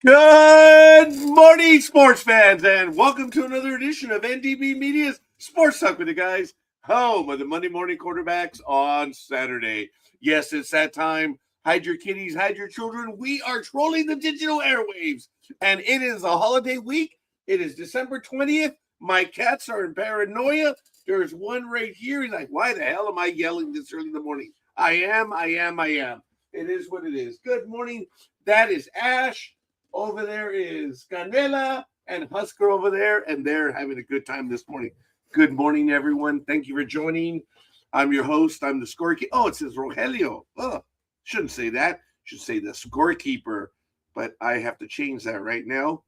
Good morning, sports fans, and welcome to another edition of NDB Media's Sports Talk with the Guys, home of the Monday morning quarterbacks on Saturday. Yes, it's that time. Hide your kitties, hide your children. We are trolling the digital airwaves, and it is a holiday week. It is December 20th. My cats are in paranoia. There's one right here. He's like, why the hell am I yelling this early in the morning? I am. It is what it is. Good morning. That is Ash. Over there is Canela and Husker over there, and they're having a good time this morning. Good morning, everyone. Thank you for joining. I'm your host. I'm the scorekeeper. Oh, it says Rogelio. Oh, shouldn't say that. Should say the scorekeeper, but I have to change that right now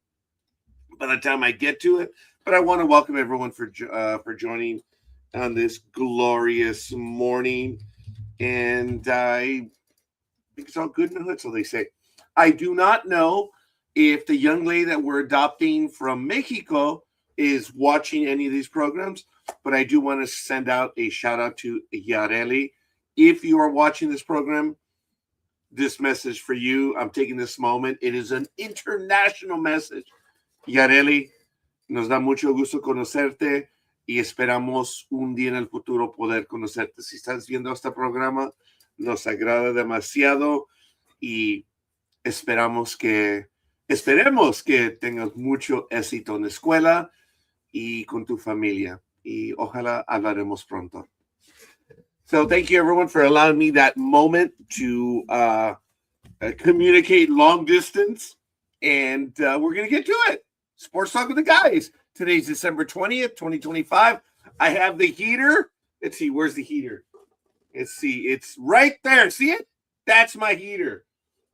by the time I get to it. But I want to welcome everyone for joining on this glorious morning, and I think it's all good in the hood, so they say. I do not know if the young lady that we're adopting from Mexico is watching any of these programs, but I do want to send out a shout out to Yareli. If you are watching this program, this message for you, I'm taking this moment. It is an international message. Yareli, nos da mucho gusto conocerte y esperamos un día en el futuro poder conocerte. Si estás viendo este programa, nos agrada demasiado y esperemos que tengas mucho éxito en la escuela y con tu familia. Y ojalá hablaremos pronto. So thank you, everyone, for allowing me that moment to communicate long distance. And we're going to get to it. Sports Talk with the Guys. Today's December 20th, 2025. I have the heater. Let's see. Where's the heater? Let's see. It's right there. See it? That's my heater.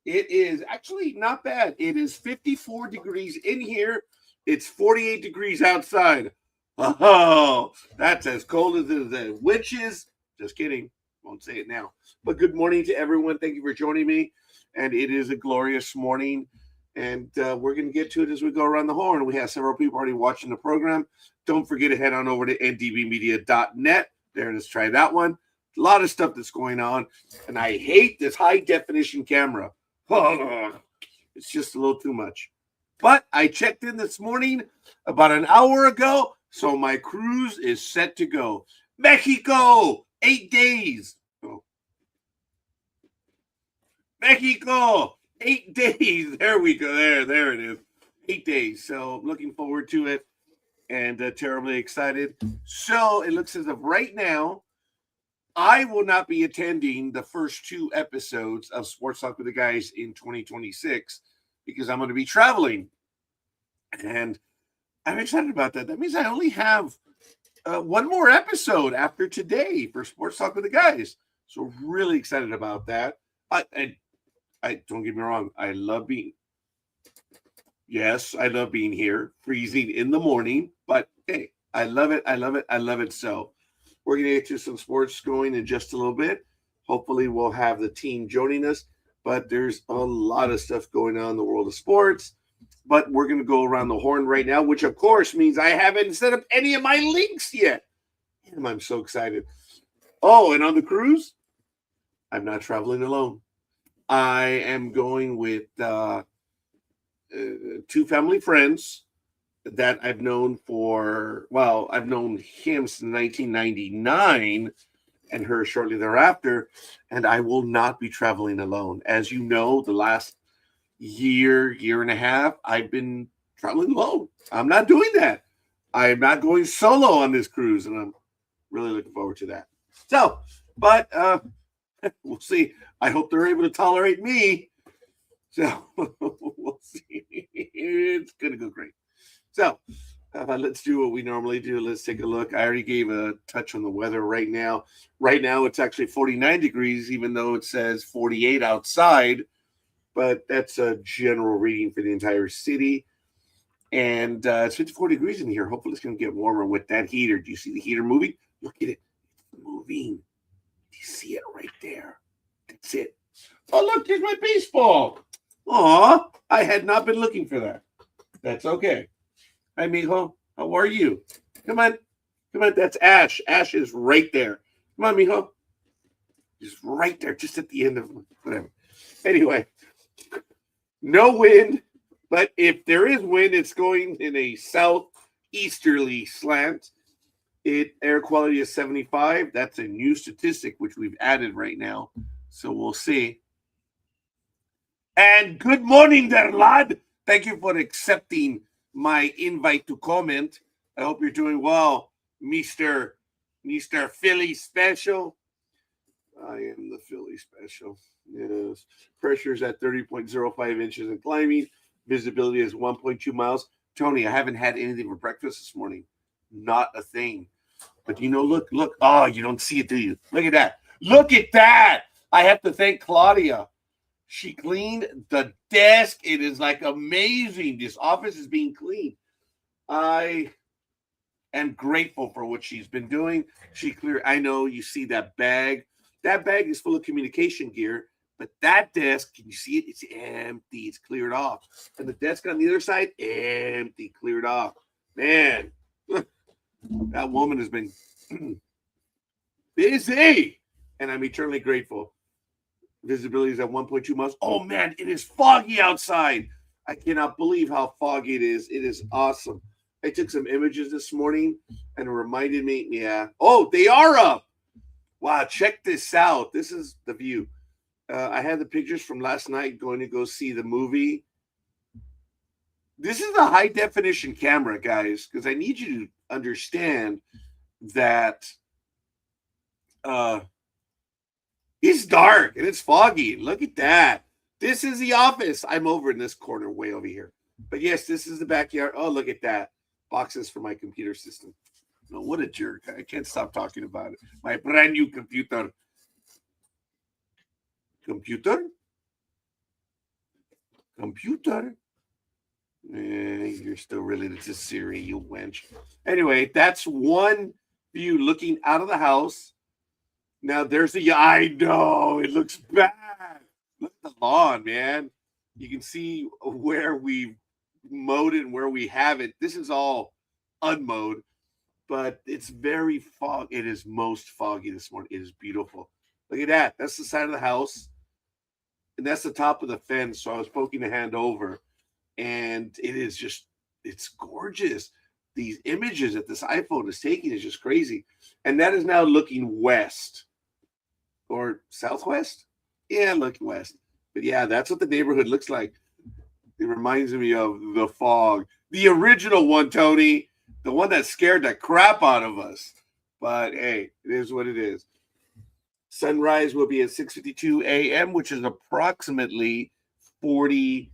It is actually not bad. It is 54 degrees in here. It's 48 degrees outside. Oh, that's as cold as the witches. Just kidding. Won't say it now. But good morning to everyone. Thank you for joining me. And it is a glorious morning. And we're going to get to it as we go around the horn. We have several people already watching the program. Don't forget to head on over to ndbmedia.net. There, let's try that one. A lot of stuff that's going on. And I hate this high definition camera. Oh, it's just a little too much. But I checked in this morning about an hour ago, so my cruise is set to go. Mexico, 8 days. Oh. Mexico, 8 days. There we go. There it is. 8 days. So I'm looking forward to it and terribly excited. So it looks as if right now, I will not be attending the first 2 episodes of Sports Talk with the Guys in 2026 because I'm going to be traveling. And I'm excited about that. That means I only have one more episode after today for Sports Talk with the Guys. So really excited about that. I don't get me wrong. I love being here, freezing in the morning. But hey, I love it. So we're going to get to some sports going in just a little bit. Hopefully, we'll have the team joining us. But there's a lot of stuff going on in the world of sports. But we're going to go around the horn right now, which, of course, means I haven't set up any of my links yet. And I'm so excited. Oh, and on the cruise, I'm not traveling alone. I am going with 2 family friends that I've known I've known him since 1999 and her shortly thereafter, and I will not be traveling alone. As you know, the last year and a half, I've been traveling alone. I'm not doing that. I'm not going solo on this cruise, and I'm really looking forward to that. So, but we'll see. I hope they're able to tolerate me. So, we'll see. It's going to go great. So, let's do what we normally do. Let's take a look. I already gave a touch on the weather right now. Right now, it's actually 49 degrees, even though it says 48 outside. But that's a general reading for the entire city. And it's 54 degrees in here. Hopefully, it's going to get warmer with that heater. Do you see the heater moving? Look at it. It's moving. Do you see it right there? That's it. Oh, look, there's my baseball. Aw, I had not been looking for that. That's okay. Hi, mijo. How are you? Come on. That's Ash. Ash is right there. Come on, mijo. He's right there, just at the end of whatever. Anyway, no wind, But if there is wind, it's going in a southeasterly slant. Air quality is 75. That's a new statistic which we've added right now. So we'll see. And good morning there, lad. Thank you for accepting my invite to comment. I hope you're doing well, Mr. Philly Special. I am the Philly Special. Yes. Pressure is at 30.05 inches and climbing. Visibility is 1.2 miles. Tony, I haven't had anything for breakfast this morning. Not a thing. But look. Oh, you don't see it, do you? Look at that. Look at that. I have to thank Claudia. She cleaned the desk. It is like amazing. This office is being cleaned. I am grateful for what she's been doing. I know you see that bag. That bag is full of communication gear, but that desk, can you see it? It's empty. It's cleared off. And the desk on the other side, empty, cleared off. Man, that woman has been busy, and I'm eternally grateful. Visibility is at 1.2 miles. Oh, man, it is foggy outside. I cannot believe how foggy it is. It is awesome. I took some images this morning, and it reminded me, yeah. Oh, they are up. Wow, check this out. This is the view. I had the pictures from last night going to go see the movie. This is a high-definition camera, guys, because I need you to understand that it's dark and it's foggy. Look at that. This is the office. I'm over in this corner way over here. But yes, this is the backyard. Oh, look at that. Boxes for my computer system. No, what a jerk. I can't stop talking about it. My brand new computer. Computer? You're still related to Siri, you wench. Anyway, that's one view looking out of the house. Now there's I know it looks bad. Look at the lawn, man. You can see where we mowed it and where we have it. This is all unmowed, but it's very foggy. It is most foggy this morning. It is beautiful. Look at that. That's the side of the house, and that's the top of the fence. So I was poking the hand over, and it is just, it's gorgeous. These images that this iPhone is taking is just crazy. And that is now looking west or southwest. Yeah, looking west. But yeah, that's what the neighborhood looks like. It reminds me of the fog. The original one, Tony, the one that scared the crap out of us. But hey, it is what it is. Sunrise will be at 6:52 a.m., which is approximately 43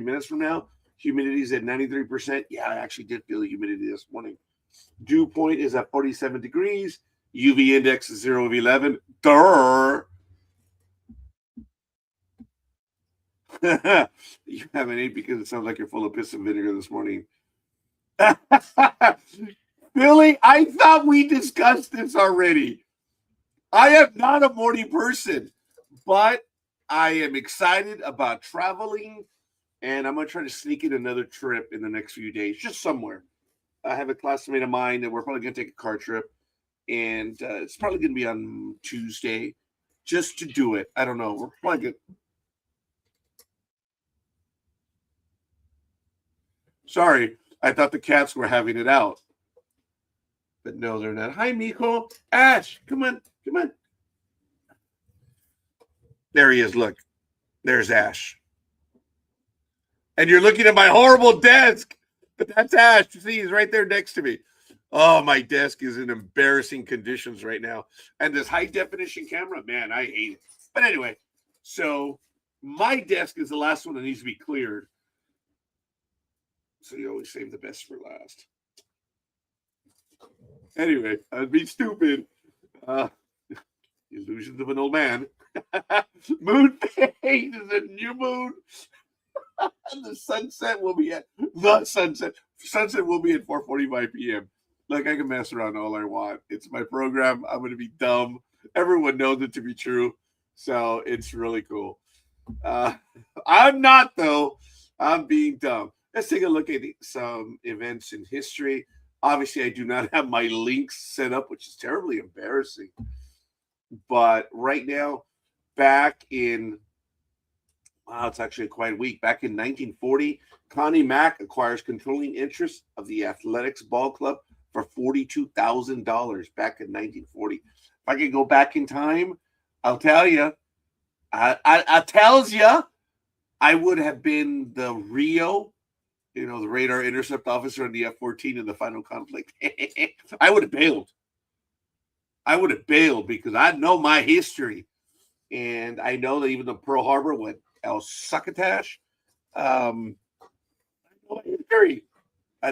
minutes from now. Humidity is at 93%. Yeah, I actually did feel the humidity this morning. Dew point is at 47 degrees. UV index is 0 of 11. Durr. You haven't ate because it sounds like you're full of piss and vinegar this morning. Billy, I thought we discussed this already. I am not a morning person, but I am excited about traveling, and I'm going to try to sneak in another trip in the next few days, just somewhere. I have a classmate of mine that we're probably going to take a car trip, and it's probably going to be on Tuesday just to do it. I don't know. We're probably good. Sorry, I thought the cats were having it out. But no, they're not. Hi, Miko. Ash, come on. Come on. There he is. Look. There's Ash. And you're looking at my horrible desk. But that's Ash. You see, he's right there next to me. Oh, my desk is in embarrassing conditions right now. And this high-definition camera, man, I hate it. But anyway, so my desk is the last one that needs to be cleared. So you always save the best for last. Anyway, I'd be stupid. Illusions of an old man. Moon phase is a new moon. And the sunset will be at sunset will be at 4:45 p.m. Like, I can mess around all I want. It's my program. I'm going to be dumb. Everyone knows it to be true. So it's really cool. I'm not, though. I'm being dumb. Let's take a look at some events in history. Obviously, I do not have my links set up, which is terribly embarrassing. But right now, back in Wow, it's actually quite a week. Back in 1940, Connie Mack acquires controlling interest of the Athletics Ball Club for $42,000 back in 1940. If I could go back in time, I'll tell you, I tells you, I would have been the Rio, the radar intercept officer in the F-14 in the final conflict. I would have bailed. Because I know my history. And I know that even though Pearl Harbor went El Succotash, I'd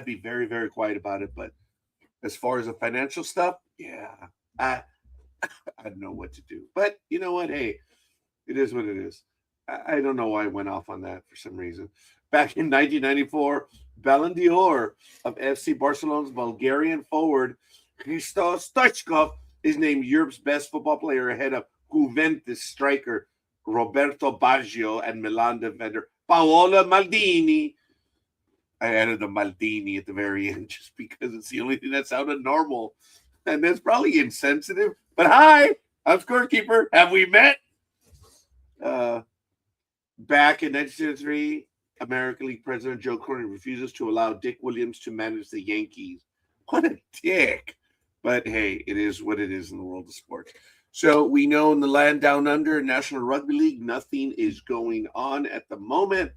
be very, very quiet about it. But as far as the financial stuff, yeah, I don't know what to do. But you know what? Hey, it is what it is. I don't know why I went off on that for some reason. Back in 1994, Ballon d'Or of FC Barcelona's Bulgarian forward Christos Stoichkov is named Europe's best football player ahead of Juventus striker Roberto Baggio and Milan defender Paolo Maldini. I added the Maldini at the very end just because it's the only thing that sounded normal. And that's probably insensitive. But hi, I'm scorekeeper. Have we met? Back in 1973, American League President Joe Cronin refuses to allow Dick Williams to manage the Yankees. What a dick. But hey, it is what it is in the world of sports. So we know in the land down under, National Rugby League, nothing is going on at the moment.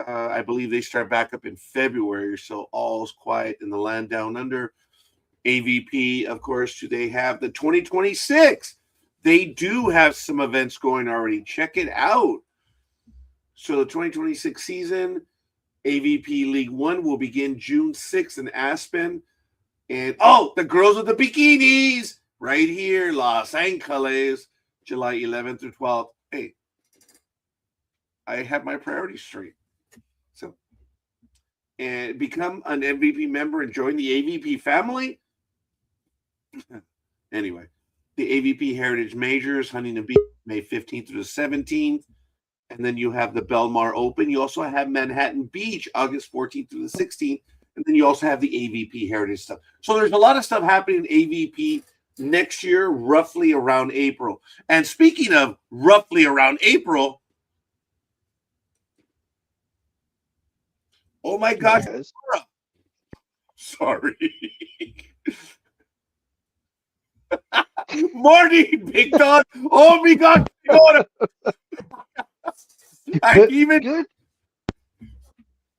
I believe they start back up in February, so all's quiet in the land down under. AVP, of course, do they have the 2026? They do have some events going already. Check it out. So the 2026 season, AVP League One will begin June 6th in Aspen. And, the girls with the bikinis right here, Los Angeles, July 11th through 12th. Hey, I have my priorities straight. So, and become an MVP member and join the AVP family. Anyway, the AVP Heritage Majors, Huntington Beach, May 15th through the 17th. And then you have the Belmar Open. You also have Manhattan Beach, August 14th through the 16th. And then you also have the AVP Heritage stuff. So there's a lot of stuff happening in AVP next year, roughly around April. And speaking of roughly around April, oh my gosh, Yes. Sorry. Morning, big dog. Oh my God. Good.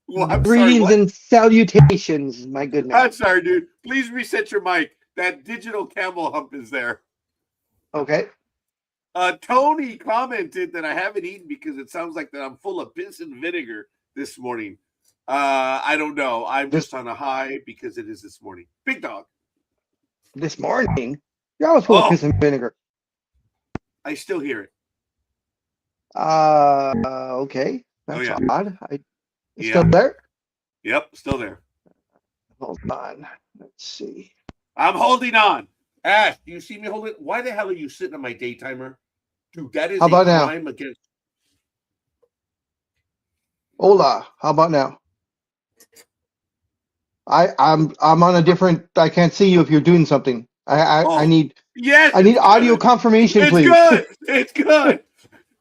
Well, Greetings and salutations, my good man. I'm sorry, dude. Please reset your mic. That digital camel hump is there. Okay. Tony commented that I haven't eaten because it sounds like that I'm full of piss and vinegar this morning. I don't know. I'm just on a high because it is this morning. Big dog. This morning? You're always full of piss and vinegar. I still hear it. Okay. That's odd. It's still there? Yep, still there. Hold on. Let's see. I'm holding on. Ash, do you see me holding? Why the hell are you sitting on my day timer? Dude, that is a crime against. Hola. How about now? I'm on a different. I can't see you if you're doing something. I need. Yes. I need audio confirmation, please. It's good. It's good.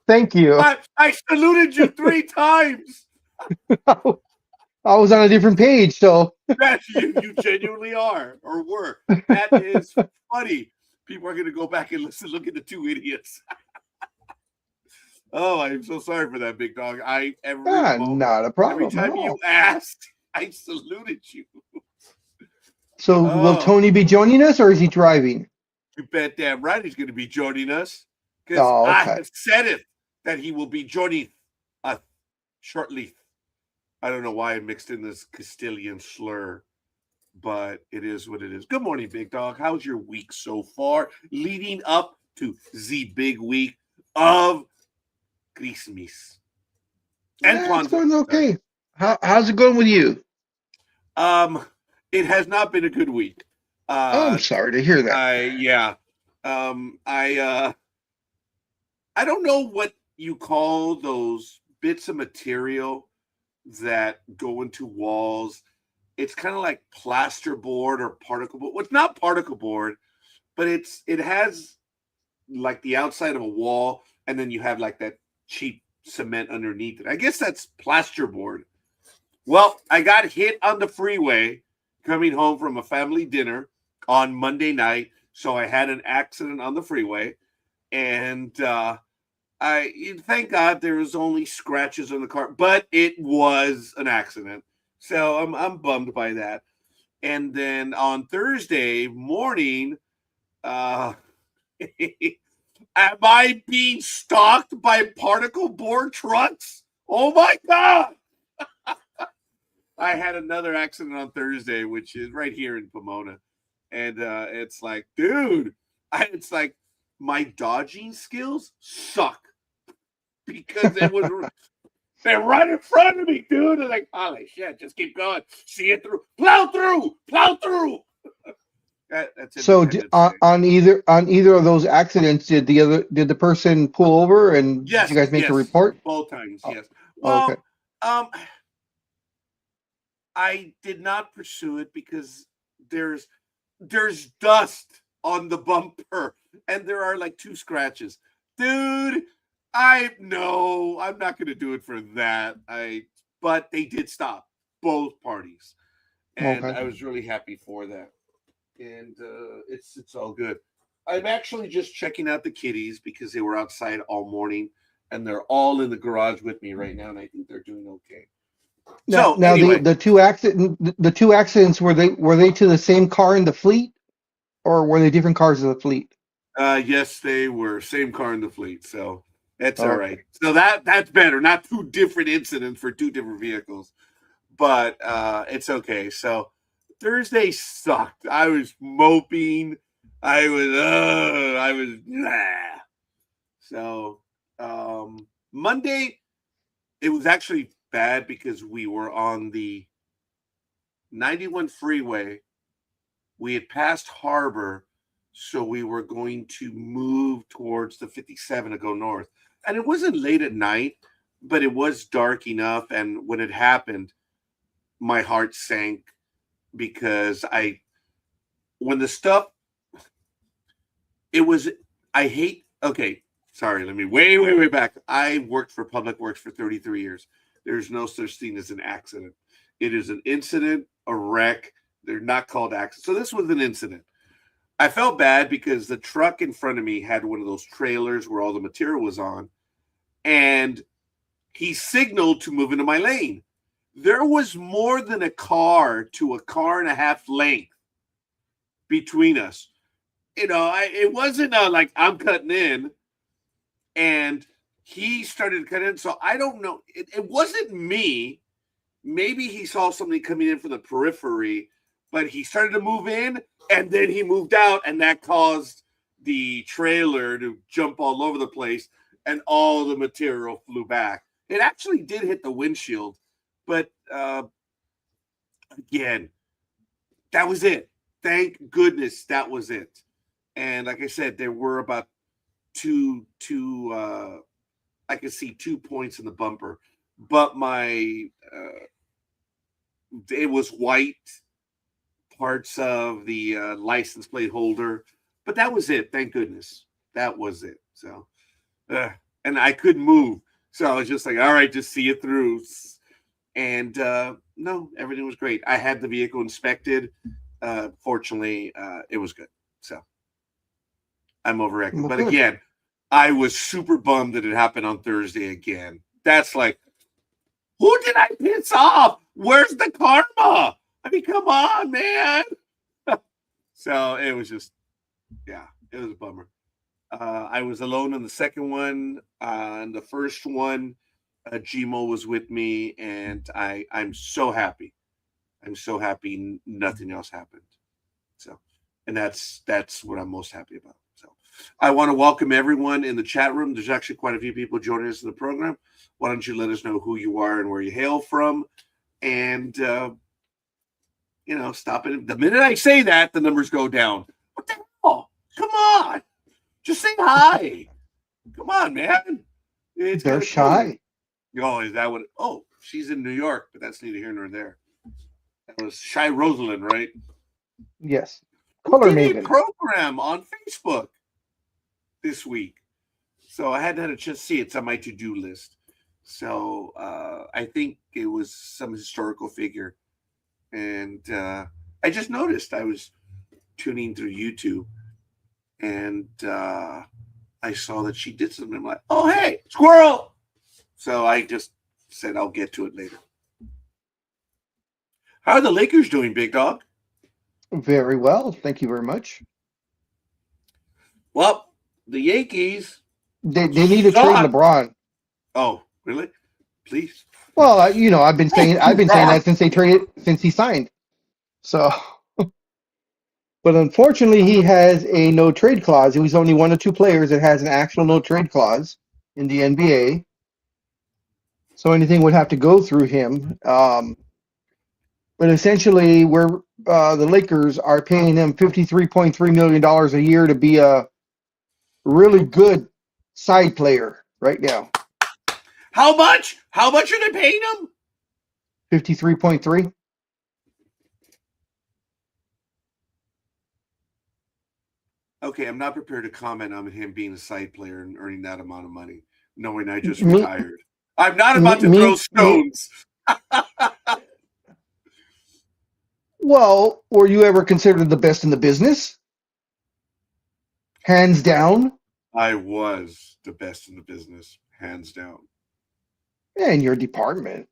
Thank you. I saluted you 3 times. I was on a different page, so. Yes, you genuinely are or were. That is funny. People are going to go back and look at the 2 idiots. Oh, I'm so sorry for that, big dog. Not a problem. Every time you asked, I saluted you. So will Tony be joining us, or is he driving? You bet damn right he's going to be joining us. Because I have said it that he will be joining us shortly. I don't know why I mixed in this Castilian slur, but it is what it is. Good morning, big dog. How's your week so far, leading up to the big week of Christmas? It's going okay. How's it going with you? It has not been a good week. I'm sorry to hear that. I don't know what you call those bits of material that go into walls. It's kind of like plasterboard or particle board. Well, it's not particle board, but it has like the outside of a wall, and then you have like that cheap cement underneath it. I guess that's plasterboard. Well, I got hit on the freeway coming home from a family dinner on Monday night. So I had an accident on the freeway. And thank God there was only scratches on the car, but it was an accident. So I'm bummed by that. And then on Thursday morning, am I being stalked by particle board trucks? Oh my God. I had another accident on Thursday, which is right here in Pomona. And it's like, dude, it's like my dodging skills suck because they're right in front of me, dude. And like, holy shit, just keep going. See it through. Plow through. Plow through. That's it. So on either of those accidents, did the person pull over and yes, did you guys make a report? Both times, yes. Well, okay. I did not pursue it because there's dust on the bumper and there are like 2 scratches. Dude, I'm not going to do it for that. But they did stop, both parties. And I was really happy for that. And it's all good. I'm actually just checking out the kitties because they were outside all morning and they're all in the garage with me right now and I think they're doing okay. Now anyway, the two accidents were they to the same car in the fleet, or were they different cars in the fleet? Yes, they were same car in the fleet, so that's all right. So that's better. Not 2 different incidents for 2 different vehicles, but it's okay. So Thursday sucked. I was moping. I was. So Monday, it was actually bad because we were on the 91 freeway. We had passed Harbor, so we were going to move towards the 57 to go north. And it wasn't late at night, but it was dark enough. And when it happened, my heart sank because when the stuff, okay, sorry, let me way back. I worked for Public Works for 33 years. There's no such thing as an accident. It is an incident, a wreck. They're not called accidents. So this was an incident. I felt bad because the truck in front of me had one of those trailers where all the material was on, and he signaled to move into my lane. There was more than a car to a car and a half length between us. It wasn't like I'm cutting in, and he started to cut in. So I don't know. It wasn't me. Maybe he saw somebody coming in from the periphery, but he started to move in and then he moved out, and that caused the trailer to jump all over the place and all the material flew back. It actually did hit the windshield, but again, that was it. Thank goodness that was it. And like I said, there were about two I could see 2 points in the bumper, but it was white parts of the license plate holder, but that was it. Thank goodness that was it. So, and I couldn't move, so I was just like, all right, just see it through. And no, everything was great. I had the vehicle inspected. Fortunately, it was good. So I'm overreacting, Well, but good. again, I was super bummed that it happened on Thursday again. That's like, who did I piss off? Where's the karma? I mean, come on, man. So it was just, yeah, it was a bummer. I was alone in the second one. And the first one, Gmo was with me, and I'm so happy. I'm so happy nothing else happened. So, and that's what I'm most happy about. So I want to welcome everyone in the chat room. There's actually quite a few people joining us in the program. Why don't you let us know who you are and where you hail from? And, stop it. The minute I say that, the numbers go down. What the hell? Come on. Just say hi. Come on, man. They're shy. Cool. Oh, is that what? Oh, she's in New York, but that's neither here nor there. That was Shy Rosalind, right? Yes. Who Color did a Maven. program on Facebook this week? So I hadn't had a chance to see it. It's on my to-do list. So I think it was some historical figure. And I just noticed, I was tuning through YouTube, and I saw that she did something. I'm like, oh, hey, squirrel. So I just said I'll get to it later. How are the Lakers doing, big dog? Very well. Thank you very much. Well, the Yankees. They need to trade LeBron. Oh, really? Please. Well, I've been saying that since he signed. So, but unfortunately, he has a no trade clause. He's only one of two players that has an actual no trade clause in the NBA. So anything would have to go through him. But essentially, the Lakers are paying him $53.3 million a year to be a really good side player right now. How much? How much are they paying him? 53.3. Okay, I'm not prepared to comment on him being a side player and earning that amount of money, knowing I just retired. I'm not about to throw stones. Well, were you ever considered the best in the business? Hands down. I was the best in the business, hands down. Yeah, in your department.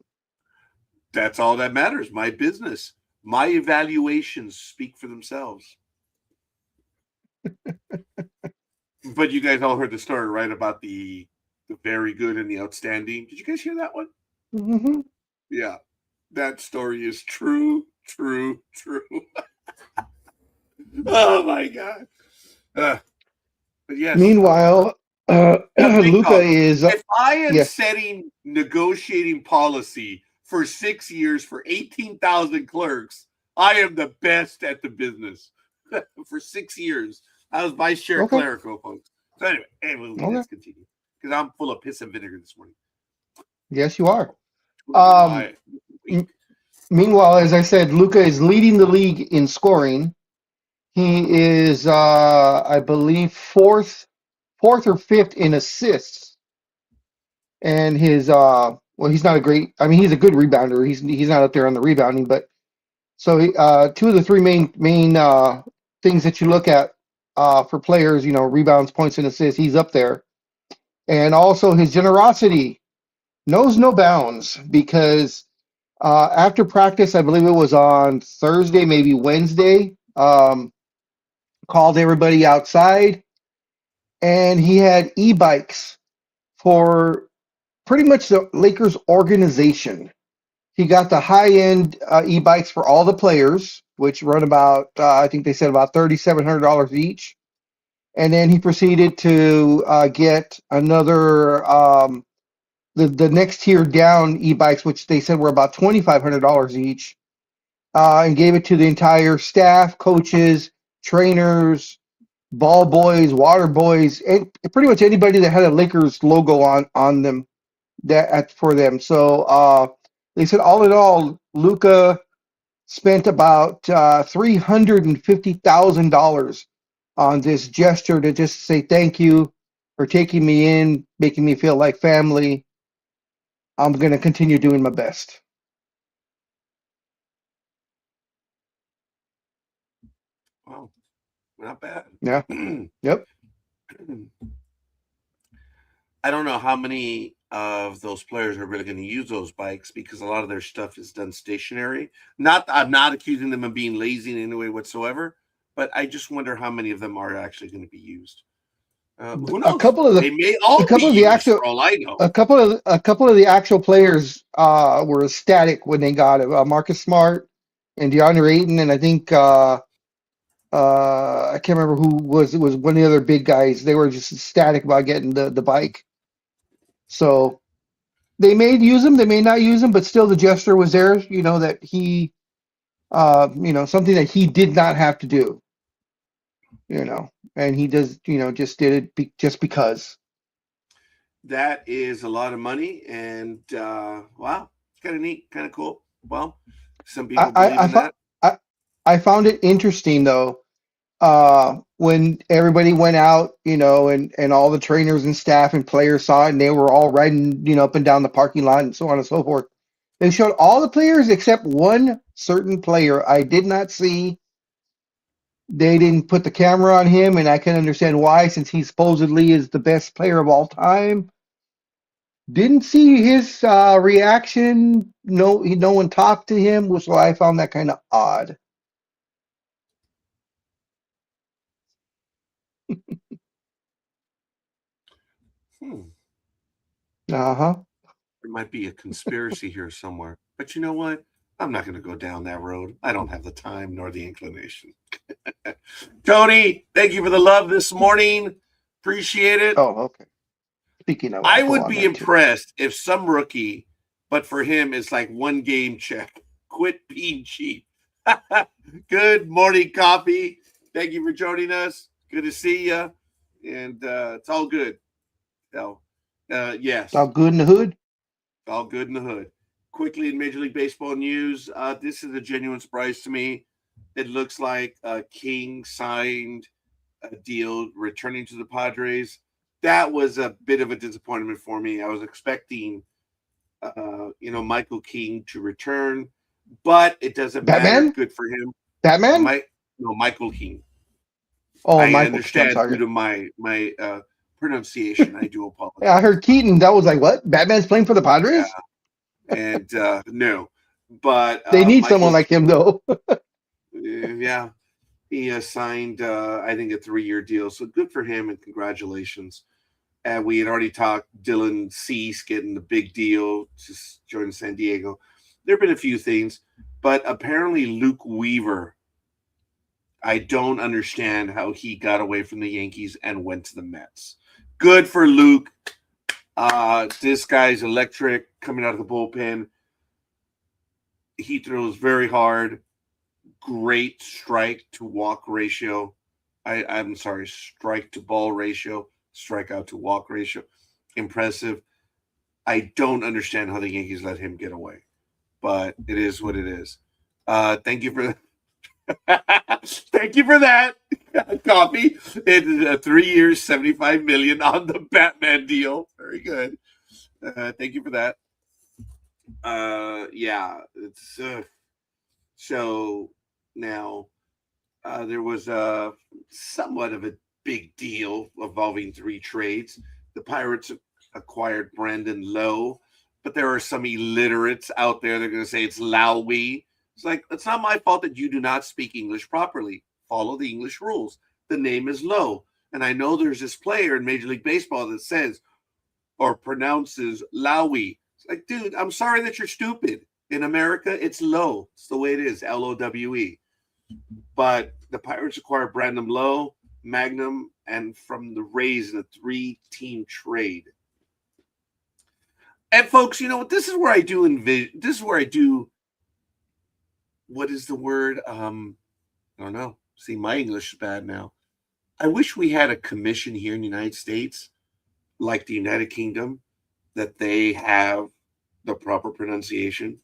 That's all that matters. My business, my evaluations speak for themselves. But you guys all heard the story, right, about the very good and the outstanding. Did you guys hear that one? Mm-hmm. Yeah, that story is true. Oh my God. But yes. Meanwhile, Luka is. If I am setting negotiating policy for 6 years for 18,000 clerks, I am the best at the business. For 6 years, I was vice chair clerical, folks. So anyway, let's continue, because I'm full of piss and vinegar this morning. Yes, you are. Meanwhile, as I said, Luka is leading the league in scoring. He is, I believe, fourth or fifth in assists. And his, he's not a great. I mean, he's a good rebounder. He's not up there on the rebounding, but so two of the three main things that you look at for players, rebounds, points, and assists, he's up there. And also his generosity knows no bounds, because after practice, I believe it was on Thursday, maybe Wednesday, called everybody outside, and he had e-bikes for pretty much the Lakers organization. He got the high-end e-bikes for all the players, which run about, I think they said about $3,700 each. And then he proceeded to get another, the next tier down e-bikes, which they said were about $2,500 each, and gave it to the entire staff, coaches, trainers, ball boys, water boys, and pretty much anybody that had a Lakers logo on them for them. So they said all in all, Luka spent about $350,000 on this gesture to just say thank you for taking me in, making me feel like family. I'm going to continue doing my best. Wow, not bad. Yeah. Yep. I don't know how many of those players are really going to use those bikes, because a lot of their stuff is done stationary. I'm not accusing them of being lazy in any way whatsoever, but I just wonder how many of them are actually going to be used. Who knows? A couple of the actual players were ecstatic when they got it. Marcus Smart and DeAndre Ayton, and I think I can't remember who was one of the other big guys. They were just ecstatic about getting the bike. So they may use them, they may not use them, but still the gesture was there. That he, something that he did not have to do. And he does, just did it just because. That is a lot of money, and wow, it's kind of neat, kind of cool. Well, some people believe in that. I found it interesting, though. when everybody went out, and all the trainers and staff and players saw it, and they were all riding, up and down the parking lot and so on and so forth. They showed all the players except one certain player I did not see. They didn't put the camera on him, and I can understand why, since he supposedly is the best player of all time. Didn't see his reaction. No one talked to him, which why I found that kind of odd. Uh-huh. There might be a conspiracy here somewhere. But you know what? I'm not going to go down that road. I don't have the time nor the inclination. Tony, thank you for the love this morning. Appreciate it. Oh, okay. Speaking of, I would be impressed if some rookie, but for him, it's like one game check. Quit being cheap. Good morning, Coffee. Thank you for joining us. Good to see you. And it's all good. So, yes. All good in the hood? All good in the hood. Quickly in Major League Baseball news, this is a genuine surprise to me. It looks like King signed a deal returning to the Padres. That was a bit of a disappointment for me. I was expecting, Michael King to return, but it doesn't matter. Good for him. Batman? Michael King. Oh, I Michael, understand due to my pronunciation. I do apologize. Yeah, I heard Keaton. That was like, what? Batman's playing for the Padres? Yeah. And no, but they need someone like him, though. Yeah. He signed, I think, a 3-year deal. So good for him and congratulations. And we had already talked Dylan Cease getting the big deal to join San Diego. There have been a few things, but apparently Luke Weaver, I don't understand how he got away from the Yankees and went to the Mets. Good for Luke. This guy's electric coming out of the bullpen. He throws very hard. Great strike to walk ratio. I'm sorry, strike to ball ratio, strikeout to walk ratio. Impressive. I don't understand how the Yankees let him get away, but it is what it is. Thank you for thank you for that. Coffee. It's 3 years, $75 million on the Batman deal. Very good. Thank you for that. Yeah, it's so now there was somewhat of a big deal involving 3 trades. The Pirates acquired Brandon Lowe, but there are some illiterates out there that are going to say it's Lowy. It's like, it's not my fault that you do not speak English properly. Follow the English rules. The name is Lowe. And I know there's this player in Major League Baseball that says or pronounces Lowy. It's like, dude, I'm sorry that you're stupid. In America, it's Lowe. It's the way it is, Lowe. But the Pirates acquired Brandon Lowe, Magnum, and from the Rays in a 3-team trade. And folks, you know what? This is where I do envision. This is where I do. What is the word? I don't know. See, my English is bad now. I wish we had a commission here in the United States, like the United Kingdom, that they have the proper pronunciation.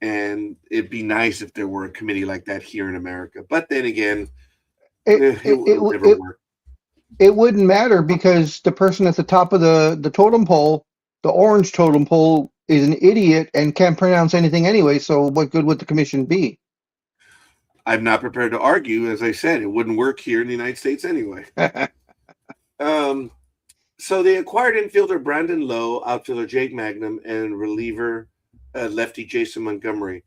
And it'd be nice if there were a committee like that here in America. But then again, it would never work. It wouldn't matter because the person at the top of the totem pole, the orange totem pole, is an idiot and can't pronounce anything anyway. So what good would the commission be? I'm not prepared to argue. As I said, it wouldn't work here in the United States anyway. So they acquired infielder Brandon Lowe, outfielder Jake Magnum, and reliever lefty Jason Montgomery.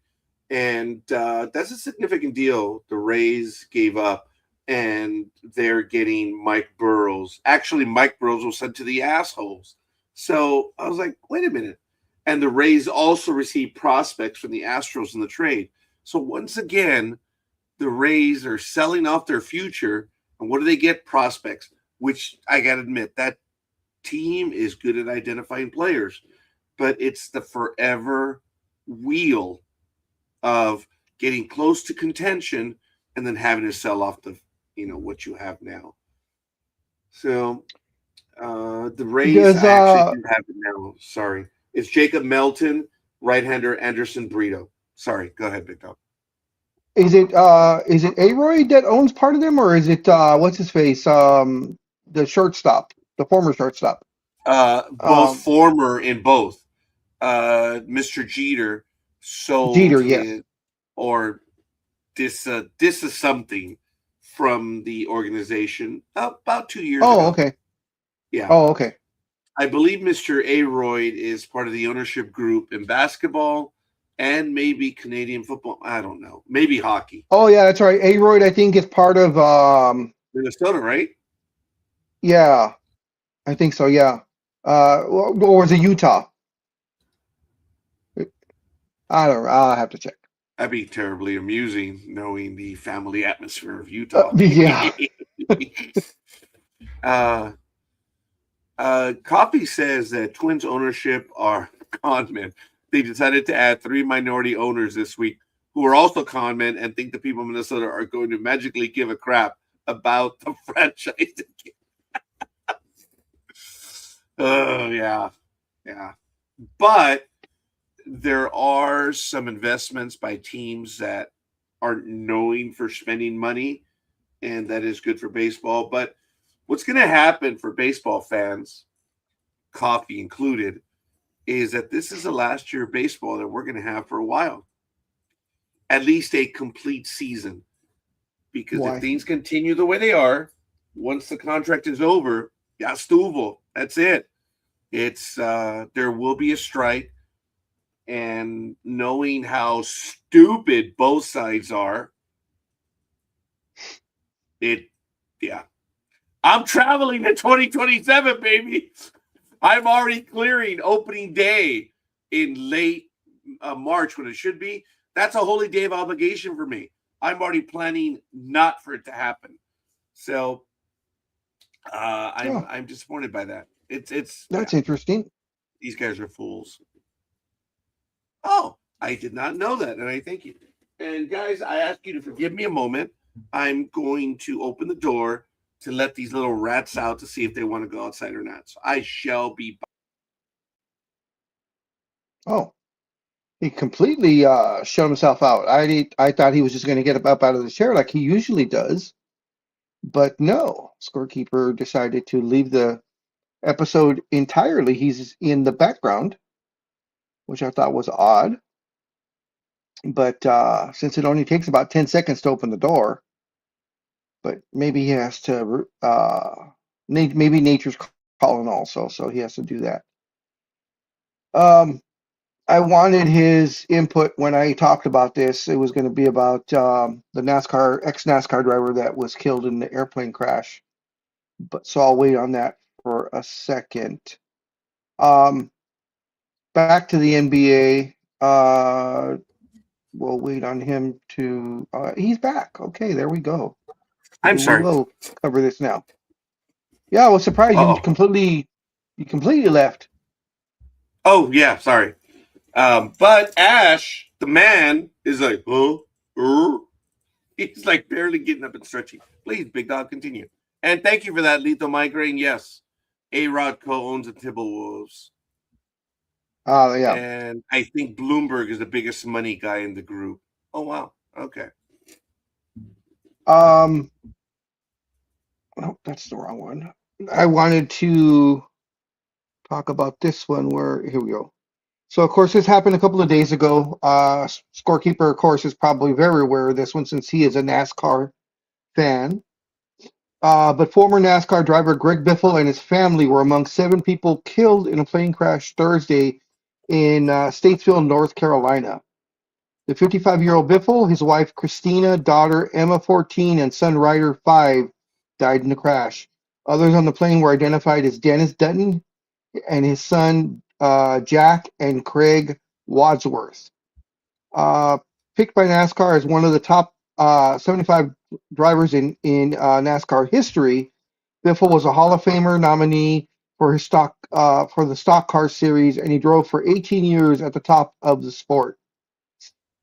And that's a significant deal the Rays gave up. And they're getting Mike Burrows. Actually, Mike Burrows was sent to the assholes. So I was like, wait a minute. And the Rays also received prospects from the Astros in the trade. So once again, the Rays are selling off their future. And what do they get? Prospects, which I got to admit, that team is good at identifying players. But it's the forever wheel of getting close to contention and then having to sell off the what you have now. So the Rays actually do have it now. Sorry. It's Jacob Melton, right-hander Anderson Brito. Sorry. Go ahead, Big Dog. Is it Aroyd that owns part of them, or is it what's his face? The shortstop, the former shortstop. Both Um, former in both. Mr. Jeter sold Jeter, yes. his, or this is something from the organization about 2 years Oh, ago. okay. Yeah. Oh, okay. I believe Mr. Aroyd is part of the ownership group in basketball and maybe Canadian football. I don't know. Maybe hockey. Oh, yeah, that's right. Aroyd, I think, is part of Minnesota, right? yeah, I think so. Yeah. Or was it Utah? I don't know. I'll have to check. That'd be terribly amusing knowing the family atmosphere of Utah. Yeah. uh, Coffee says that Twins ownership are con men. They decided to add 3 minority owners this week who are also con men and think the people of Minnesota are going to magically give a crap about the franchise. Oh, yeah. Yeah. But there are some investments by teams that aren't knowing for spending money, and that is good for baseball. But what's going to happen for baseball fans, coffee included, is that this is the last year of baseball that we're going to have for a while, at least a complete season. Because if Why? things continue the way they are, once the contract is over, yeah, Stuvo, that's it. It's there will be a strike, and knowing how stupid both sides are, it yeah. I'm traveling in 2027, baby. I'm already clearing opening day in late March when it should be. That's a holy day of obligation for me. I'm already planning not for it to happen. So Oh, I'm disappointed by that. It's yeah. that's interesting. These guys are fools. Oh, I did not know that, and I thank you. And guys, I ask you to forgive me a moment. I'm going to open the door to let these little rats out to see if they want to go outside or not. So I shall be. Oh, he completely shut himself out. I thought he was just going to get up out of the chair like he usually does, but no. Scorekeeper decided to leave the episode entirely. He's in the background, which I thought was odd. But since it only takes about 10 seconds to open the door, but maybe he has to, maybe nature's calling also, so he has to do that. I wanted his input when I talked about this. It was going to be about the ex-NASCAR driver that was killed in the airplane crash. But so I'll wait on that for a second. Um, Back to the NBA. We'll wait on him to. He's back. Okay, there we go. I'm We sorry. will cover this now. Yeah, I was surprised Oh, you completely left. oh yeah, sorry. But Ash, the man, is like, oh, he's like barely getting up and stretching. Please, big dog, continue. And thank you for that, Lethal Migraine. Yes, A-Rod co-owns the Timberwolves. Yeah. And I think Bloomberg is the biggest money guy in the group. Oh, wow. Okay. Oh, that's the wrong one. I wanted to talk about this one where here we go. So of course this happened a couple of days ago. Scorekeeper, of course, is probably very aware of this one since he is a NASCAR fan. But former NASCAR driver Greg Biffle and his family were among 7 people killed in a plane crash Thursday in Statesville, North Carolina. The 55-year-old Biffle, his wife Christina, daughter Emma 14, and son Ryder 5 died in the crash. Others on the plane were identified as Dennis Dutton and his son Jack and Craig Wadsworth. Picked by NASCAR as one of the top 75 drivers in NASCAR history, Biffle was a Hall of Famer nominee for his for the Stock Car Series, and he drove for 18 years at the top of the sport.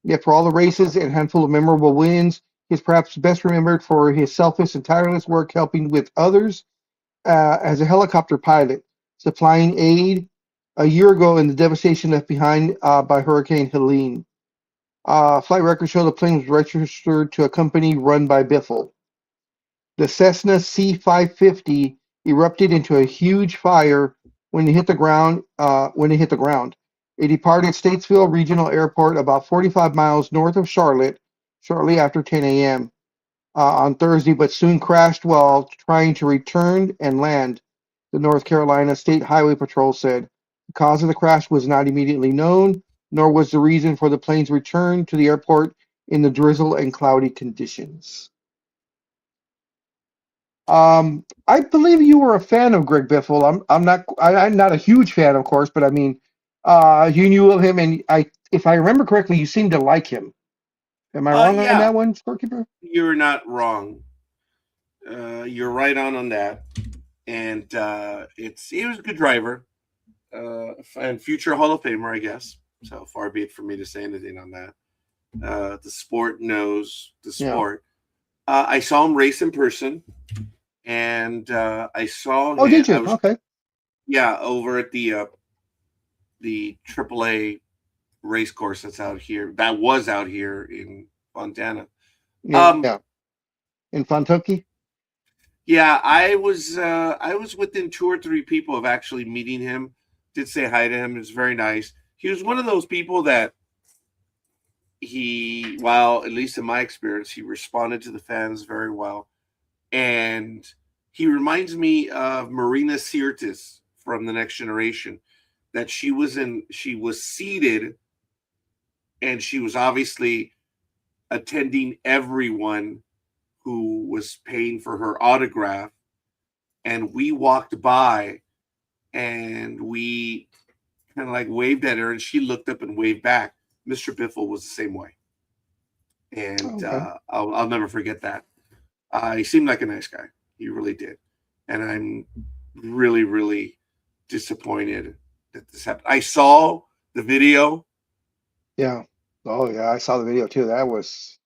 Yet for all the races and a handful of memorable wins, he is perhaps best remembered for his selfless and tireless work helping with others as a helicopter pilot, supplying aid a year ago in the devastation left behind by Hurricane Helene. Flight records show the plane was registered to a company run by Biffle. The Cessna C-550 erupted into a huge fire when it hit the ground. It departed Statesville Regional Airport about 45 miles north of Charlotte shortly after 10 a.m. On Thursday, but soon crashed while trying to return and land, the North Carolina State Highway Patrol said. The cause of the crash was not immediately known, nor was the reason for the plane's return to the airport in the drizzle and cloudy conditions. I believe you were a fan of Greg Biffle. I'm not a huge fan, of course, but I mean, you knew of him, and if I remember correctly, you seem to like him. Am I wrong on Yeah, that one, Scorekeeper? you're not wrong. You're right on that. And he was a good driver, and future Hall of Famer, I guess. So far be it for me to say anything on that. The sport knows the sport. I saw him race in person, and I saw. Oh, did you? Okay. Yeah, over at the AAA race course that's out here. That was out here in Fontana. Yeah. In Fontucky? Yeah, I was within 2 or 3 people of actually meeting him. Did say hi to him. It was very nice. He was one of those people that at least in my experience, he responded to the fans very well. And he reminds me of Marina Sirtis from The Next Generation, that she was seated, and she was obviously attending everyone who was paying for her autograph. And we walked by and we kind of like waved at her, and she looked up and waved back. Mr. Biffle was the same way. And I'll never forget that. He seemed like a nice guy. He really did. And I'm really, really disappointed that this happened. I saw the video. Yeah. Oh, yeah. I saw the video too. That was.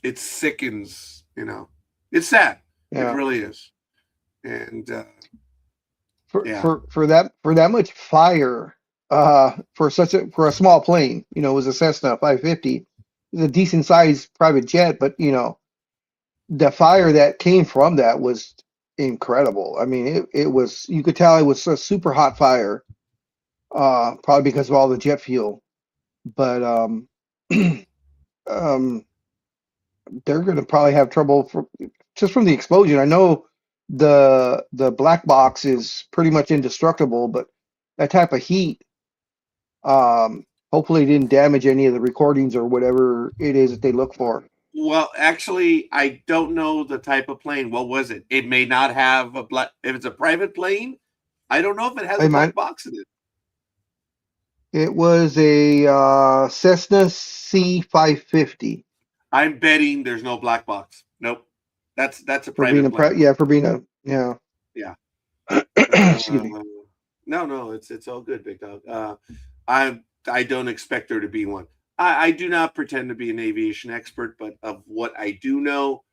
It sickens, It's sad. Yeah. It really is. And for that much fire, for a small plane, it was a Cessna 550. It's a decent sized private jet, but the fire that came from that was incredible. I mean, it was, you could tell it was a super hot fire, probably because of all the jet fuel. But they're going to probably have trouble just from the explosion. I know the black box is pretty much indestructible, but that type of heat, hopefully it didn't damage any of the recordings or whatever it is that they look for. Well, actually, I don't know the type of plane. What was it? It may not have a black. If it's a private plane, I don't know if it has a black box in it. It was a Cessna C-550. I'm betting there's no black box. Nope. That's a private plane. For being yeah. Excuse me. No, it's all good, big dog. I don't expect there to be one. I do not pretend to be an aviation expert, but of what I do know,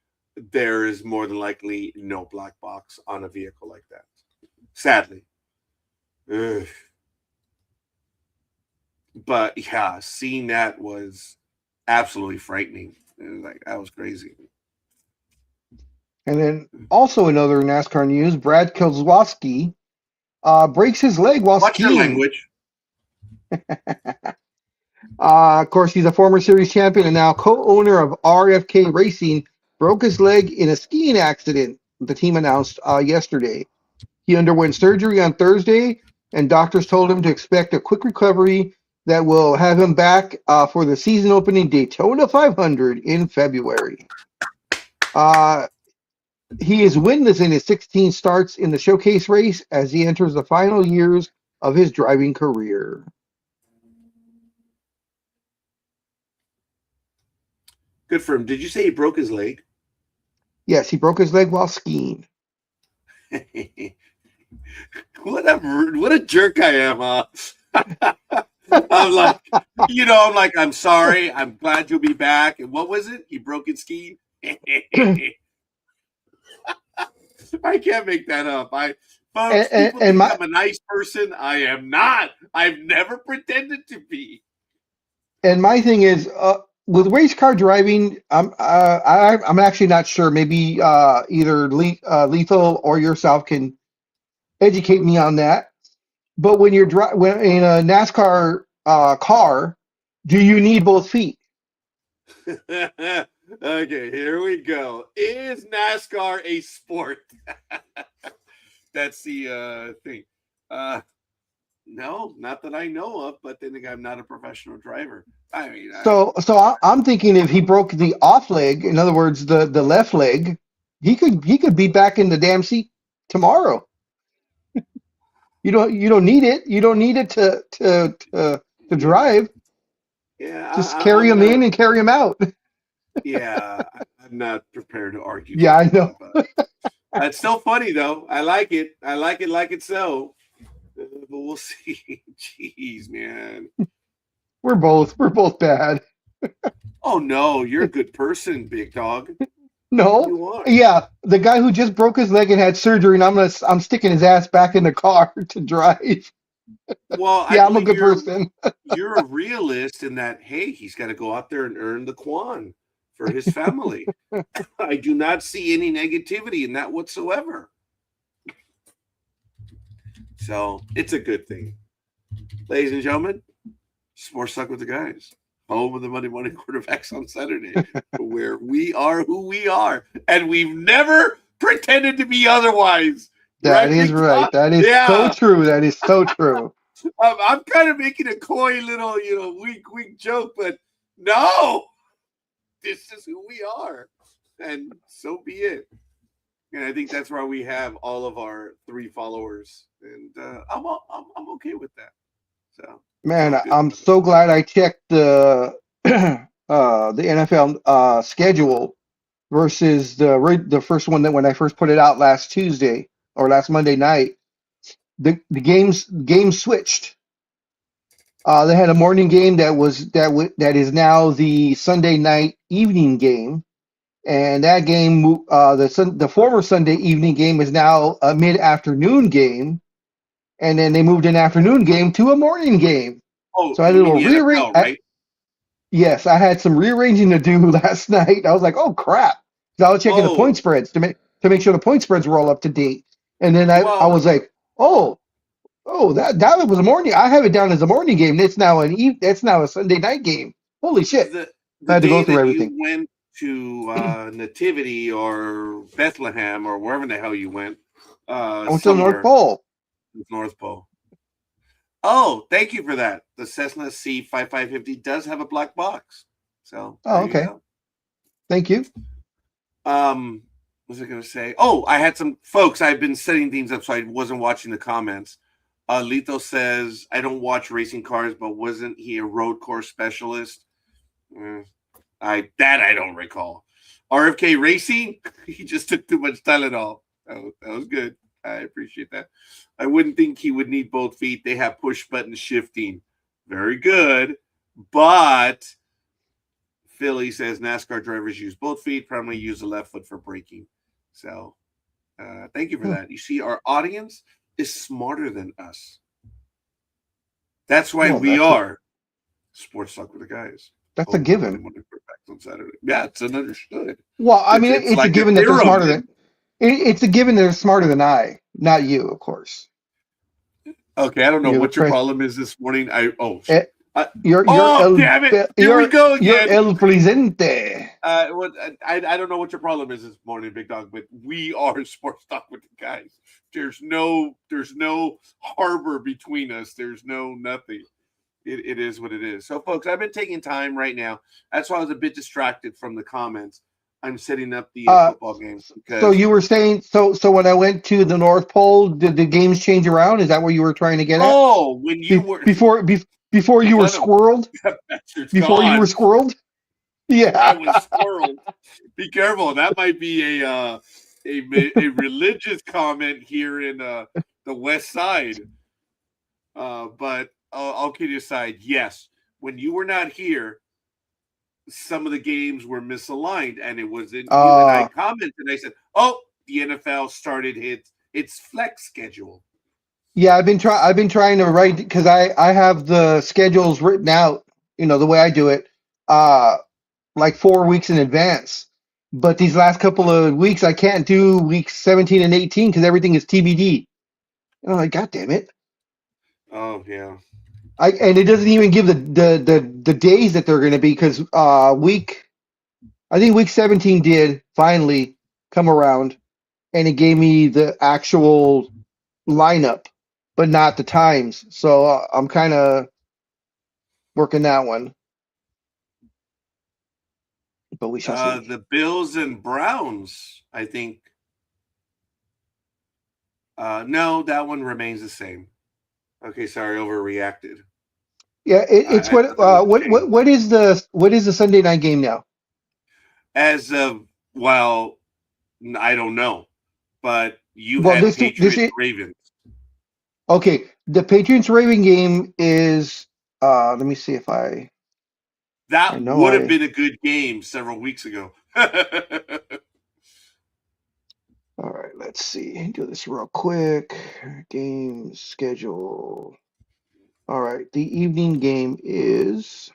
there is more than likely no black box on a vehicle like that. Sadly. Ugh. But yeah, seeing that was absolutely frightening. Like, that was crazy. And then also another NASCAR news, Brad Keselowski breaks his leg while Watch skiing. your language. Of course, he's a former series champion and now co-owner of RFK Racing. Broke his leg in a skiing accident, the team announced yesterday. He underwent surgery on Thursday, and doctors told him to expect a quick recovery that will have him back for the season-opening Daytona 500 in February. He is winless in his 16 starts in the showcase race as he enters the final years of his driving career. Good for him. Did you say he broke his leg? Yes, he broke his leg while skiing. What a jerk I am, huh? I'm like, I'm sorry. I'm glad you'll be back. And what was it? He broke his ski. I can't make that up. Folks, people and think my I'm a nice person. I am not. I've never pretended to be. and my thing is with race car driving, I'm actually not sure. Maybe either Lethal or yourself can educate me on that. But when in a NASCAR car, do you need both feet? Okay, here we go. Is NASCAR a sport? That's the thing. No, not that I know of, but then again, I'm not a professional driver. I mean, I'm thinking if he broke the off leg, in other words, the left leg, he could be back in the damn seat tomorrow. You don't need it. You don't need it to drive. yeah, Just I, carry I'm him not. in and carry him out. Yeah, I'm not prepared to argue Yeah, that I one, know. but it's still funny though. I like it. I like it so. But we'll see. Jeez, man. We're both bad. Oh no, you're a good person, big dog. No. You are. Yeah, the guy who just broke his leg and had surgery, and I'm sticking his ass back in the car to drive. Well, I Yeah, I'm a believe good person. you're a realist in that. Hey, he's got to go out there and earn the quan for his family. I do not see any negativity in that whatsoever. So it's a good thing, ladies and gentlemen. Sports Talk with the Guys, home of the Monday morning quarterbacks on Saturday, where we are who we are, and we've never pretended to be otherwise. That Right, is Big right. Top? That is so Yeah. true. That is so true. I'm kind of making a coy little, weak joke, but no, this is who we are, and so be it. And I think that's why we have all of our 3 followers, and I'm okay with that. So it's Man, all good. I'm so glad I checked the NFL schedule versus the first one that when I first put it out last Tuesday or last Monday night. The games switched. They had a morning game that is now the Sunday night evening game, and that game the former Sunday evening game is now a mid afternoon game, and then they moved an afternoon game to a morning game. Oh, So I had you a mean little the rearrange. NFL, right? Yes, I had some rearranging to do last night. I was like, oh crap. 'Cause I was checking the point Oh, spreads to make sure the point spreads were all up to date. And then I well, was like, oh, that was a morning. I have it down as a morning game. It's now a Sunday night game. Holy shit. the I the had to go day through that everything. you went to Nativity or Bethlehem or wherever the hell you went, I went to the North somewhere Pole. North Pole. Oh, thank you for that. The Cessna C5550 does have a black box. So Oh, there you okay. go. Thank you. What was I going to say? Oh, I had some folks. I've been setting things up, so I wasn't watching the comments. Lito says, I don't watch racing cars, but wasn't he a road course specialist? I don't recall. RFK Racing, he just took too much Tylenol. That was good. I appreciate that. I wouldn't think he would need both feet. They have push button shifting. Very good. But Philly says NASCAR drivers use both feet, primarily use the left foot for braking. So thank you for that. You see, our audience is smarter than us. That's why Well, we are Sports Talk with the Guys. that's a Home of the Monday given. morning quarterbacks on Saturday. Yeah, it's an understood. Well, I mean, It's it's a like a given that they're theorem. smarter than it's a given they're smarter than I, not you, of course. Okay, I don't know You're the what your pres. problem is this morning. Eh, Damn it! Here we go you're again. el presidente. I don't know what your problem is this morning, Big Dog, but we are Sports Talk with the Guys. There's no harbor between us. There's no nothing. It is what it is. So, folks, I've been taking time right now. That's why I was a bit distracted from the comments. I'm setting up the football game So because you were saying so when I went to the North Pole, did the games change around? Is that what you were trying to get at? when you were Before you were son of squirreled? that bastard's Before you were gone. squirreled? I Yeah. was squirreled. Be careful. That might be a religious comment here in the West Side. But I'll kid you aside. Yes, when you were not here, some of the games were misaligned, and it was in you and I commented. I said, "Oh, the NFL started It's flex schedule. Yeah, I've been trying to write because I have the schedules written out, the way I do it, like 4 weeks in advance. But these last couple of weeks, I can't do weeks 17 and 18 because everything is TBD. And I'm like, God damn it! Oh yeah. And it doesn't even give the days that they're going to be because I think week 17 did finally come around, and it gave me the actual lineup, but not the times. So I'm kind of working that one, but we shall see. The Bills and Browns, I think. No, that one remains the same. Okay, sorry, overreacted. Yeah, it's I thought that would change. what is the Sunday night game now? As of, well, I don't know, but you Well, had this Patriots is Ravens. okay. The Patriots Raven game is let me see if I That know would have I been a good game several weeks ago. all right, let's see. Do this real quick. Game schedule. All right, the evening game is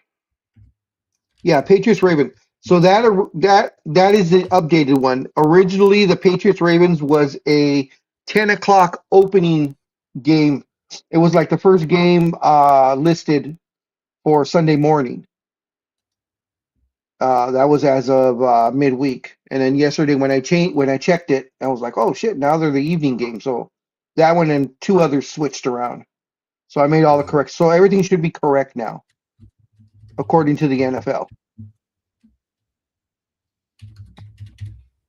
Patriots Raven. So that is the updated one. Originally, the Patriots Ravens was a 10 o'clock opening game. It was like the first game listed for Sunday morning. That was as of midweek. And then yesterday when I checked it, I was like, oh shit, now they're the evening game. So that one and two others switched around. So I made all the correct. So everything should be correct now, according to the NFL.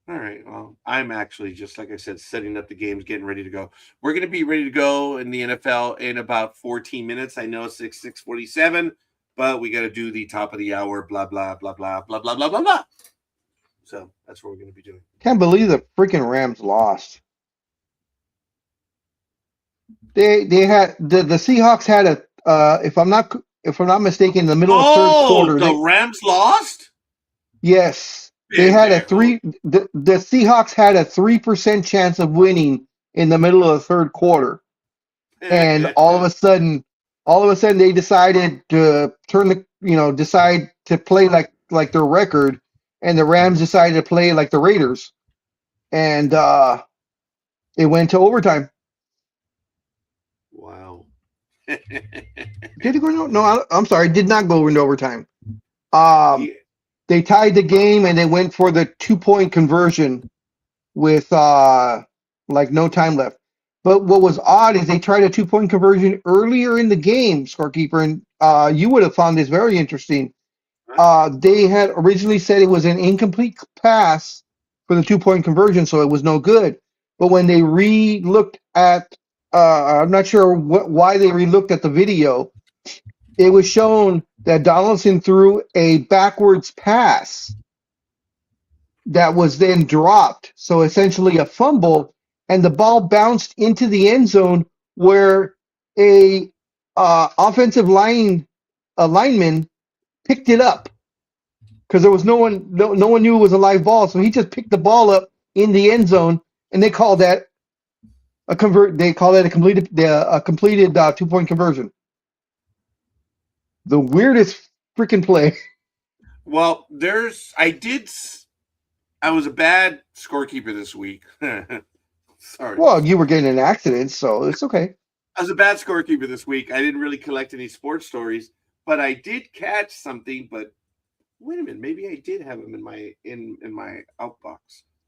All right. Well, I'm actually just like I said, setting up the games, getting ready to go. We're going to be ready to go in the NFL in about 14 minutes. I know it's 6:47, but we got to do the top of the hour. Blah blah blah blah blah blah blah blah blah. So that's what we're going to be doing. Can't believe the freaking Rams lost. They had the Seahawks had a if I'm not mistaken, in the middle of third Oh, quarter the they Rams lost. yes they Been had a there. three the Seahawks had a 3% chance of winning in the middle of the third quarter, and all of a sudden they decided to turn the decide to play like their record, and the Rams decided to play like the Raiders, and it went to overtime. Wow. Did it go? No, I'm sorry, did not go into overtime. Um, Yeah. they tied the game and they went for the 2-point conversion with like no time left. But what was odd is they tried a 2-point conversion earlier in the game, scorekeeper, and you would have found this very interesting. They had originally said it was an incomplete pass for the 2-point conversion, so it was no good. But when they re-looked at, I'm not sure why they re-looked at the video. It was shown that Donaldson threw a backwards pass that was then dropped. So essentially a fumble, and the ball bounced into the end zone where a offensive lineman picked it up because there was no one knew it was a live ball. So he just picked the ball up in the end zone, and they called that a convert. They call that a completed 2-point conversion. The weirdest freaking play. Well, I was a bad scorekeeper this week. Sorry. Well, you were getting in an accident, so it's okay. I was a bad scorekeeper this week. I didn't really collect any sports stories, but I did catch something. But wait a minute, maybe I did have them in my outbox.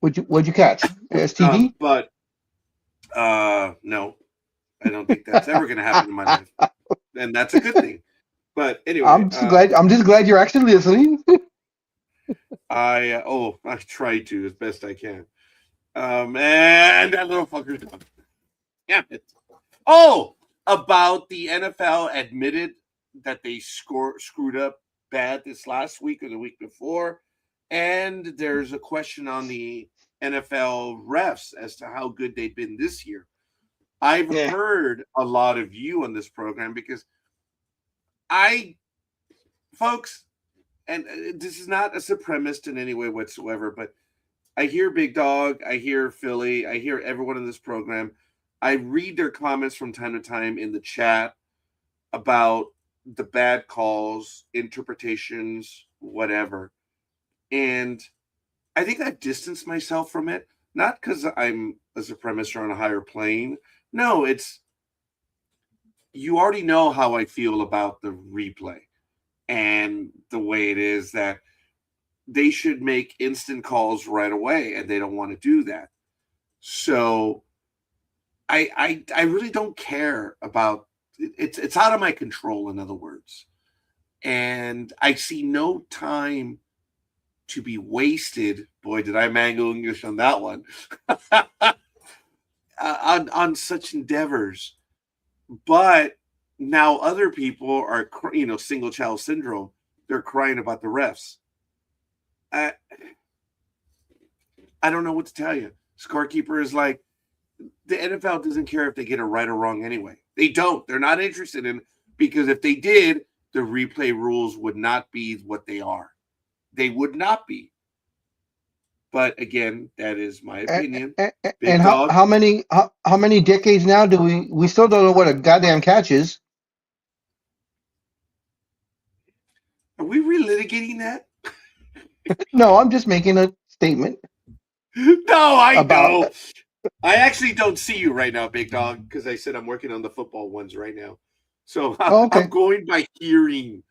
What'd you catch? STD? But no, I don't think that's ever going to happen in my life, and that's a good thing. But anyway, I'm just glad you're actually listening. I try to as best I can. And that little fucker's gone. Damn it. Oh, about the NFL admitted that they screwed up bad this last week or the week before. And there's a question on the NFL refs as to how good they've been this year. I've heard a lot of you on this program because folks, and this is not a supremacist in any way whatsoever, but I hear Big Dog, I hear Philly, I hear everyone in this program. I read their comments from time to time in the chat about the bad calls, interpretations, whatever. And I think I've distanced myself from it, not because I'm a supremacist or on a higher plane. No, it's you already know how I feel about the replay and the way it is that they should make instant calls right away, and they don't want to do that. So I really don't care about it's out of my control, in other words. And I see no time to be wasted. Boy, did I mangle English on that one. on such endeavors. But now other people are, single child syndrome. They're crying about the refs. I don't know what to tell you. Scorekeeper is like, the NFL doesn't care if they get it right or wrong anyway. They don't. They're not interested in, because if they did, the replay rules would not be what they are. They would not be. But again, that is my opinion. And how many decades now do we still don't know what a goddamn catch is? Are we relitigating that? No, I'm just making a statement. No, I know. About I actually don't see you right now, Big Dog, because I said I'm working on the football ones right now. So okay. I'm going by hearing.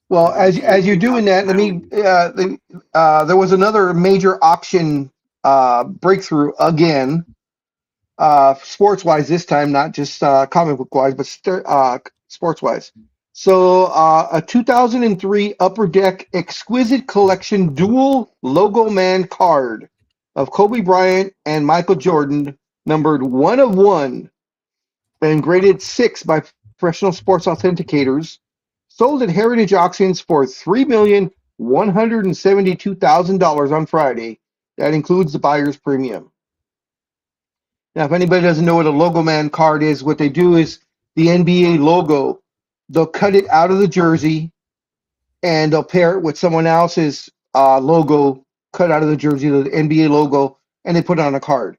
Well, as you're doing that, let me. There was another major auction breakthrough again, sports wise this time, not just comic book wise, but sports wise. So a 2003 Upper Deck Exquisite Collection dual logo man card of Kobe Bryant and Michael Jordan, numbered 1 of 1 and graded 6 by professional sports authenticators, sold at Heritage Auctions for $3,172,000 on Friday. That includes the buyer's premium. Now, if anybody doesn't know what a logo man card is, what they do is the NBA logo, they'll cut it out of the jersey and they'll pair it with someone else's logo cut out of the jersey, the NBA logo, and they put it on a card.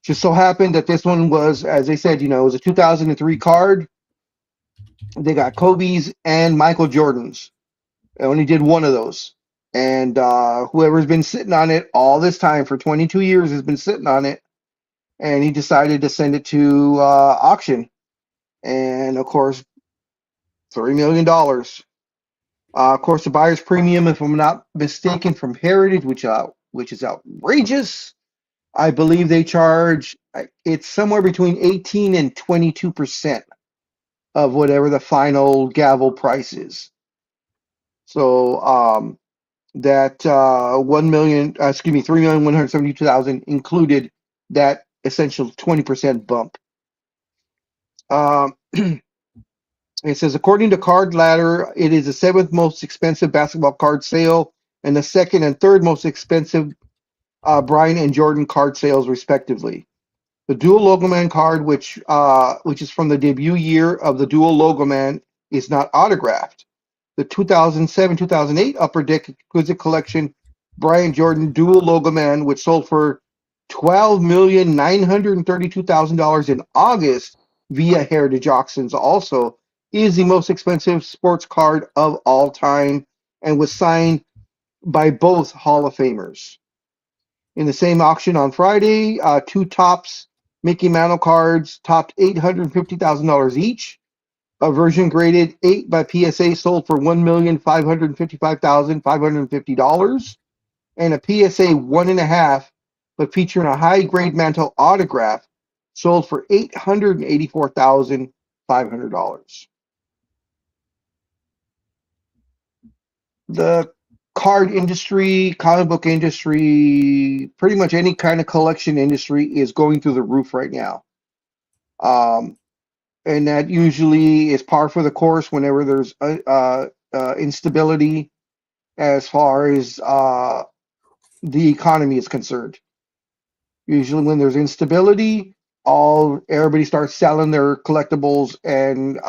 Just so happened that this one was, as they said, it was a 2003 card. They got Kobe's and Michael Jordan's. I only did one of those. And whoever's been sitting on it all this time for 22 years has been sitting on it. And he decided to send it to auction. And of course, $3 million. Of course, the buyer's premium, if I'm not mistaken, from Heritage, which is outrageous. I believe they charge, it's somewhere between 18 and 22% of whatever the final gavel price is. So that $3,172,000 included that essential 20% bump. It says, according to Card Ladder, it is the 7th most expensive basketball card sale and the 2nd and 3rd most expensive Bryant and Jordan card sales, respectively. The dual logo man card, which is from the debut year of the dual logo man, is not autographed. The 2007-2008 Upper Deck Exquisite Collection Bryant Jordan dual logo man, which sold for $12,932,000 in August via Heritage Auctions, also is the most expensive sports card of all time and was signed by both Hall of Famers. In the same auction on Friday, 2 Topps Mickey Mantle cards topped $850,000 each. A version graded 8 by PSA sold for $1,555,550, and a PSA 1.5, but featuring a high-grade mantle autograph, sold for $884,500. The card industry, comic book industry, pretty much any kind of collection industry is going through the roof right now. And that usually is par for the course whenever there's instability as far as the economy is concerned. Usually when there's instability, everybody starts selling their collectibles and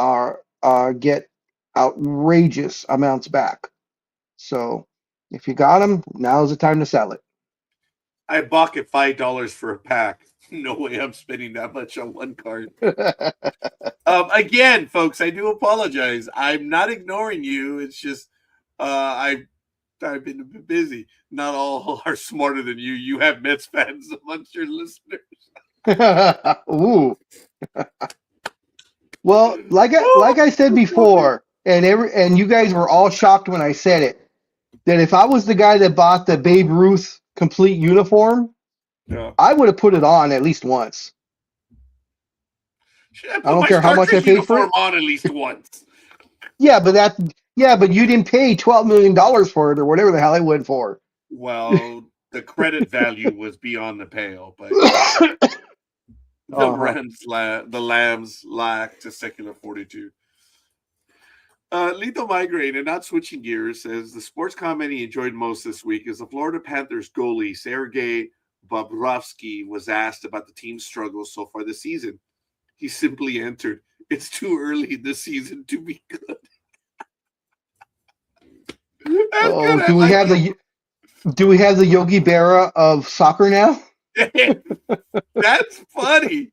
get outrageous amounts back. So If you got them, now's the time to sell it. I bought it $5 for a pack. No way I'm spending that much on one card. Again, folks, I do apologize. I'm not ignoring you. It's just I've been busy. Not all are smarter than you. You have Mets fans amongst your listeners. Ooh. Well, like I said before, and you guys were all shocked when I said it, that if I was the guy that bought the Babe Ruth complete uniform, Yeah. I would have put it on at least once. I don't care how much I paid for it. On at least once. Yeah, but you didn't pay $12 million for it or whatever the hell it went for. Well, the credit value was beyond the pale, but the Lambs lacked a second of 42. Lethal Migraine, and not switching gears, says the sports comment he enjoyed most this week is the Florida Panthers goalie Sergei Bobrovsky was asked about the team's struggles so far this season. He simply answered, "It's too early in the season to be good." Do we have the Yogi Berra of soccer now? That's funny.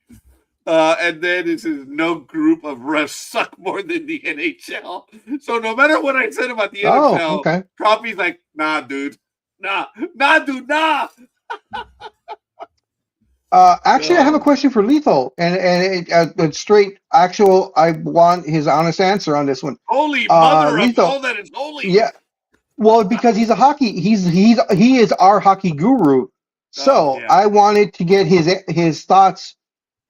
And then it says no group of refs suck more than the NHL. So no matter what I said about the NFL, okay. Coffee's like, nah, dude. Nah. Actually, I have a question for Lethal, and it's straight actual. I want his honest answer on this one. Holy mother Lethal, of all that is holy! Yeah, well, because he is our hockey guru. So I wanted to get his thoughts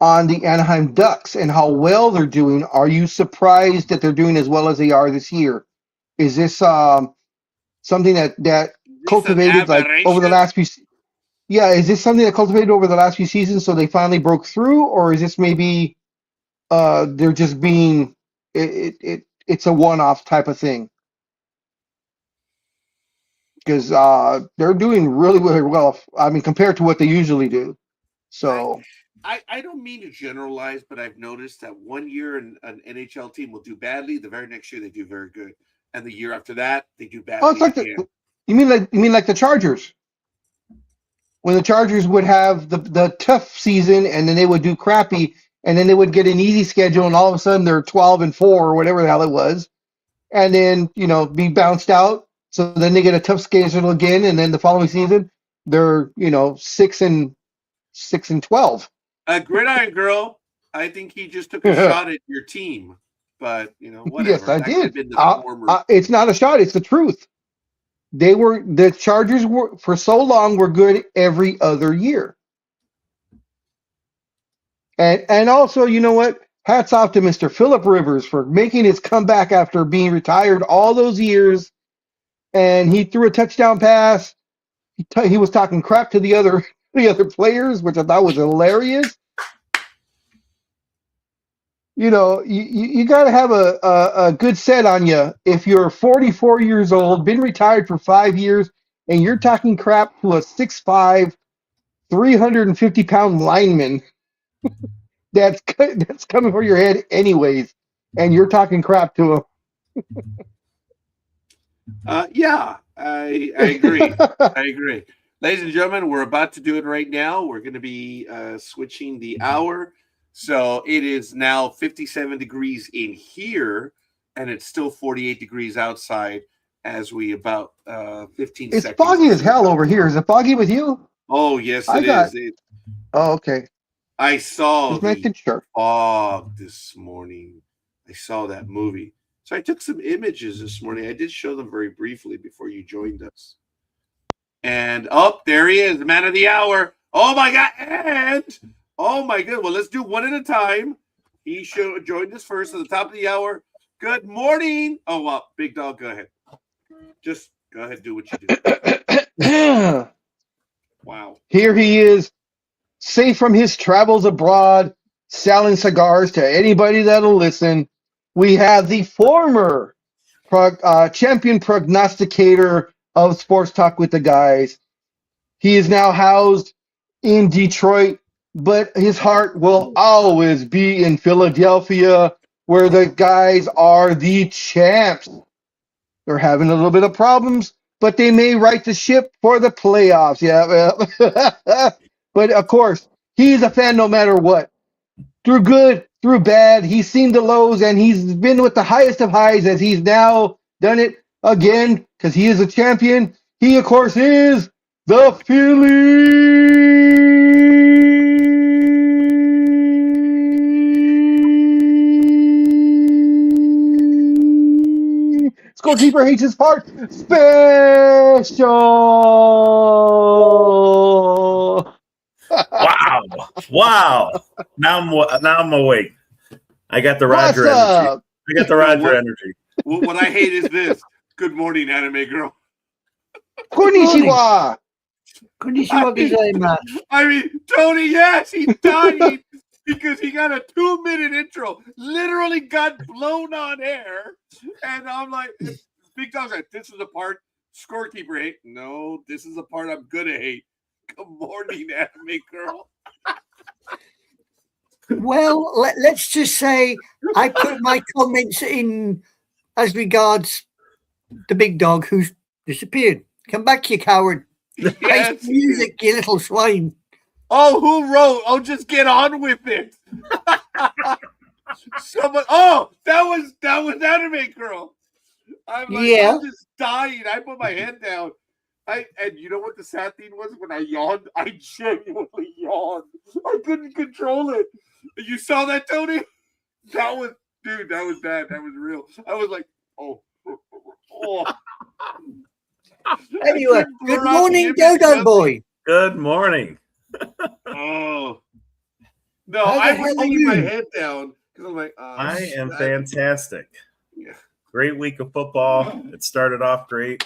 on the Anaheim Ducks and how well they're doing. Are you surprised that they're doing as well as they are this year? Is this something that cultivated like over the last few? Yeah, is this something that cultivated over the last few seasons so they finally broke through, or is this maybe they're just being it's a one-off type of thing? Because they're doing really, really well. I mean, compared to what they usually do. So I don't mean to generalize, but I've noticed that one year an NHL team will do badly. The very next year they do very good, and the year after that they do badly. Oh, it's like you mean like the Chargers. When the Chargers would have the tough season, and then they would do crappy, and then they would get an easy schedule, and all of a sudden they're 12-4 or whatever the hell it was, and then be bounced out. So then they get a tough schedule again, and then the following season they're 6-12. Gridiron Girl, I think he just took a shot at your team, but whatever. Yes, I did. It's not a shot; it's the truth. The Chargers were for so long were good every other year. And also, you know what? Hats off to Mr. Phillip Rivers for making his comeback after being retired all those years. And he threw a touchdown pass. He was talking crap to the other players, which I thought was hilarious. You got to have a good set on you if you're 44 years old, been retired for 5 years, and you're talking crap to a 6'5", 350-pound lineman that's coming for your head anyways, and you're talking crap to him. Yeah, I agree. I agree. Ladies and gentlemen, we're about to do it right now. We're going to be switching the hour. So it is now 57 degrees in here, and it's still 48 degrees outside as we about 15 seconds. It's foggy as hell over here. Is it foggy with you? Oh, yes, it is. Oh, okay. I saw the fog this morning. I saw that movie. So I took some images this morning. I did show them very briefly before you joined us. And, there he is, the man of the hour. Oh, my God. And, oh, my God. Well, let's do one at a time. He joined us first at the top of the hour. Good morning. Oh, well, Big Dog, go ahead. Just go ahead, do what you do. Wow. Here he is, safe from his travels abroad, selling cigars to anybody that'll listen. We have the former champion prognosticator of Sports Talk with the Guys. He is now housed in Detroit, but his heart will always be in Philadelphia, where the guys are the champs. They're having a little bit of problems, but they may right the ship for the playoffs. Yeah. But of course, he's a fan no matter what. Through good, through bad, he's seen the lows and he's been with the highest of highs as he's now done it again because he is a champion. He, of course, is the Philly scorekeeper hates his part. Special. Wow. Wow. Now I'm awake. I got the What's Roger energy. up? I got the Roger energy. What I hate is this. Good morning, anime girl. Konnichiwa. Konnichiwa gozaimasu. I mean, Tony, yes, he died because he got a 2-minute intro. Literally got blown on air. And I'm like, Big Dog's like, this is the part scorekeeper hate. No, this is the part I'm gonna hate. Good morning, anime girl. Well, let's just say I put my comments in as regards the big dog who's disappeared. Come back, you coward. Yes, Face music, you little swine. Oh, who wrote? Oh, just get on with it. Someone. Oh, that was anime girl. I'm like, Yeah. I'm just dying. I put my head down. And you know what the sad thing was? When I yawned, I genuinely yawned. I couldn't control it. You saw that, Tony? That was bad. That was real. I was like, oh. Anyway, good morning, Dodo Boy. Good morning. Oh. No, How the I hell was are holding my you? head down because I'm like, I am fantastic. Yeah. Great week of football. It started off great.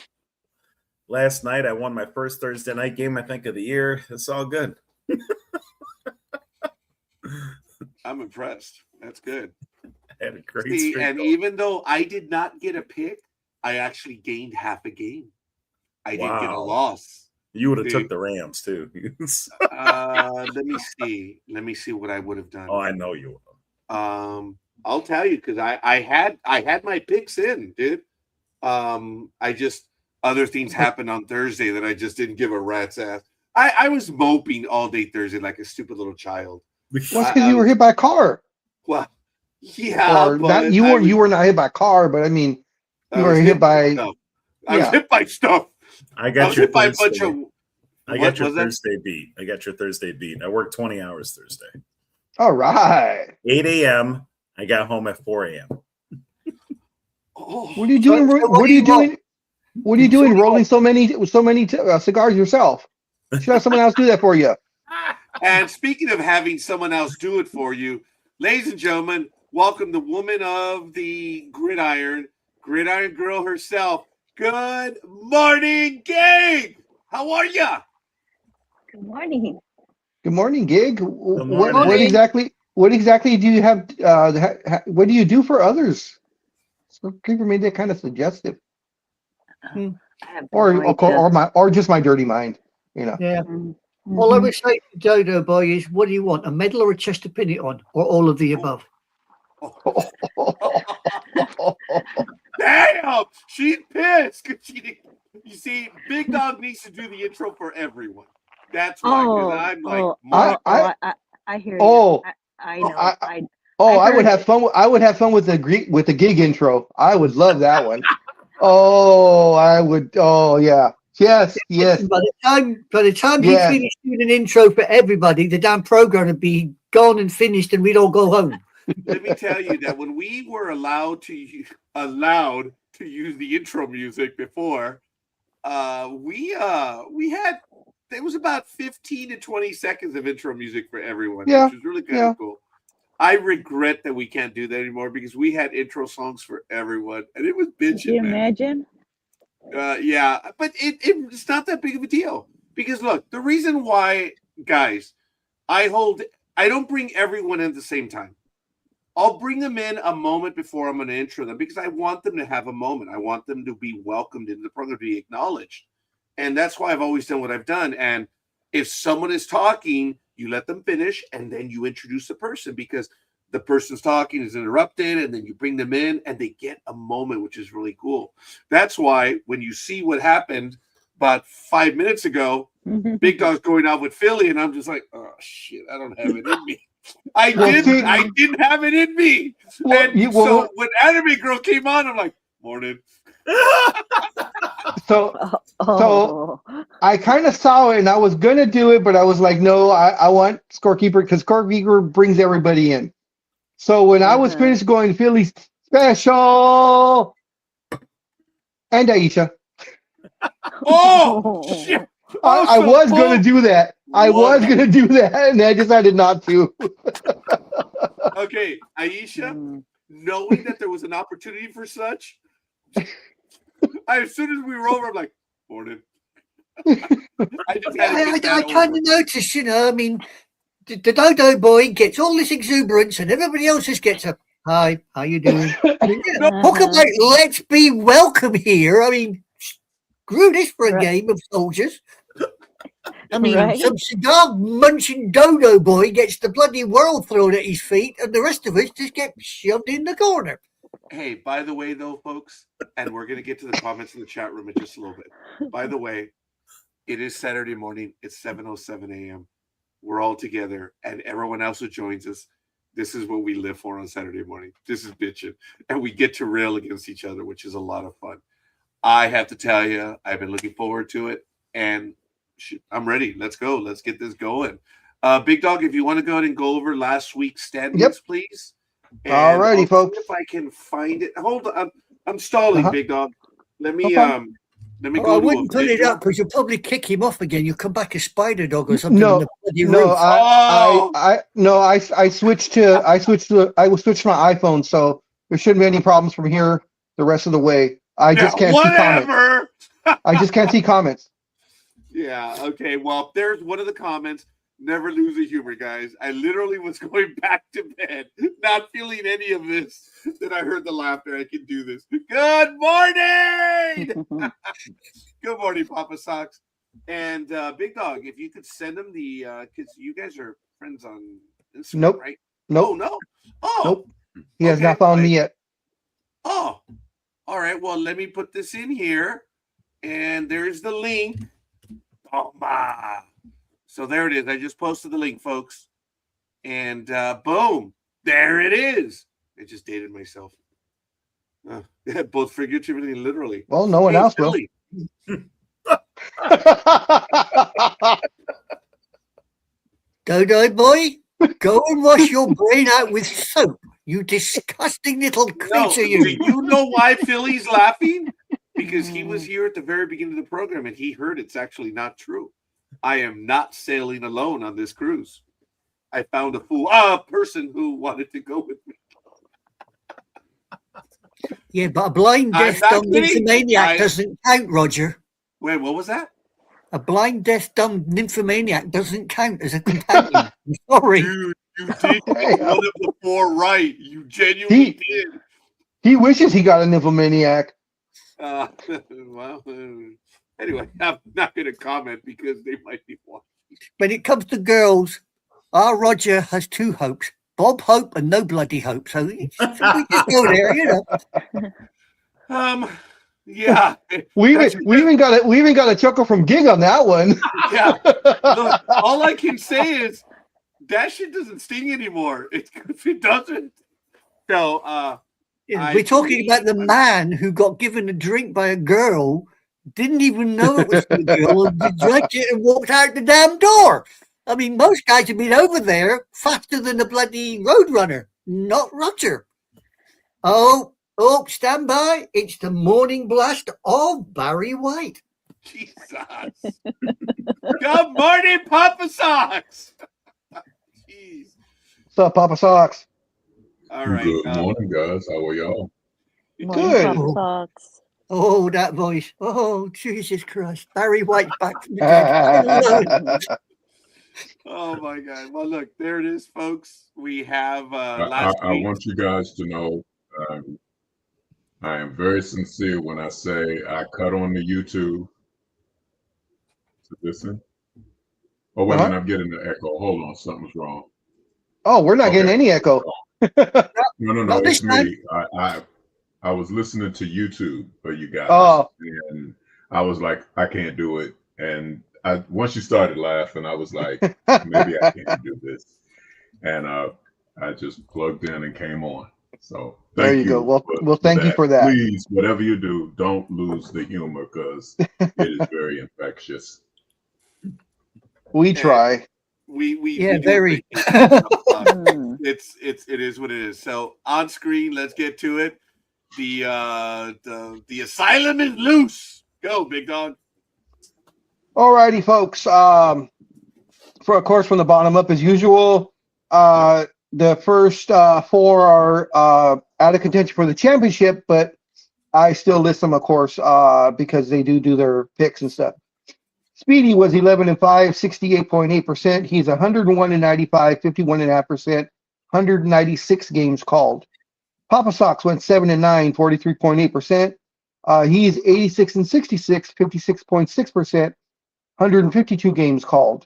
Last night, I won my first Thursday night game, I think, of the year. It's all good. I'm impressed. That's good. I had a great See, streak. and even though I did not get a pick, I actually gained half a game. I didn't get a Wow. loss. You would have Dude. took the Rams, too. Let me see. Let me see what I would have done. Oh, I know you would. I'll tell you because I had my picks in, dude. I just other things happened on Thursday that I just didn't give a rat's ass. I was moping all day Thursday like a stupid little child. Well, because you were hit by a car. Well, yeah, Or but that you were not hit by a car, but I mean, I you was were hit by. stuff. I was Yeah. hit by stuff. I I got was your hit by a bunch Thursday. of. I What got your was that? Thursday beat. I got your Thursday beat. I worked 20 hours Thursday. All right. 8 a.m. I got home at 4 a.m. Oh, What are you doing? So what are you doing? What are you doing? Rolling so many cigars yourself? You should have someone else do that for you. and speaking of having someone else do it for you, ladies and gentlemen, welcome the woman of the gridiron girl herself. Good morning, gang. How are ya? Good morning. Good morning, Gig. What morning. What exactly do you have? What do you do for others? So Creeper made that kind of suggestive, I have no idea. or just my dirty mind, you know. Yeah. Mhm. All I would say to Dodo Boy is, what do you want? A medal or a chest to pin it on? Or all of the above? Damn, she's pissed. 'Cause she didn't. You see, Big Dog needs to do the intro for everyone. That's why. Because I'm like, I hear Oh. you. I know. I would heard have it. fun. I would have fun with the Gig intro. I would love that one. Oh, I would. Oh, yeah. Yes. By the time Yeah. he finished doing an intro for everybody, the damn program would be gone and finished, and we'd all go home. let me tell you that when we were allowed to use the intro music before, we had it was about 15 to 20 seconds of intro music for everyone, Yeah, which was really kind yeah. of cool. I regret that we can't do that anymore because we had intro songs for everyone, and it was Could bitching, you man. imagine? Yeah, but it's not that big of a deal because look, the reason why, guys, I don't bring everyone in at the same time. I'll bring them in a moment before I'm going to intro them because I want them to have a moment. I want them to be welcomed into the program, to be acknowledged. And that's why I've always done what I've done. And if someone is talking, you let them finish and then you introduce the person because the person's talking is interrupted, and then you bring them in, and they get a moment, which is really cool. That's why when you see what happened about 5 minutes ago, Big Dog's going out with Philly, and I'm just like, oh shit, I don't have it in me. I didn't have it in me. So when Anime Girl came on, I'm like, morning. So I kind of saw it, and I was gonna do it, but I was like, no, I want Scorekeeper because Scorekeeper brings everybody in. So when I was finished going Philly special and Aisha, shit. I was gonna do that. I was gonna do that, and I decided not to. Okay, Aisha, knowing that there was an opportunity for such, as soon as we were over, I'm like, morning. I kind of noticed, you know, I mean, the Dodo boy gets all this exuberance and everybody else just gets a, hi, how you doing? I mean, you know, talk about let's be welcome here. I mean, screw this for a game of soldiers. I mean, some cigar munching Dodo boy gets the bloody world thrown at his feet, and the rest of us just get shoved in the corner. Hey, by the way, though, folks, and we're going to get to the comments in the chat room in just a little bit. By the way, it is Saturday morning. It's 7:07 a.m. We're all together, and everyone else who joins us, this is what we live for on Saturday morning. This is bitching, and we get to rail against each other, which is a lot of fun. I have to tell you, I've been looking forward to it, and I'm ready. Let's go. Let's get this going. Big Dog, if you want to go ahead and go over last week's standings, please. All righty, folks. If I can find it. Hold on. I'm stalling, Big Dog. Let me go. I wouldn't put it up because you'll probably kick him off again. You'll come back a spider dog or something. No, I switched to my iPhone, so there shouldn't be any problems from here the rest of the way. I just can't see comments. I just can't see comments. Yeah, okay. Well, there's one of the comments. Never lose the humor, guys. I literally was going back to bed, not feeling any of this. Then I heard the laughter. I can do this. Good morning! Good morning, Papa Socks. And Big Dog, if you could send them the, because you guys are friends on Instagram, right? Nope. Oh, no? Oh. Nope. He has not found me yet. Oh. All right. Well, let me put this in here. And there's the link. Oh, my. So there it is. I just posted the link, folks. And boom, there it is. I just dated myself. Both figuratively and literally. Well, no one else will. Dodo boy, go and wash your brain out with soap. You disgusting little creature. Do you know why Philly's laughing? Because he was here at the very beginning of the program and he heard it's actually not true. I am not sailing alone on this cruise. I found a person who wanted to go with me. Yeah, but a blind, deaf, dumb nymphomaniac doesn't count, Roger. Wait, what was that? A blind, deaf, dumb nymphomaniac doesn't count as a companion. I'm sorry. Dude, you did one of the four right. You genuinely did. He wishes he got a nymphomaniac. Well, anyway, I'm not going to comment because they might be watching. When it comes to girls, our Roger has two hopes: Bob Hope and no bloody hope. So we just go there, you know. Yeah. We even got a chuckle from Gig on that one. Yeah. Look, all I can say is that shit doesn't sting anymore. If it doesn't. So we're talking about the man who got given a drink by a girl, didn't even know it was the girl, and drank it and walked out the damn door. I mean, most guys have been over there faster than a bloody roadrunner, not Roger. Oh, stand by. It's the morning blast of Barry White. Jesus. Good morning, Papa Socks. Jeez. What's up, Papa Socks? All right. Good morning, guys. How are y'all? Good. Oh, that voice. Oh, Jesus Christ. Barry White back from the dead. Oh, my God. Well, look, there it is, folks. We have I want you guys to know I am very sincere when I say I cut on the YouTube to listen. Oh, wait a minute. I'm getting the echo. Hold on. Something's wrong. Oh, we're not getting any echo. No, Not it's this time. me. I was listening to YouTube for you guys, Oh. and I was like, I can't do it. And once you started laughing, I was like, maybe I can't do this. And I just plugged in and came on. So There thank you go. you. Well, thank you that. for that. Please, whatever you do, don't lose the humor because it is very infectious. We try. We Yeah, do very. it is what it is. So on screen, let's get to it. The asylum is loose. Go, big dog. Alrighty, folks. For of course, from the bottom up as usual. The first four are out of contention for the championship, but I still list them, of course, because they do their picks and stuff. Speedy was 11-5, 68.8%. He's 101-95, 51.5%, 196 games called. Papa Sox went 7-9, 43.8%. He's 86-66, 56.6%, 152 games called.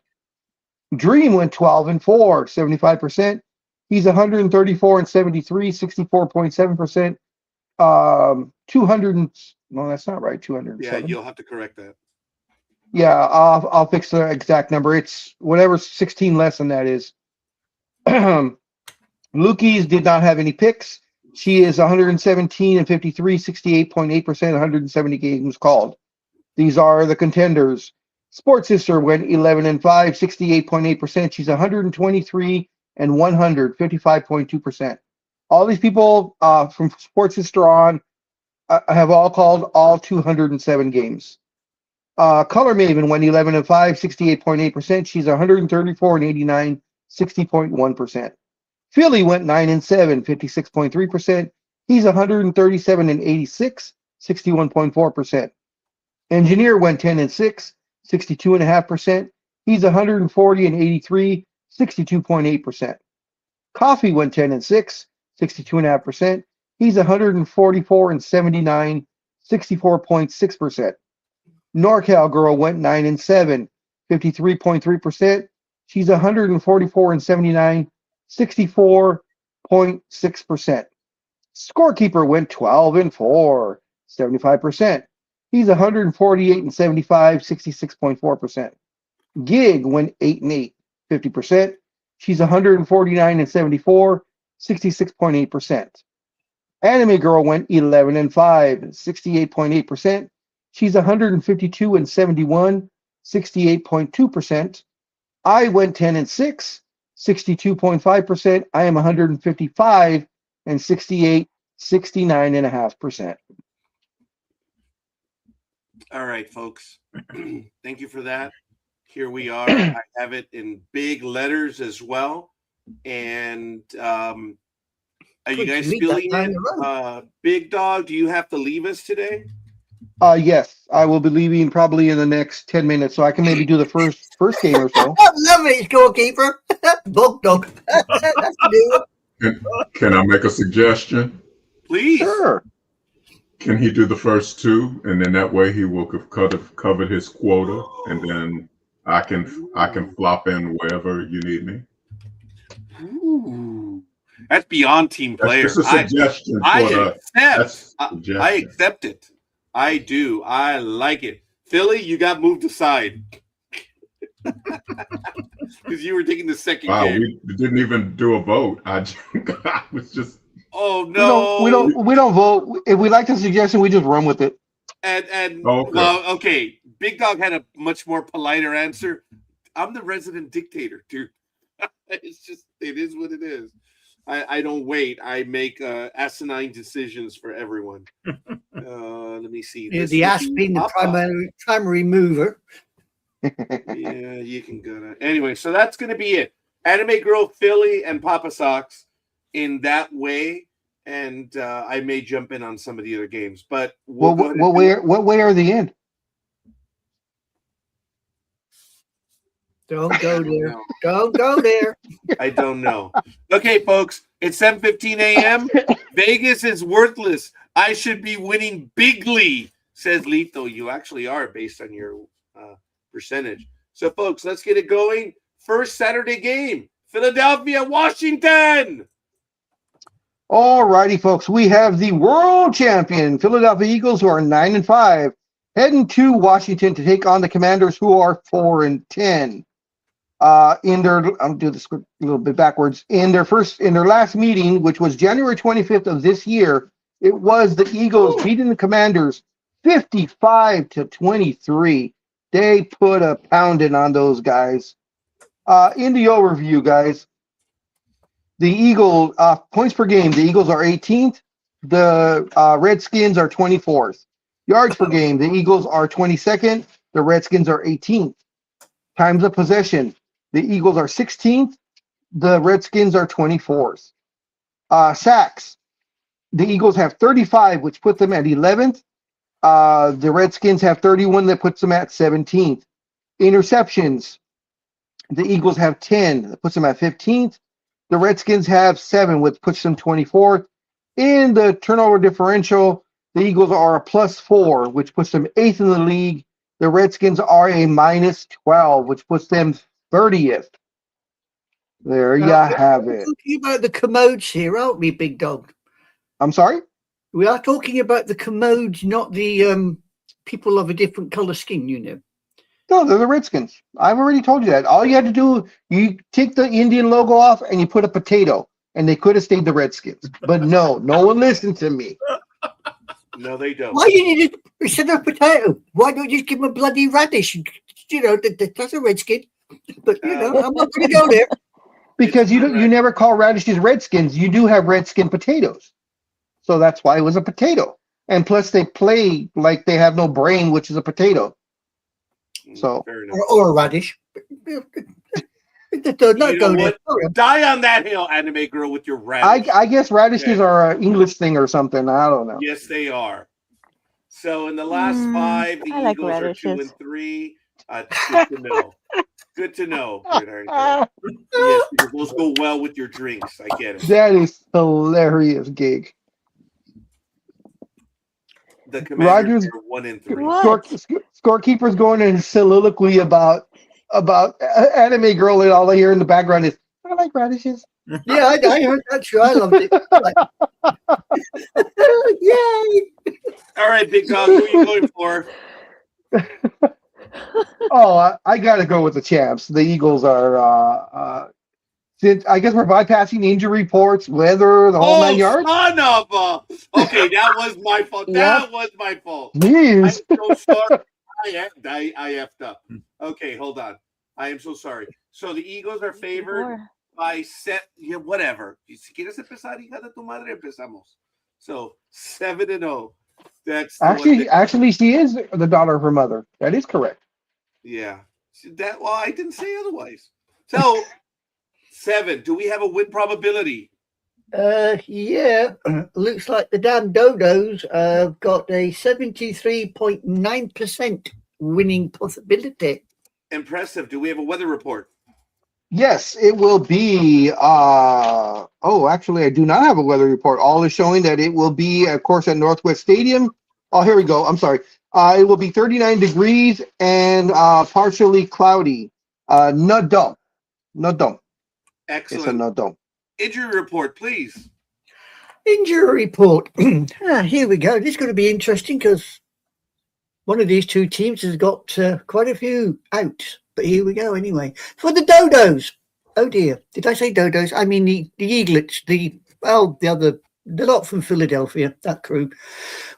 Dream went 12-4, 75%. He's 134-73, 64.7%. 200. No, that's not right. 207. Yeah, you'll have to correct that. Yeah, I'll fix the exact number. It's whatever 16 less than that is. Lukey's did not have any picks. She is 117-53, 68.8%, 170 games called. These are the contenders. Sports Sister went 11-5, 68.8%. She's 123 and 100, 55.2%. All these people from Sports Sister on have all called all 207 games. Color Maven went 11-5, 68.8%. She's 134 and 89, 60.1%. Philly went 9-7, 56.3%. He's 137 and 86, 61.4%. Engineer went 10-6, 62.5%. He's 140 and 83, 62.8%. Coffee went 10-6, 62.5%. He's 144 and 79, 64.6%. NorCal Girl went 9-7, 53.3%. She's 144 and 79, 64.6%. Scorekeeper went 12-4, 75%. He's 148 and 75, 66.4%. Gig went 8-8, 50%. She's 149 and 74, 66.8%. Anime Girl went 11-5, 68.8%. She's 152 and 71, 68.2%. I went 10-6, 62.5%. I am 155 and 68, 69.5%. All right, folks. Thank you for that. Here we are. I have it in big letters as well. And are you guys feeling it? Big Dog, do you have to leave us today? Yes, I will be leaving probably in the next 10 minutes, so I can maybe do the first game or so. Lovely scorekeeper. Bug dog. That's new. Can I make a suggestion? Please. Sure. Can he do the first two, and then that way he will have covered his quota, and then I can flop in wherever you need me. Ooh. That's beyond team player. That's just a suggestion. I accept it. I do. I like it. Philly, you got moved aside. Because you were taking the second game. We didn't even do a vote. I was just. Oh no. We don't vote. If we like the suggestion, we just run with it. And okay. Well, okay. Big Dog had a much more politer answer. I'm the resident dictator, dude. It is what it is. I don't wait. I make asinine decisions for everyone. Let me see. The ass being the primary mover. Yeah, you can go to. Anyway, so that's going to be it. Anime Girl, Philly, and Papa Sox in that way. And I may jump in on some of the other games. But what way are they in? Don't go there. Don't go there. I don't know. Okay, folks, it's 7:15 a.m. Vegas is worthless. I should be winning bigly, says Lito. You actually are based on your percentage. So, folks, let's get it going. First Saturday game, Philadelphia, Washington. All righty, folks. We have the world champion Philadelphia Eagles, who are 9-5, heading to Washington to take on the Commanders, who are 4-10. I'll do this a little bit backwards. In their last meeting, which was January 25th of this year, it was the Eagles beating the Commanders 55-23. They put a pounding on those guys. In the overview, guys, the Eagle points per game, the Eagles are 18th. The Redskins are 24th. Yards per game, the Eagles are 22nd. The Redskins are 18th. Times of possession, the Eagles are 16th. The Redskins are 24th. Sacks, the Eagles have 35, which puts them at 11th. The Redskins have 31, that puts them at 17th. Interceptions, the Eagles have 10, that puts them at 15th. The Redskins have 7, which puts them 24th. In the turnover differential, the Eagles are a +4, which puts them 8th in the league. The Redskins are a -12, which puts them 30th. There you have We're it. talking about the commodes here, aren't we, big dog? I'm sorry? We are talking about the commodes, not the people of a different color skin, you know. No, they're the Redskins. I've already told you that. All you had to do, you take the Indian logo off and you put a potato, and they could have stayed the Redskins. But no one listened to me. No, they don't. Why do you need to, instead of potato? Why don't you just give them a bloody radish? You know, that's a redskin. But you know, I'm not going to go there. Because you never call radishes Redskins. You do have Redskin potatoes. So that's why it was a potato. And plus they play like they have no brain, which is a potato. So or a radish. Not go there. Die on that hill, anime girl, with your radish. I guess radishes are an English thing or something. I don't know. Yes, they are. So in the last 5, the Eagles are 2-3. Good to know. Good to know. Yes, because those go well with your drinks. I get it. That is hilarious, gig. The Commanders are 1-3. Scorekeeper's going in soliloquy about anime girl, and all I hear in the background is, I like radishes. Yeah, I heard that too. I loved it. Yay! All right, big dog, who are you going for? I got to go with the champs. The Eagles are. Since I guess we're bypassing injury reports, weather, the whole 9 yards. Son of a... Okay, that was my fault. That was my fault. Jeez. I'm so sorry. I effed up. Okay, hold on. I am so sorry. So the Eagles are favored by whatever. Si quieres empezar, hija de tu madre, empezamos. So 7-0. That's actually, she is the daughter of her mother. That is correct. Yeah. I didn't say otherwise. So 7. Do we have a win probability? Yeah. Looks like the damn Dodos got a 73.9% winning possibility. Impressive. Do we have a weather report? Yes, it will be. Actually, I do not have a weather report. All is showing that it will be, of course, at Northwest Stadium. Oh, here we go. I'm sorry. It will be 39 degrees and partially cloudy. Not dumb. Excellent. It's a no dumb. Injury report, please. Injury report. Here we go. This is going to be interesting because one of these two teams has got quite a few out. But here we go anyway. For the Dodos. Oh dear. Did I say Dodos? I mean the Eaglets. The lot from Philadelphia, that crew.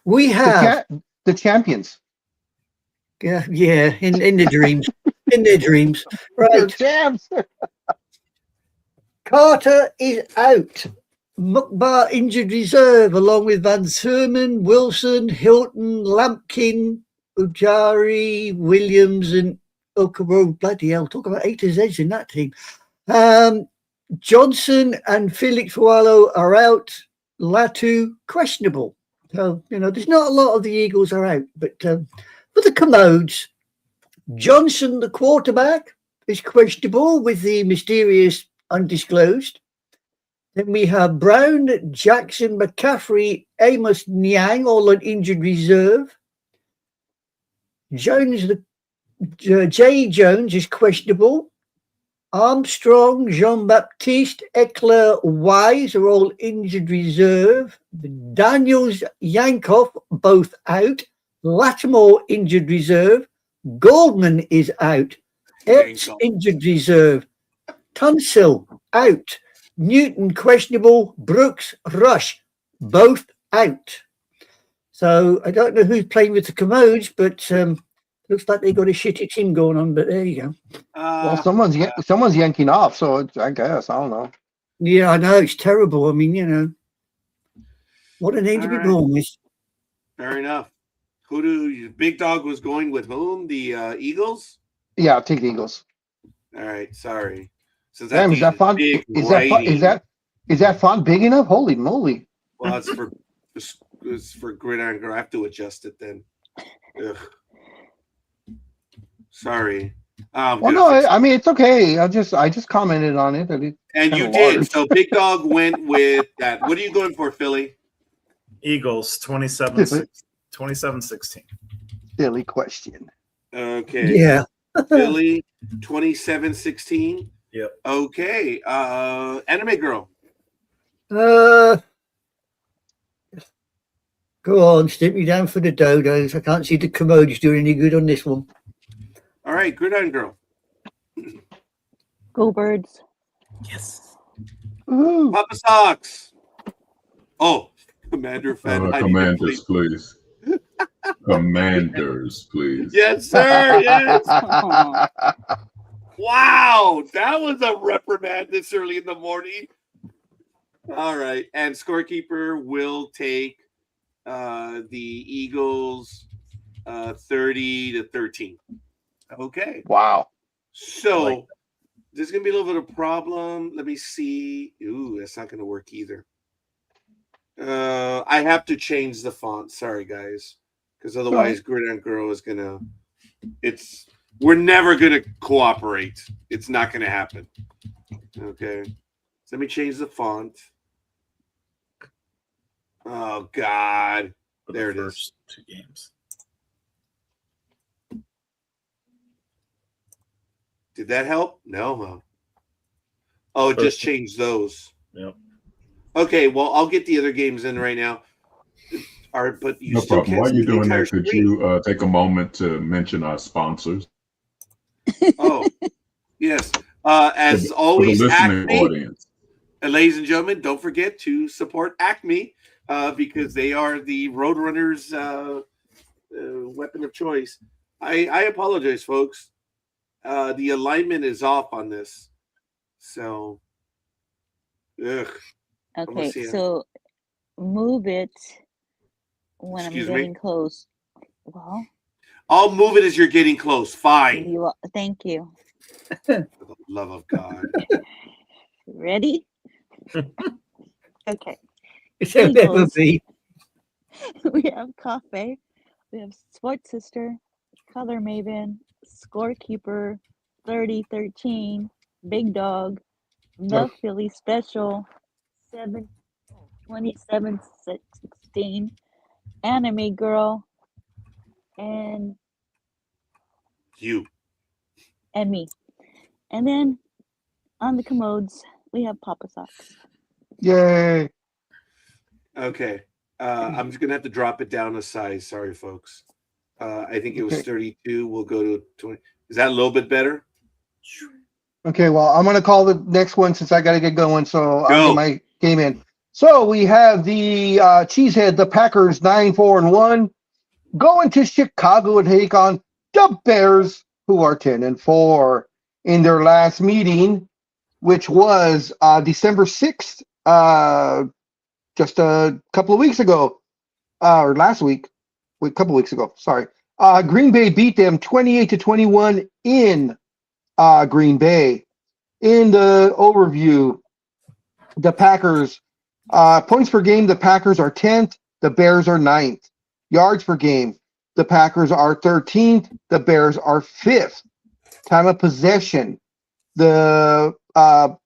We have the champions. Yeah, in their dreams. In their dreams. Right. Champs. Carter is out. Mukbar injured reserve along with Van Serman, Wilson, Hilton, Lampkin, Ujari, Williams, and Okoro. Bloody hell, talk about A to Z's in that team. Johnson and Felix Fualo are out. Latu, questionable. So, there's not a lot of the Eagles are out. But for the Commodes, Johnson, the quarterback, is questionable with the mysterious undisclosed. Then we have Brown, Jackson, McCaffrey, Amos Niang, all on injured reserve. Jones, Jay Jones is questionable. Armstrong, Jean-Baptiste, Eckler, Wise are all injured reserve. Daniels, Yankov, both out. Lattimore, injured reserve. Goldman is out. Epps, Yankov. injured reserve. Tunsil, out. Newton, questionable. Brooks, Rush, both out. So I don't know who's playing with the commodes, but looks like they got a shitty team going on. But there you go. Well, someone's yanking off, so I guess I don't know. Yeah, I know it's terrible. I mean, you know, what a name to be born with. Fair enough. Big Dog was going with whom? The Eagles? Yeah, I'll take the Eagles. All right, sorry. So Damn, is that font? Is that font big enough? Holy moly! Well, it's for Gridiron Girl. I have to adjust it then. Ugh. Sorry. Well, no, I mean it's okay. I just commented on it. And you did. So Big Dog went with that. What are you going for, Philly? Eagles 27-16. Silly question. Okay. Yeah. Philly 27-16. Yep. Okay. Anime Girl. Go on, stick me down for the Dodos. I can't see the commodes doing any good on this one. All right, Gridiron Girl. Go Birds. Yes. Ooh. Papa Sox. Oh, Commander Fan. Commanders, please. Commanders, please. Yes, sir. Yes. Wow, that was a reprimand this early in the morning. All right, and scorekeeper will take the Eagles 30-13. Okay. Wow. So there's gonna be a little bit of problem. Let me see. Ooh, that's not gonna work either. I have to change the font. Sorry, guys, because otherwise, Gridiron Girl is gonna. We're never gonna cooperate. It's not gonna happen. Okay. So let me change the font. Oh God, there it is. 2 games. Did that help? No. Oh, it just changed those. Yep. Okay, well, I'll get the other games in right now. All right, but you No still problem. can't While see you're the doing entire that, could screen. you take a moment to mention our sponsors? Oh, yes. As always, for the listening Acme. audience. Ladies and gentlemen, don't forget to support Acme because they are the Roadrunners' weapon of choice. I apologize, folks. The alignment is off on this. So, ugh. Okay, so move it when Excuse I'm getting me? close. Well, I'll move it as you're getting close. Fine. Thank you. For the love of God. Ready? Okay. So never Eagles. be. We have Cafe. We have Sports Sister, Color Maven, Scorekeeper, 30-13, Big Dog, The Philly Special, 27-16, Anime Girl, and You. me. And then on the commodes, we have Papa Sox. Yay. Okay. I'm just going to have to drop it down a size. Sorry, folks. I think it was 32. We'll go to 20. Is that a little bit better? Okay, well, I'm going to call the next one since I got to get going, so I'll Go. get my game in. So we have the Cheesehead, the Packers, 9-4-1, going to Chicago to take on the Bears, who are 10-4 in their last meeting, which was December 6th, just a couple of weeks ago, or last week, a couple of weeks ago, sorry. Green Bay beat them 28-21 in Green Bay. In the overview, the Packers, points per game, the Packers are 10th, the Bears are 9th. Yards per game, the Packers are 13th, the Bears are 5th. Time of possession, the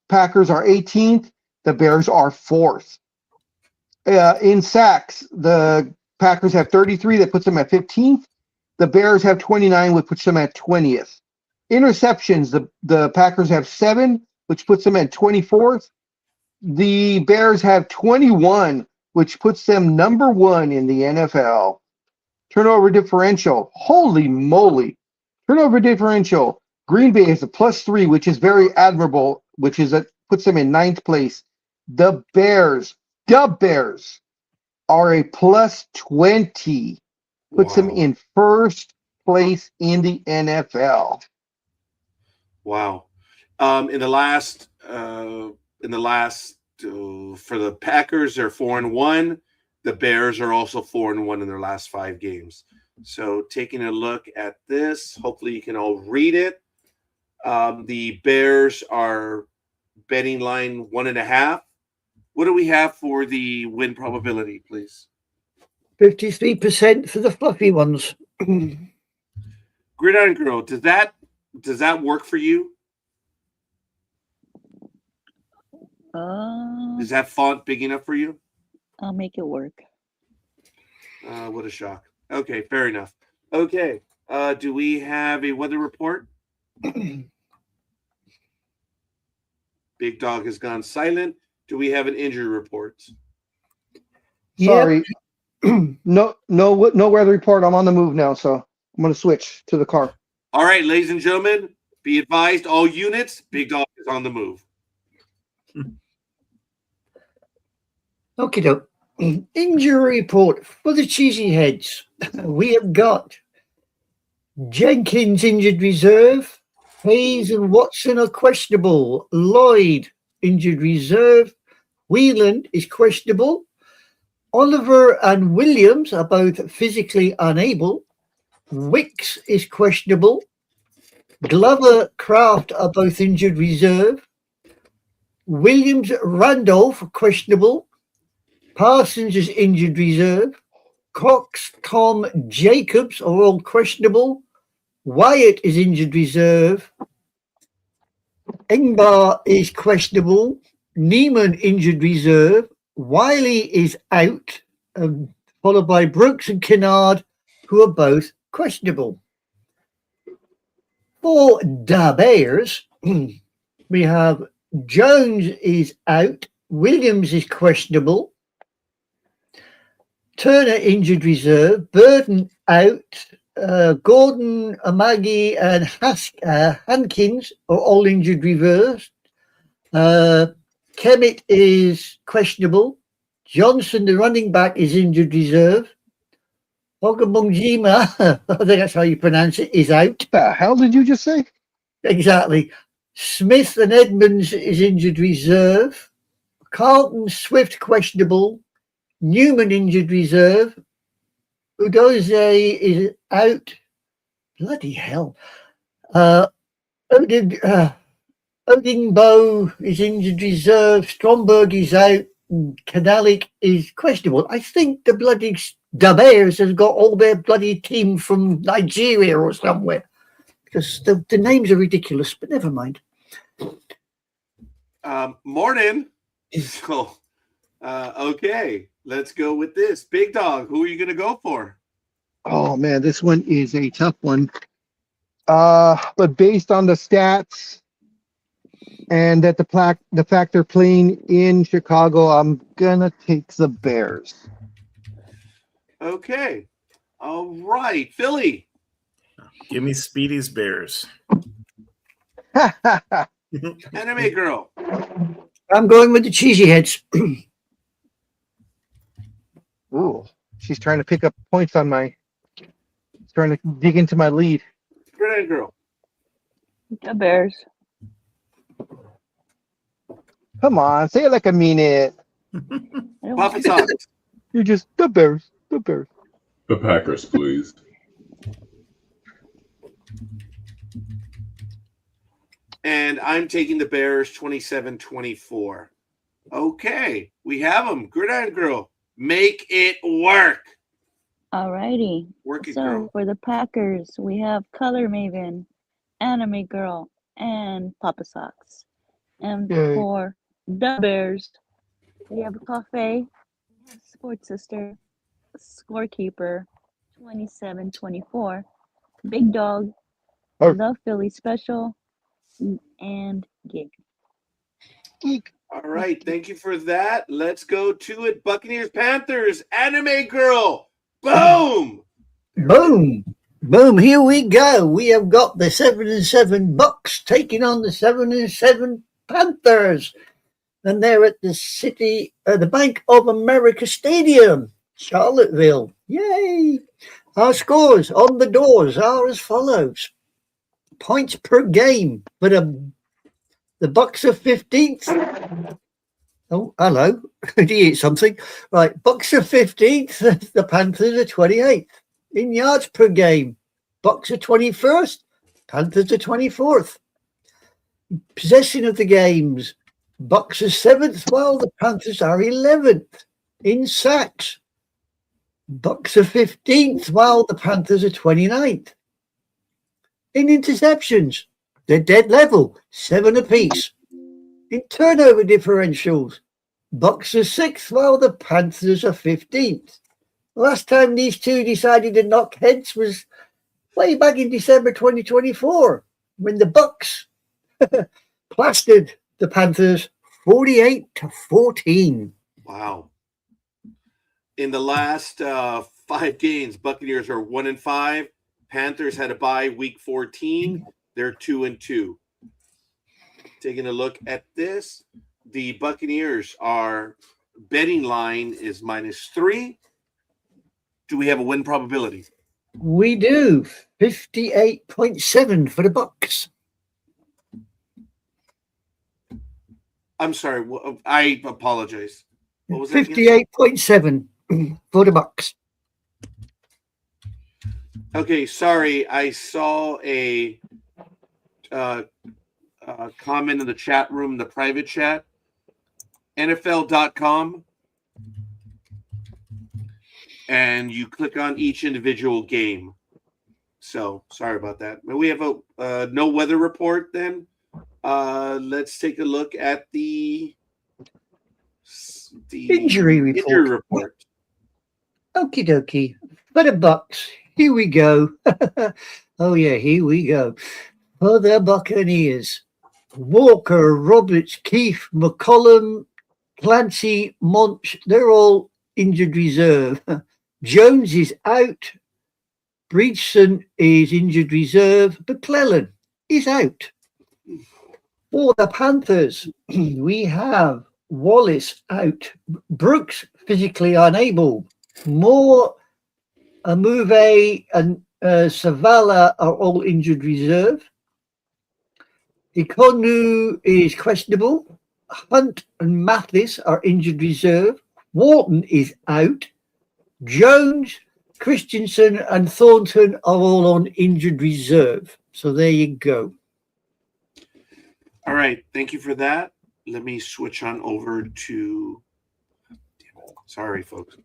Packers are 18th, the Bears are 4th. In sacks, the Packers have 33, that puts them at 15th. The Bears have 29, which puts them at 20th. Interceptions, the Packers have 7, which puts them at 24th. The Bears have 21, which puts them number 1 in the NFL. Turnover differential, holy moly. Turnover differential, Green Bay is a +3, which is very admirable, which is puts them in 9th place. The Bears are a +20, puts them Wow. in 1st place in the NFL. Wow. In the last for the Packers, they're 4-1. The Bears are also 4-1 in their last 5 games. So taking a look at this, hopefully you can all read it. The Bears are betting line 1.5. What do we have for the win probability, please? 53% for the fluffy ones. Gridiron Girl, does that work for you? Is that font big enough for you? I'll make it work. What a shock. Okay, fair enough. Okay, do we have a weather report? Big Dog has gone silent. Do we have an injury report? Sorry. No weather report. I'm on the move now, so I'm going to switch to the car. All right, ladies and gentlemen, be advised, all units, Big Dog is on the move. Okay, doke. Injury report for the Cheesy Heads. We have got Jenkins injured reserve. Hayes and Watson are questionable. Lloyd injured reserve. Whelan is questionable. Oliver and Williams are both physically unable. Wicks is questionable. Glover, Kraft are both injured reserve. Williams, Randolph questionable. Parsons is injured reserve. Cox, Tom, Jacobs are all questionable. Wyatt is injured reserve. Engbar is questionable. Neiman injured reserve. Wiley is out, followed by Brooks and Kennard, who are both questionable. For the Bears, we have Jones is out. Williams is questionable. Turner injured reserve. Burton out. Gordon, Amagi, and Hankins are all injured reserve. Kemet is questionable. Johnson, the running back, is injured reserve. Ogabungjima, I think that's how you pronounce it, is out. The hell did you just say? Exactly. Smith and Edmonds is injured reserve. Carlton, Swift, questionable. Newman, injured reserve. Udoze is out. Bloody hell. Odingbo is injured reserve. Stromberg is out. Kanalik is questionable. I think the Bears has got all their bloody team from Nigeria or somewhere, because the names are ridiculous, but never mind. Morning. So, okay, let's go with this. Big Dog, who are you going to go for? Oh man, this one is a tough one. But based on the stats and that the fact they're playing in Chicago, I'm gonna take the Bears. Okay. All right. Philly. Give me Speedy's Bears. Anime Girl. I'm going with the Cheesy Heads. Ooh, she's trying to pick up points on trying to dig into my lead. Grenade Girl. The Bears. Come on, say it like I mean it. I don't Puffy Socks. You're just the Bears. The Bears. The Packers, please. And I'm taking the Bears 27-24. Okay, we have them. Gridiron Girl, make it work. All righty. Work it, So girl. for the Packers, we have Color Maven, Anime Girl, and Papa Socks. And Yay. for the Bears, we have Cafe, Sports Sister, Scorekeeper, 27-24, Big Dog, The Philly Special, and Gig. All right, thank you for that. Let's go to it. Buccaneers, Panthers, Anime Girl. Boom! Boom. Boom. Here we go. We have got the 7-7 Bucks taking on the 7-7 Panthers. And they're at the Bank of America Stadium, Charlottesville. Yay! Our scores on the doors are as follows. Points per game for the Bucks are 15th. Oh, hello. Did you eat something? Right, Bucks are 15th. The Panthers are 28th. In yards per game, Bucks are 21st. Panthers are 24th. Possession of the games, Bucks are 7th, while the Panthers are 11th. In sacks, Bucks are 15th, while the Panthers are 29th. In interceptions, they're dead level, 7 apiece. In turnover differentials, Bucks are 6th, while the Panthers are 15th. Last time these two decided to knock heads was way back in December 2024, when the Bucks plastered the Panthers 48-14. Wow. In the last 5 games, Buccaneers are 1-5. Panthers had a bye week 14. They're 2-2. Taking a look at this, the Buccaneers are betting line is -3. Do we have a win probability? We do. 58.7 for the Bucks. I'm sorry. I apologize. What was that again? 58.7 for the Bucks. Okay, sorry. I saw a comment in the chat room, the private chat. NFL.com. And you click on each individual game. So sorry about that. But we have a no weather report then. Let's take a look at the Injury report. Injury report. Okie dokie. For the Bucks, here we go. Oh yeah, here we go. For the Buccaneers, Walker, Roberts, Keith, McCollum, Clancy, Monch, they're all injured reserve. Jones is out. Bridgeson is injured reserve. McClellan is out. For the Panthers, we have Wallace out. Brooks physically unable. Moore, Amuve, and Savala are all injured reserve. Ikonu is questionable. Hunt and Mathis are injured reserve. Wharton is out. Jones, Christensen, and Thornton are all on injured reserve. So there you go. All right. Thank you for that. Let me switch on over to. Sorry, folks.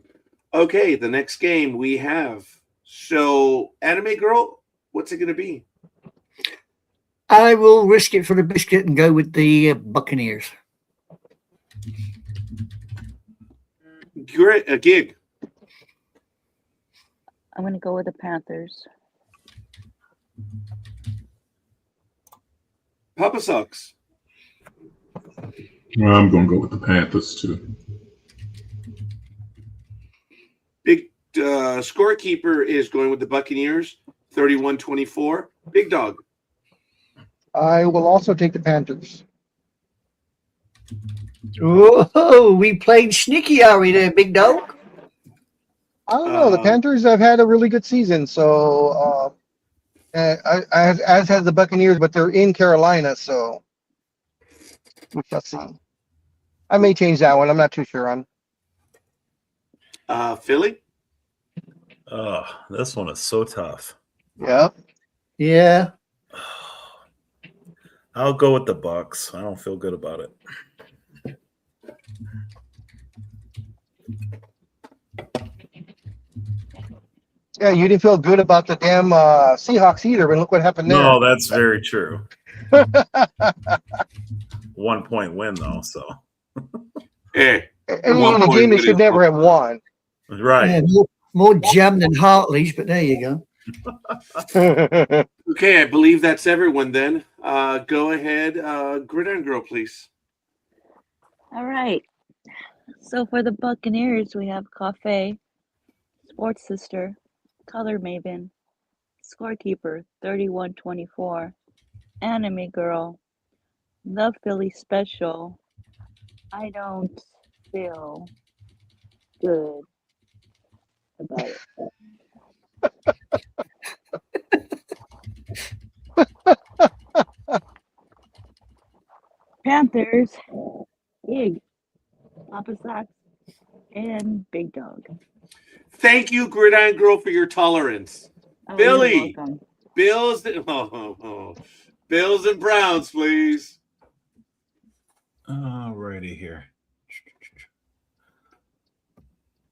Okay, the next game we have. So, Anime Girl, what's it going to be? I will risk it for the biscuit and go with the Buccaneers. Great, a Gig. I'm going to go with the Panthers. Papa Sucks. I'm going to go with the Panthers too. Big Scorekeeper is going with the Buccaneers, 31-24. Big Dog. I will also take the Panthers. Oh, we played sneaky, are we there, big dog? I don't know. The Panthers have had a really good season, so as has the Buccaneers, but they're in Carolina, so we shall see. I may change that one. I'm not too sure on. Philly. Oh, this one is so tough. Yeah. Yeah. I'll go with the Bucks. I don't feel good about it. Yeah, you didn't feel good about the damn Seahawks either, but look what happened there. No, that's very true. 1 point win though, so Hey, And in a game they should never have won. right. Yeah, more jam than Hartley's, but there you go. Okay, I believe that's everyone then. Go ahead, Gridiron Girl, please. All right. So for the Buccaneers, we have Cafe, Sports Sister, Color Maven, Scorekeeper 3124, Anime Girl, The Philly Special, I Don't Feel Good About It. Panthers, Ig, Papa Socks, and Big Dog. Thank you, Gridiron Girl, for your tolerance. Oh, Billy. you're welcome. Bills and Browns, please. Alrighty here.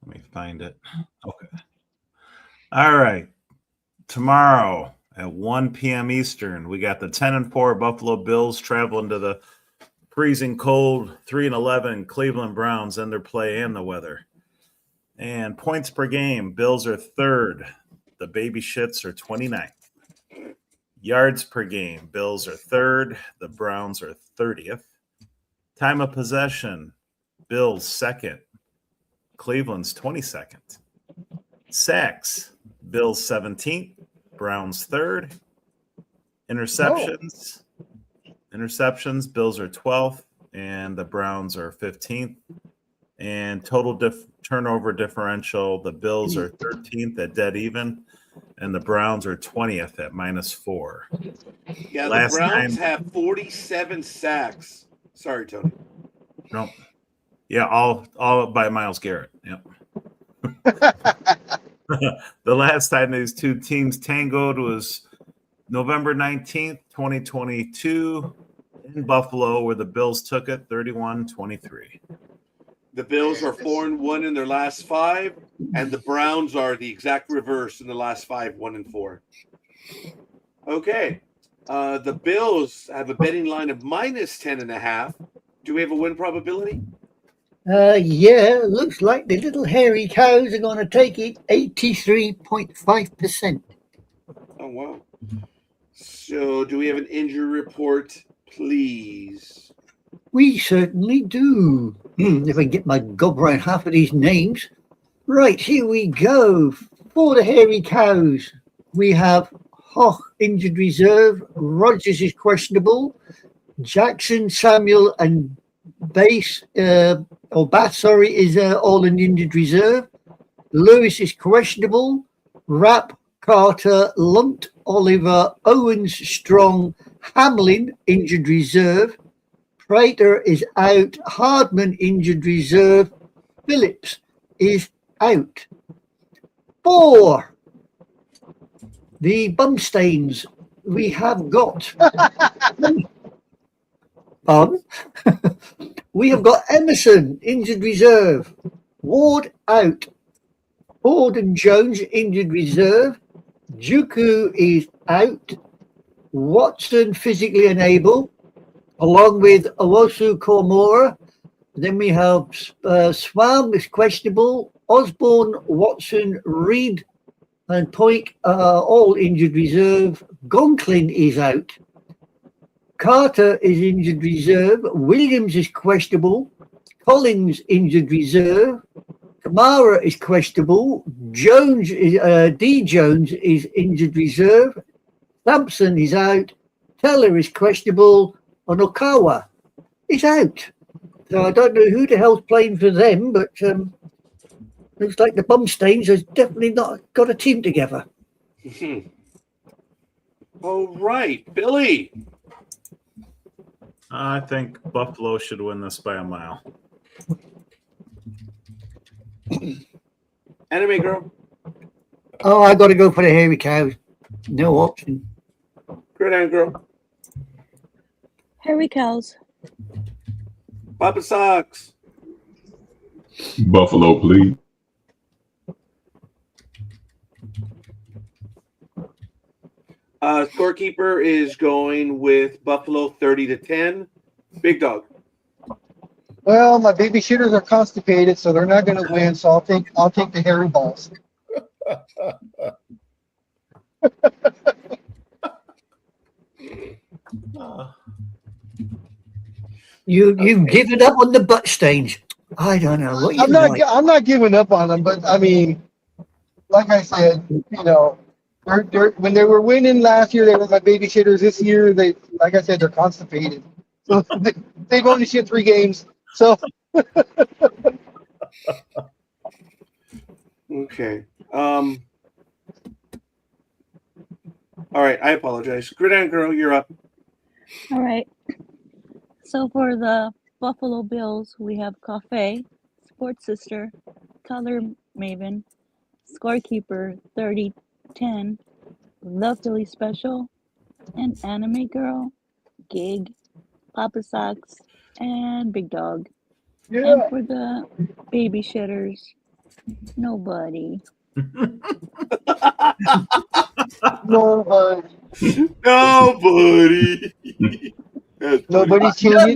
Let me find it. Okay. All right. Tomorrow at 1 p.m. Eastern, we got the 10-4 Buffalo Bills traveling to the freezing cold 3-11 Cleveland Browns and their play and the weather. And points per game, Bills are third. The Baby Shits are 29th. Yards per game, Bills are third. The Browns are 30th. Time of possession, Bills second. Cleveland's 22nd. Sacks, Bills 17th. Browns third. Interceptions, Bills are 12th. And the Browns are 15th. And total turnover differential, the Bills are 13th at dead even, and the Browns are 20th at -4. Yeah, Last the Browns time- have 47 sacks. Sorry, Tony. No, yeah, all by Myles Garrett. Yep. The last time these two teams tangoed was November 19th, 2022, in Buffalo, where the Bills took it 31-23. The Bills are 4-1 in their last 5, and the Browns are the exact reverse in the last 5, 1-4. Okay. The Bills have a betting line of -10.5. Do we have a win probability? Yeah, looks like the little hairy cows are going to take it 83.5%. Oh, wow. So do we have an injury report, please? We certainly do. If I can get my gob around half of these names. Right, here we go. For the hairy cows, we have Hoch injured reserve. Rogers is questionable. Jackson, Samuel, and Bass is all in injured reserve. Lewis is questionable. Rapp, Carter, Lunt, Oliver, Owens, Strong, Hamlin, injured reserve. Prater is out. Hardman, injured reserve. Phillips is out. For the Bumstains, we have got we have got Emerson, injured reserve. Ward out. Ford and Jones, injured reserve. Juku is out. Watson, physically unable, along with Owosu Komora. Then we have Swam is questionable. Osborne, Watson, Reed, and Poik are all injured reserve. Gonklin is out. Carter is injured reserve. Williams is questionable. Collins injured reserve. Kamara is questionable. Jones is D. Jones is injured reserve. Sampson is out. Teller is questionable. And Okawa is out. So I don't know who the hell's playing for them, but looks like the Bumstains has definitely not got a team together. All right, Billy. I think Buffalo should win this by a mile. Anime Girl. Oh, I got to go for the hairy cows. No option. Gridiron Girl. Hairy cows. Papa Socks. Buffalo, please. Scorekeeper is going with Buffalo 30-10. Big Dog. Well, my baby shitters are constipated, so they're not going to win. So I'll take the hairy balls. You've given up on the butt stains. I don't know what you like. I'm not giving up on them, but I mean, like I said, you know, when they were winning last year, they were my babysitters. This year, like I said, they're constipated. So they've only shit 3 games. So Okay. All right. I apologize. Gridiron Girl, you're up. All right. So for the Buffalo Bills, we have Cafe, Sports Sister, Color Maven, Scorekeeper 3010, Love Philly Special, and Anime Girl, Gig, Papa Socks, and Big Dog. And for the baby shitters, nobody. nobody. Nobody. That's funny. Nobody's changing.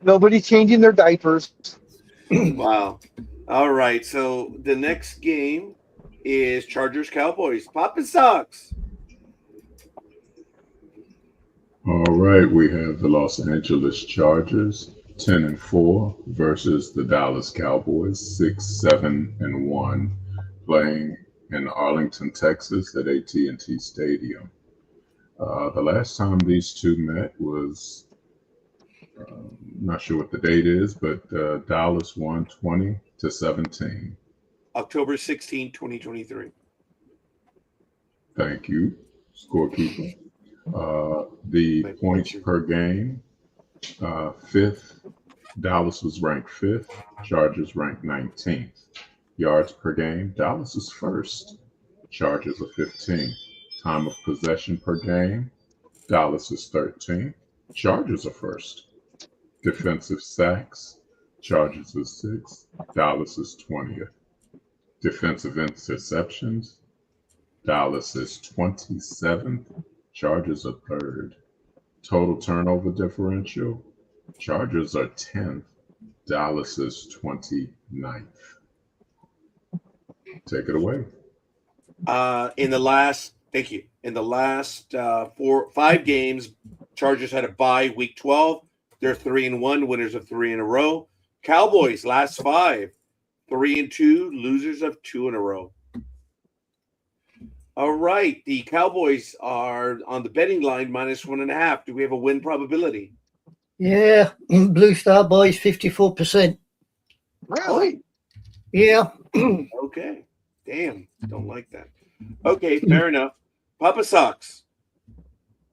Nobody's changing their diapers. Wow. All right. So the next game is Chargers Cowboys. Papa Socks. All right, we have the Los Angeles Chargers 10-4 versus the Dallas Cowboys 6-7-1, playing in Arlington, Texas at AT&T Stadium. The last time these two met was, not sure what the date is, but Dallas won 20-17. October 16, 2023. Thank you, scorekeeper. The points per game, 5th. Dallas was ranked 5th. Chargers ranked 19th. Yards per game, Dallas is 1st. Chargers are 15th. Time of possession per game, Dallas is 13th. Chargers are 1st. Defensive sacks, Chargers is 6th. Dallas is 20th. Defensive interceptions, Dallas is 27th. Chargers are 3rd. Total turnover differential, Chargers are 10th. Dallas is 29th. Take it away. In the last 5 games, Chargers had a bye week 12. They're 3-1, winners of 3 in a row. Cowboys last 5, 3-2, losers of 2 in a row. All right, the Cowboys are on the betting line -1.5. Do we have a win probability? Yeah, Blue Star Boys 54%. Really? Yeah. Okay. Damn, don't like that. Okay, fair enough. Papa Socks.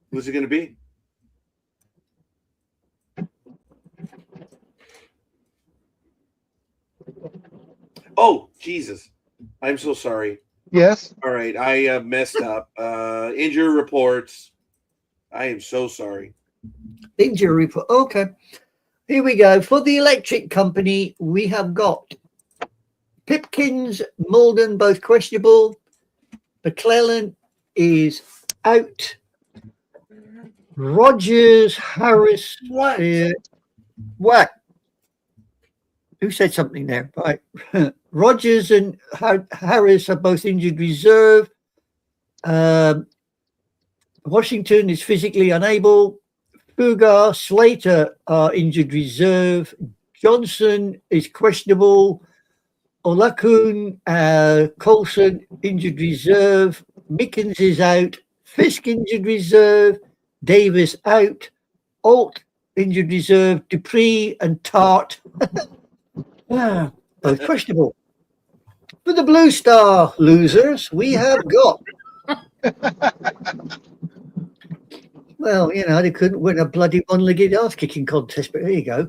Who's it going to be? Oh, Jesus. I'm so sorry. Yes. All right, I messed up. Injury reports. I am so sorry. Injury report. Okay. Here we go. For the electric company, we have got Pipkins, Malden, both questionable. McClellan is out. Rogers, Harris. What? What? Who said something there? Right. Rogers and Harris are both injured reserve. Washington is physically unable. Fugar, Slater are injured reserve. Johnson is questionable. Olakun, Colson injured reserve. Mickens is out. Fisk injured reserve. Davis out. Alt injured reserve. Dupree and Tart both questionable. For the Blue Star losers, we have got well, you know, they couldn't win a bloody one-legged ass-kicking contest, but there you go.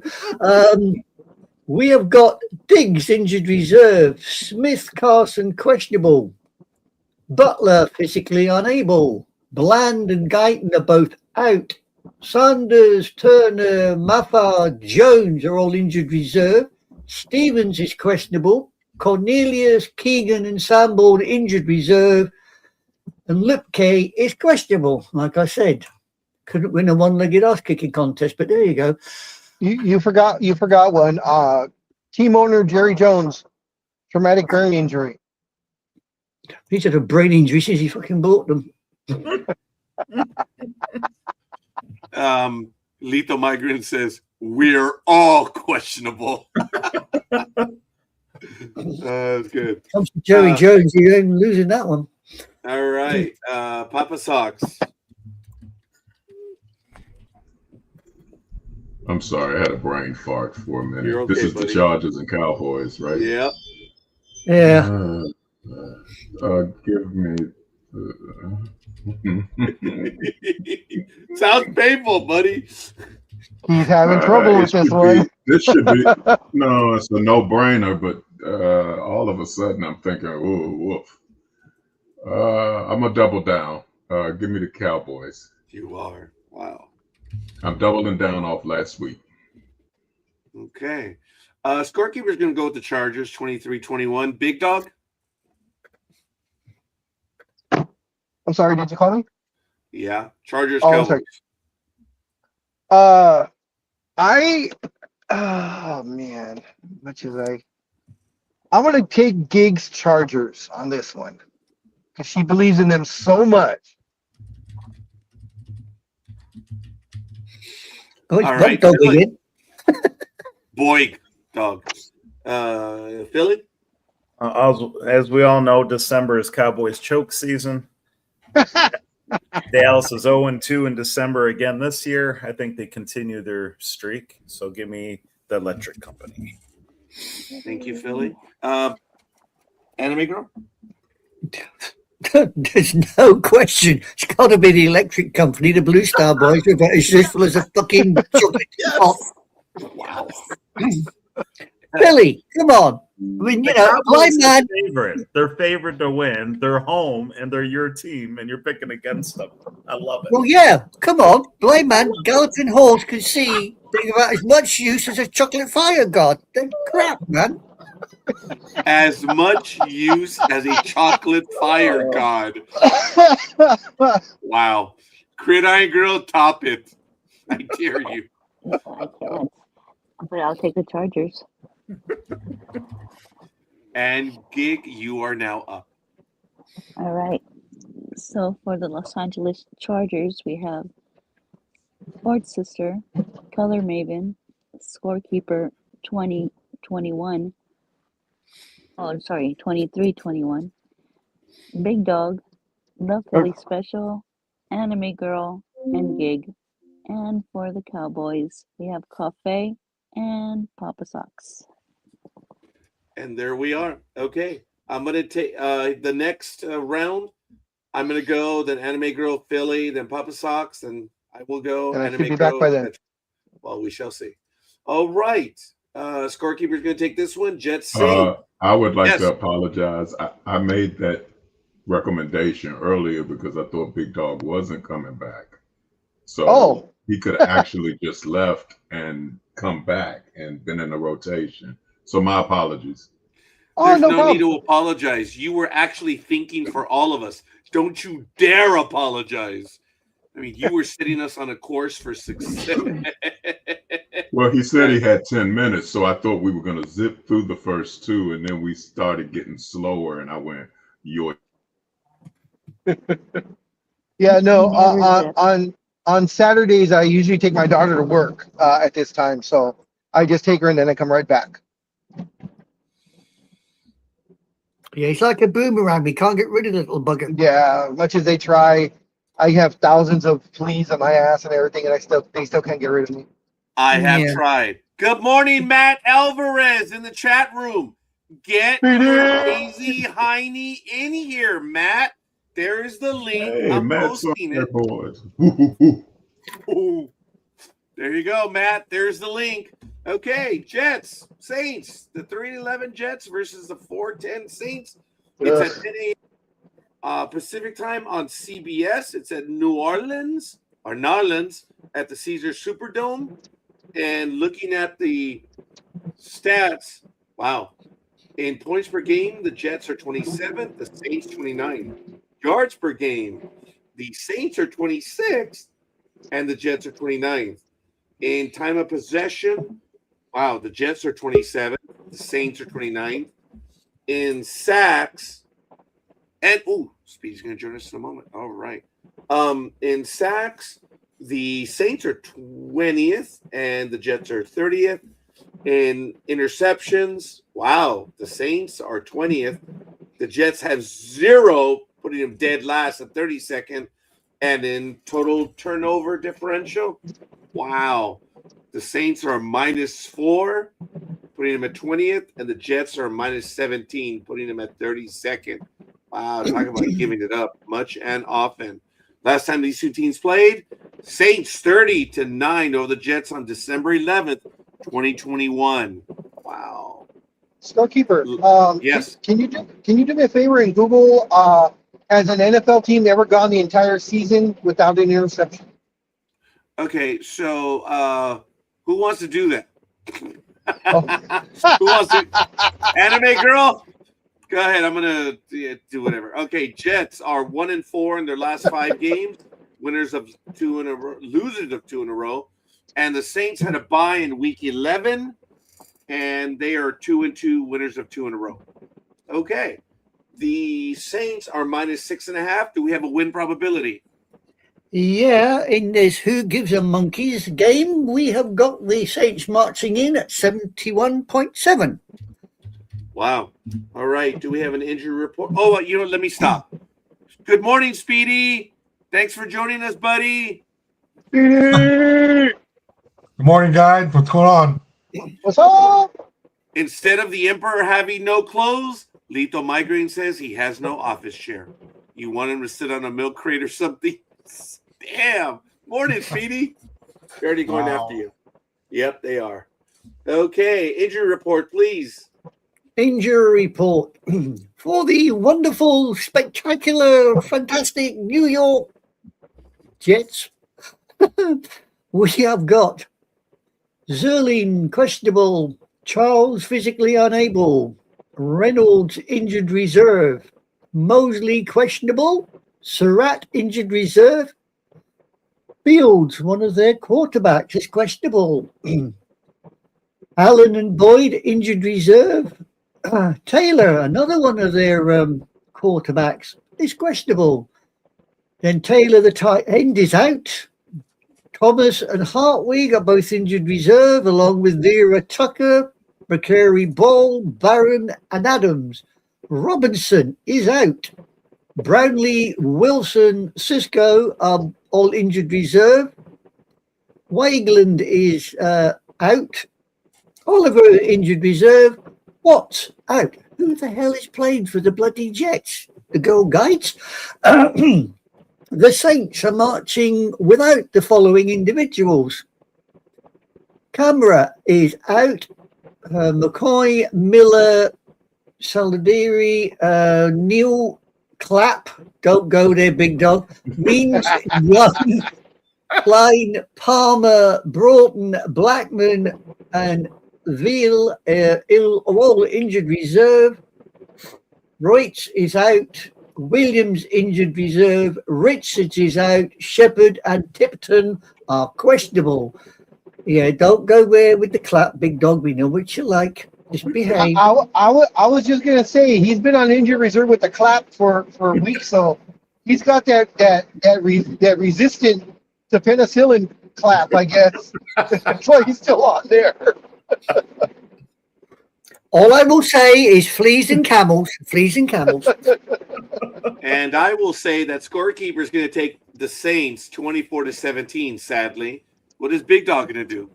We have got Diggs injured reserve, Smith, Carson questionable, Butler physically unable, Bland and Guyton are both out, Sanders, Turner, Maffard, Jones are all injured reserve, Stevens is questionable, Cornelius, Keegan and Sambourne injured reserve, and Lipke is questionable, like I said. Couldn't win a one-legged ass-kicking contest, but there you go. You forgot one. Team owner Jerry Jones, traumatic brain injury. He's had a brain injury since he fucking bought them. Lito Migrant says, we're all questionable. That's good. Comes to Joey Jones, you ain't losing that one. All right. Papa Sox. I'm sorry, I had a brain fart for a minute. You're okay, this is buddy. the Chargers and Cowboys, right? Yep. Yeah. Give me. Sounds painful, buddy. He's having trouble with this one. This should be no, it's a no-brainer. But all of a sudden, I'm thinking, "Ooh, woof." I'm gonna double down. Give me the Cowboys. You are. Wow. I'm doubling down off last week. Okay. Scorekeeper's going to go with the Chargers, 23-21. Big Dog? I'm sorry, did you call me? Yeah. Chargers, Oh, I'm Cowboys. sorry. Oh man, much as I'm gonna take Gig's Chargers on this one because she believes in them so much. Oh, it's All right, Dog Philly. again. Boy, Dog. Philly? As we all know, December is Cowboys choke season. Dallas is 0-2 in December again this year. I think they continue their streak. So give me the Electric Company. Thank you, Philly. Anime Girl? There's no question. It's got to be the Electric Company. The Blue Star Boys are about as useful as a fucking chocolate pot. Wow. Billy, come on. I mean, you know, blind man. They're favored to win. They're home, and they're your team, and you're picking against them. I love it. Well, yeah, come on. Blind man, galloping horse can see they're about as much use as a chocolate fire god. Then crap, man. As much use as a chocolate fire god. Wow. Gridiron Girl, top it. I dare you. I can't. But I'll take the Chargers. And Gig, you are now up. All right. So for the Los Angeles Chargers, we have Sports Sister, Color Maven, Scorekeeper 2021. Oh, sorry, 23-21. Big Dog, The Philly Special, Anime Girl, and Gig. And for the Cowboys, we have Cafe and Papa Sox. And there we are. Okay. I'm going to take the next round. I'm going to go, then Anime Girl, Philly, then Papa Sox, and I will go. And I Anime should be Girl, back by then. Well, we shall see. All right. Scorekeeper's going to take this one. Jets Sing. I would like Yes. to apologize. I made that recommendation earlier because I thought Big Dog wasn't coming back. So he could have actually just left and come back and been in the rotation. So my apologies. There's no no problem. need to apologize. You were actually thinking for all of us. Don't you dare apologize. I mean, you were setting us on a course for success. Well, he said he had 10 minutes, so I thought we were going to zip through the first two, and then we started getting slower, and I went, "You're." Yeah, no. Never did. On Saturdays, I usually take my daughter to work at this time, so I just take her and then I come right back. Yeah, it's like a boomerang. We can't get rid of the little bugger. Yeah, much as they try, I have thousands of fleas on my ass and everything, and they still can't get rid of me. I have Yeah. tried. Good morning, Matt Alvarez in the chat room. Get your lazy hiney in here, Matt. There's the link. Hey, I'm Matt's on posting there, it. boys. Ooh. There you go, Matt. There's the link. Okay, Jets, Saints. The 3-11 Jets versus the 4-10 Saints. It's at 10 a.m. Pacific time on CBS. It's at New Orleans at the Caesars Superdome. And looking at the stats, wow. In points per game, the Jets are 27th, the Saints 29th. Yards per game, the Saints are 26th, and the Jets are 29th. In time of possession, wow, the Jets are 27th, the Saints are 29th. In sacks, and Speedy's going to join us in a moment. All right. In sacks, The Saints are 20th, and the Jets are 30th. In interceptions, wow, the Saints are 20th. The Jets have 0, putting them dead last at 32nd. And in total turnover differential, wow, the Saints are -4, putting them at 20th, and the Jets are -17, putting them at 32nd. Wow, talk about giving it up much and often. Last time these two teams played, Saints 30-9 over the Jets on December 11th, 2021. Wow. Scorekeeper, Yes. Can you do me a favor and Google has an NFL team ever gone the entire season without an interception? Okay, so who wants to do that? Oh. Who wants to? Anime girl? Go ahead. I'm gonna do whatever. Okay, Jets are 1-4 in their last 5 games. Winners of 2 in a row, losers of 2 in a row. And the Saints had a bye in week 11, and they are 2-2, winners of 2 in a row. Okay, the Saints are -6.5. Do we have a win probability? Yeah, in this Who Gives a Monkeys game, we have got the Saints marching in at 71.7. Wow. All right. Do we have an injury report? Oh, you know, let me stop. Good morning, Speedy. Thanks for joining us, buddy. Good morning, guys. What's going on? What's up? Instead of the Emperor having no clothes, Lethal Migraine says he has no office chair. You want him to sit on a milk crate or something? Damn. Morning, Speedy. They're already going after you. Yep, they are. Okay. Injury report, please. Injury report for the wonderful, spectacular, fantastic New York Jets. We have got Zerline questionable, Charles physically unable, Reynolds injured reserve, Mosley questionable, Surratt injured reserve, Fields, one of their quarterbacks, is questionable. Allen and Boyd injured reserve. Taylor, another one of their quarterbacks, is questionable. Then Taylor, the tight end, is out. Thomas and Hartwig are both injured reserve, along with Vera Tucker, McCary Ball, Barron, and Adams. Robinson is out. Brownlee, Wilson, Cisco are all injured reserve. Wagland is out. Oliver injured reserve. Watts out. Who the hell is playing for the bloody Jets? The Girl Guides. The Saints are marching without the following individuals. Camera is out. McCoy, Miller, Saladiri, Neil, Clapp. Don't go there, big dog. Means Young, Klein, Palmer, Broughton, Blackman, and Veal all injured reserve. Reutz is out. Williams injured reserve. Richards is out. Shepherd and Tipton are questionable. Yeah, don't go there with the clap, big dog. We know what you like. Just behave. I was just gonna say he's been on injured reserve with the clap for weeks, so he's got that resistant to penicillin clap, I guess. That's why he's still on there. All I will say is fleas and camels, fleas and camels. And I will say that scorekeeper is going to take the Saints 24-17, sadly. What is Big Dog going to do?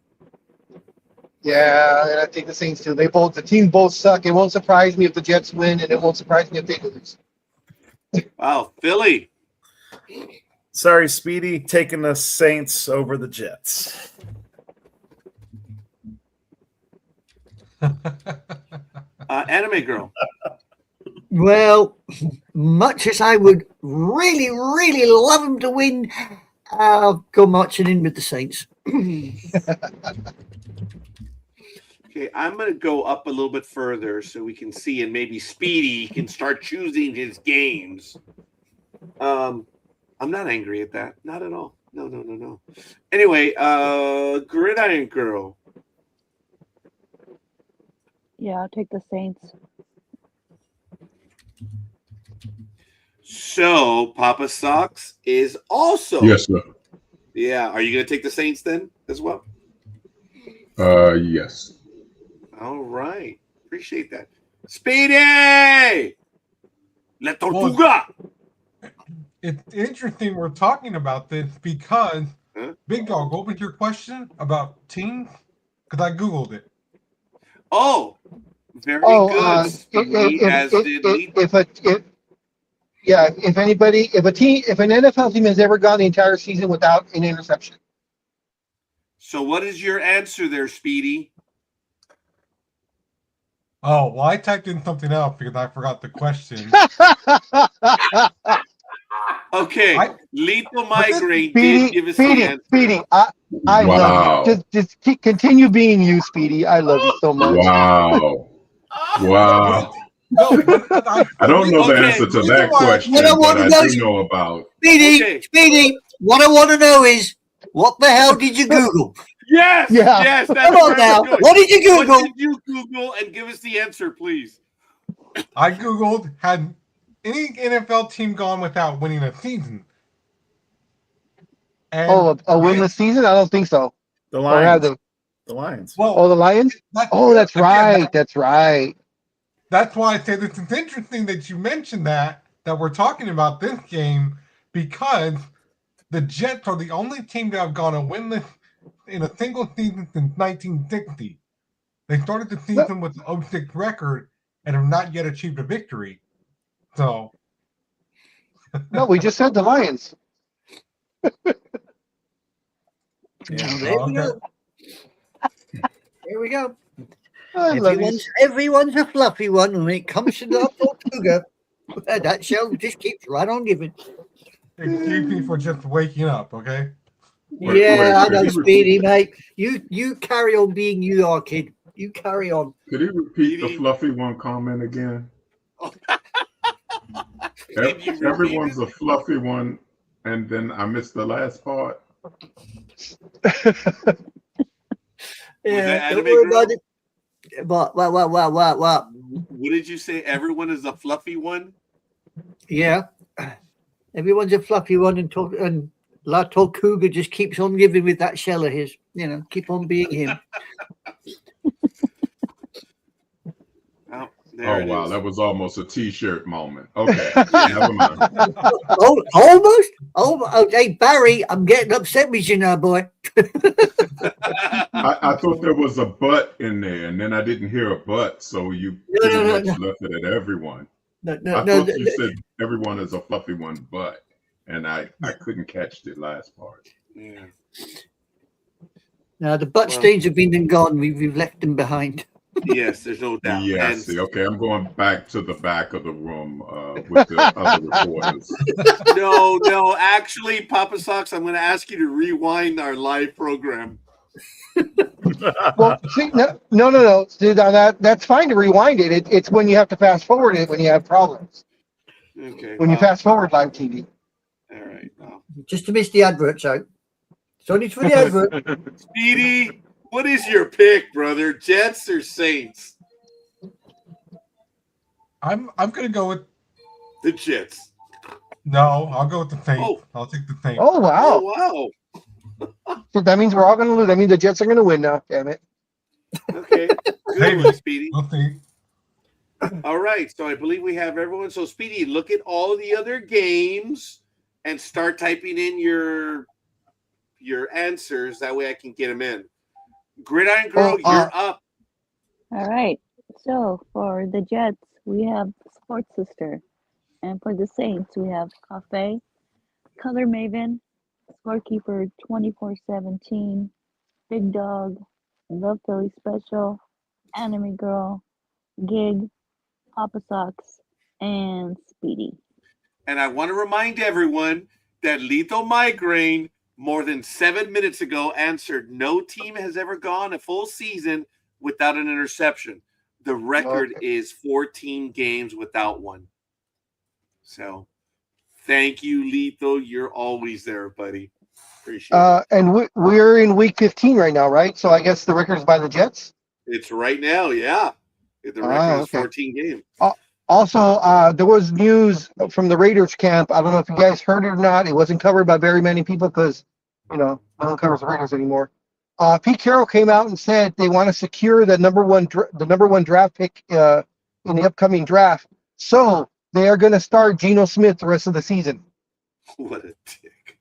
Yeah, and I think the Saints too. The teams both suck. It won't surprise me if the Jets win, and it won't surprise me if they lose. Wow, Philly. Sorry, Speedy, taking the Saints over the Jets. Anime girl. Well, much as I would really, really love them to win, I'll go marching in with the Saints. Okay, I'm going to go up a little bit further so we can see, and maybe Speedy can start choosing his games. I'm not angry at that. Not at all. No. Anyway, Gridiron Girl. Yeah, I'll take the Saints. So, Papa Socks is also Yes, sir. Yeah. Are you going to take the Saints then as well? Yes. All right. Appreciate that. Speedy! La Tortuga! It's interesting we're talking about this because Huh? Big Dog, what was your question about teams? Because I Googled it. Oh, very Oh, good. Speedy, as did Lee. if an NFL team has ever gone the entire season without an interception. So what is your answer there, Speedy? Oh, well, I typed in something else because I forgot the question. Okay. Lethal Migraine Speedy, did give us the answer. Speedy, I love you. Just continue being you, Speedy. I love you so much. Wow. Wow. No, but I don't know the Okay. answer to that question, What I want but to I know- do know about. Speedy, Okay. Speedy, what I want to know is, what the hell did you Google? Yes, Yeah. yes. That's Come on where I now. was going. What did you Google? What did you Google? And give us the answer, please. I Googled, had any NFL team gone without winning a season? And A winless season? I don't think so. The Or have Lions. they? The Lions. well, Oh, the Lions? Oh, that's right. That's right. That's why I say this is interesting that you mentioned that we're talking about this game, because the Jets are the only team that have gone a winless in a single season since 1960. They started the season with an 0-6 record and have not yet achieved a victory. So No, we just said the Lions. Yeah. There we okay. go. There we go. I love you. Everyone's a fluffy one when it comes to the Tortuga. That show just keeps right on giving. Excuse me for just waking up, okay? Wait, I know, could you Speedy, mate. You carry on being you are, kid. You carry on. Could you repeat the fluffy one comment again? Can you repeat Everyone's a fluffy one, and then I missed the last part. Yeah, that don't anime worry girl? about it. What? What did you say? Everyone is a fluffy one? Yeah. Everyone's a fluffy one, and La Tortuga just keeps on giving with that shell of his. Keep on being him. Oh, there Oh it wow, is. that was almost a T-shirt moment. Okay, never mind. Oh, almost. Oh, hey Barry, I'm getting upset with you now, boy. I thought there was a but in there, and then I didn't hear a but, so you pretty much left it at everyone. I thought you said everyone is a fluffy one, but, and I couldn't catch the last part. Yeah. Now the butt stains have been and gone. We've left them behind. Yes, there's no doubt. Yeah, And see, okay, I'm going back to the back of the room with the other reporters. no, actually, Papa Socks, I'm going to ask you to rewind our live program. Well, see, no. Dude, that's fine to rewind it. It's when you have to fast forward it when you have problems. Okay. When you fast forward live TV. All right. Well. Just to miss the adverts out. It's only for the advert. Speedy, what is your pick, brother? Jets or Saints? I'm gonna go with The Jets. no. I'll go with the Saints. Oh. I'll take the Saints. Oh wow! Oh, wow. So that means we're all going to lose. That means the Jets are going to win now. Damn it! Okay. Good Maybe. one, Speedy. We'll see. All right. So I believe we have everyone. So, Speedy, look at all the other games and start typing in your answers. That way I can get them in. Gridiron Girl, you're up. All right. So for the Jets, we have Sports Sister. And for the Saints, we have Cafe, Color Maven, Scorekeeper 24/17, Big Dog, Love Philly Special, Anime Girl, Gig, Papa Socks, and Speedy. And I want to remind everyone that Lethal Migraine more than 7 minutes ago answered no team has ever gone a full season without an interception. The record is 14 games without one. So thank you, Lethal. You're always there, buddy. Appreciate it. And we're in week 15 right now, right? So I guess the record is by the Jets. It's right now, yeah. The record is okay. 14 games. Also, there was news from the Raiders camp. I don't know if you guys heard it or not. It wasn't covered by very many people because no one covers the Raiders anymore. Pete Carroll came out and said they want to secure the number one draft pick in the upcoming draft. So they are going to start Geno Smith the rest of the season. What a dick.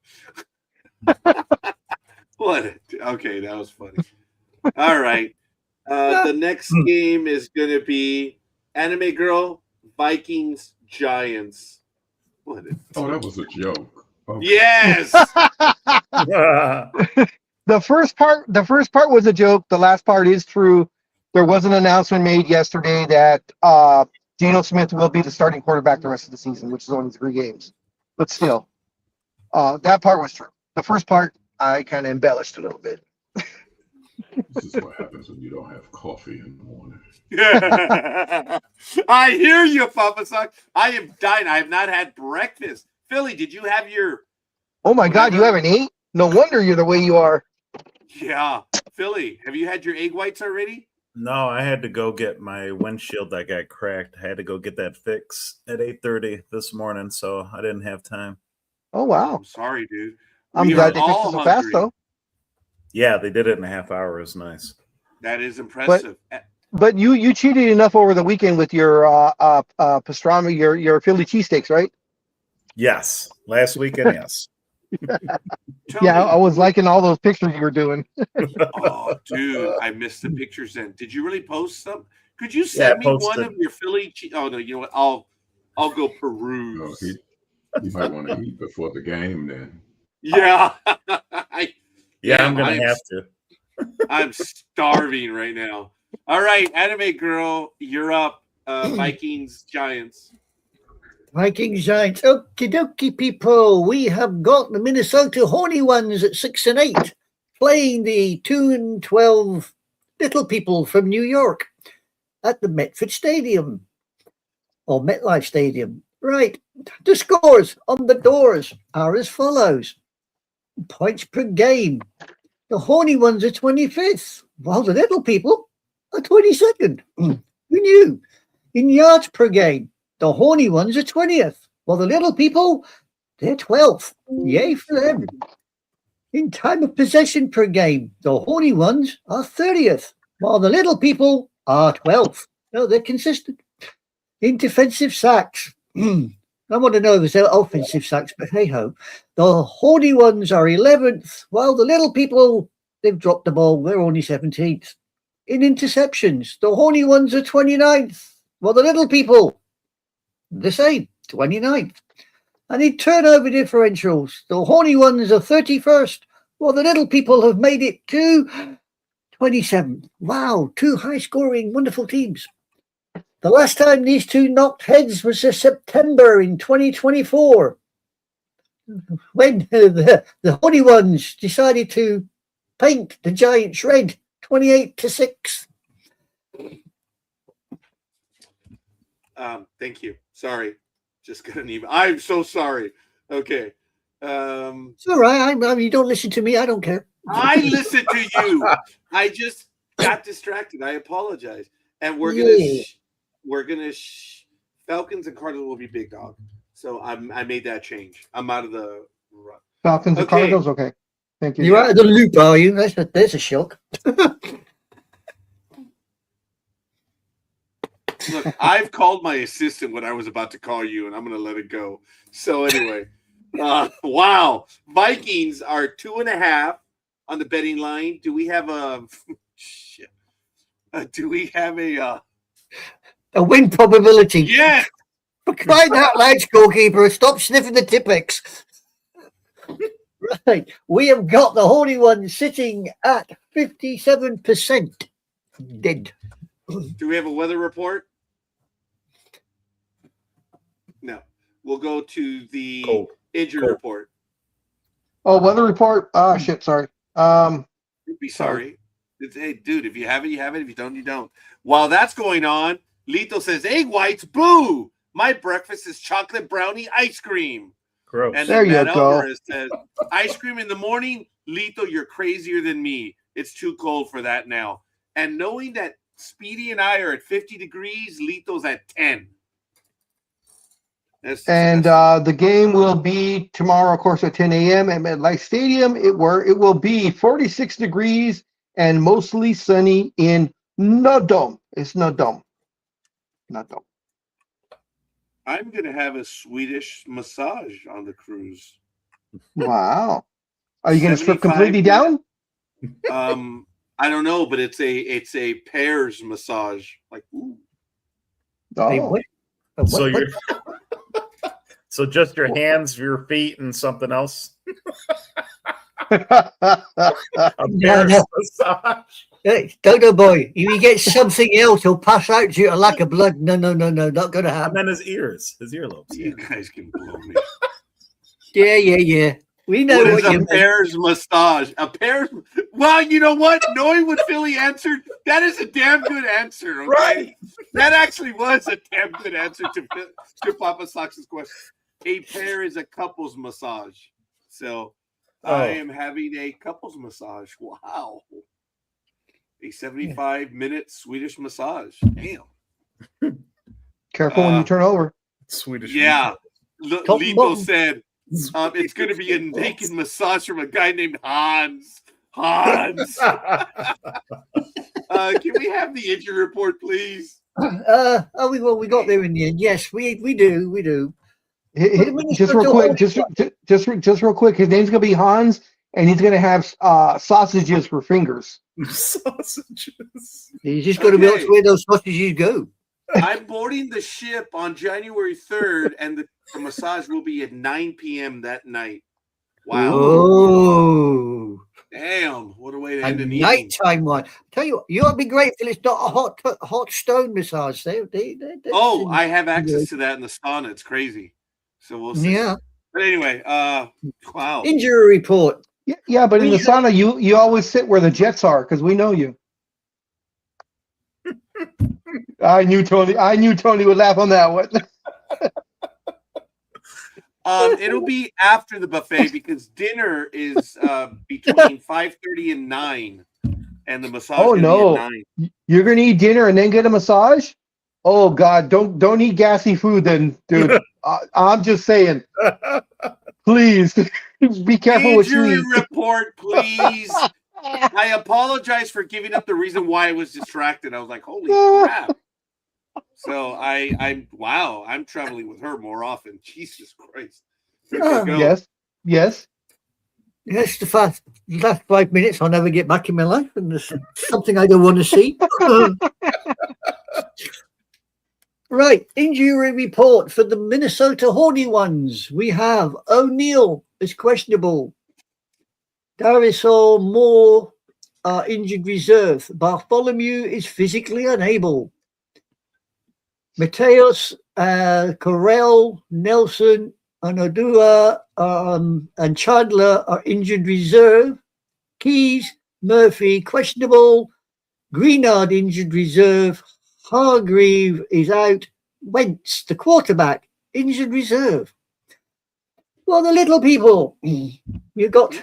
Okay, that was funny. All right. The next game is going to be Anime Girl, Vikings, Giants. What a Oh, that was a joke. Okay. Yes. The first part was a joke. The last part is true. There was an announcement made yesterday that Geno Smith will be the starting quarterback the rest of the season, which is only 3 games. But still, that part was true. The first part, I kind of embellished a little bit. This is what happens when you don't have coffee in the morning. I hear you, Papa Sock. I am dying. I have not had breakfast. Philly, did you have your... Oh my God, you haven't ate? No wonder you're the way you are. Yeah. Philly, have you had your egg whites already? No, I had to go get my windshield that got cracked. I had to go get that fixed at 8:30 this morning, so I didn't have time. Oh, wow. I'm sorry, dude. I'm We glad are they fixed all it so fast, hungry. though. Yeah, they did it in a half hour. It was nice. That is impressive. But you cheated enough over the weekend with your pastrami, your Philly cheesesteaks, right? Yes. Last weekend, yes. Yeah, I was liking all those pictures you were doing. Oh, dude, I missed the pictures then. Did you really post some? Could you send me one of your Philly Oh, no, you know what? I'll go peruse. No, you might want to eat before the game then. Yeah. I'm going to have to. I'm starving right now. All right, Anime Girl, you're up. Vikings, Giants. Vikings, Giants. Okie dokie, people. We have got the Minnesota Horny Ones at 6-8 playing the 2-12 Little People from New York at the Metford Stadium or MetLife Stadium. Right. The scores on the doors are as follows. Points per game. The Horny Ones are 25th, while the Little People are 22nd. Who knew? In yards per game, the Horny Ones are 20th, while the Little People, they're 12th. Yay for them. In time of possession per game, the Horny Ones are 30th, while the Little People are 12th. No, they're consistent. In defensive sacks, I want to know if there's offensive sacks, but hey-ho. The Horny Ones are 11th, while the Little People, they've dropped the ball. They're only 17th. In interceptions, the Horny Ones are 29th, while the Little People, the same, 29th. And in turnover differentials, the Horny Ones are 31st, while the Little People have made it to 27th. Wow, 2 high-scoring, wonderful teams. The last time these 2 knocked heads was in September in 2024, when the Horny Ones decided to paint the Giants red, 28-6. Thank you. Sorry. Just got an email. I'm so sorry. Okay. It's all right. You don't listen to me. I don't care. I listen to you. I just got distracted. I apologize. And we're gonna Falcons and Cardinals will be big dog. So I made that change. I'm out of the run. Falcons and Cardinals. Okay, thank you. You're out of the loop, are you? There's a shock. Look, I've called my assistant when I was about to call you, and I'm going to let it go. So anyway, wow. Vikings are 2.5 on the betting line. Do we have a win probability? Yes. For crying out loud, scorekeeper, stop sniffing the Tipex. Right. We have got the Horny Ones sitting at 57% dead. Do we have a weather report? No. We'll go to the injury report. Oh, weather report. Shit. Sorry. Be sorry. Hey, dude, if you have it, you have it. If you don't, you don't. While that's going on, Lito says, egg whites, boo! My breakfast is chocolate brownie ice cream. Gross. And there then you Matt go. Alvarez says, ice cream in the morning? Lito, you're crazier than me. It's too cold for that now. And knowing that Speedy and I are at 50 degrees, Lito's at 10. And the game will be tomorrow, of course, at 10 a.m. at MetLife Stadium, where it will be 46 degrees and mostly sunny in Nodom. It's Nodom. Nodom. I'm going to have a Swedish massage on the cruise. Wow. Are you going to strip 75 completely down? I don't know, but it's a pairs massage. Like, ooh. Hey, Oh. So you're so just your hands, your feet, and something else. A Paris massage. Hey, Dodo boy, if you get something else, he'll pass out due to lack of blood. No, not going to And happen. then his ears, his earlobes. You guys can blow me. Yeah. We know What what is a you mean. pairs massage? A pairs. Well, you know what? Knowing what Philly answered, that is a damn good answer. Okay? Right. That actually was a damn good answer to Papa Sox's question. A pair is a couples massage. So I am having a couples massage. Wow. A 75-minute Swedish massage. Damn. Careful when you turn over. Swedish. Yeah. Top Lipo button. said it's going to be a naked massage from a guy named Hans. Hans. Can we have the injury report, please? We got there in the end. Yes, we do. Just real quick, just real quick. His name's gonna be Hans, and he's gonna have sausages for fingers. Sausages. You just got to be able to where those sausages go. I'm boarding the ship on January 3rd, and the massage will be at 9 p.m. that night. Wow. Oh, Damn. What a way to a end an evening. nighttime one. Tell you what, you ought to be grateful it's not a hot stone massage. Oh, I have access to that in the sauna. It's crazy. So we'll see. Yeah. But anyway, wow. Injury report. Yeah, but in the sauna, you always sit where the jets are because we know you. I knew Tony would laugh on that one. It'll be after the buffet because dinner is between 5:30 and 9, and the massage. Oh, is no. at 9. You're gonna eat dinner and then get a massage? Oh God, don't eat gassy food then, dude. I'm just saying. Please be careful what you Injury eat. report, please. I apologize for giving up the reason why I was distracted. I was like, holy crap. So I'm traveling with her more often. Jesus Christ. Okay, go. Yes. Yes, the last 5 minutes I'll never get back in my life, and there's something I don't want to see. Right, injury report for the Minnesota Horny Ones. We have O'Neill is questionable. Darisol Moore injured reserve. Bartholomew is physically unable. Mateos, Correll, Nelson, Anodua, and Chandler are injured reserve. Keys, Murphy, questionable. Greenard, injured reserve. Hargreave is out. Wentz, the quarterback, injured reserve. Well, the little people, you got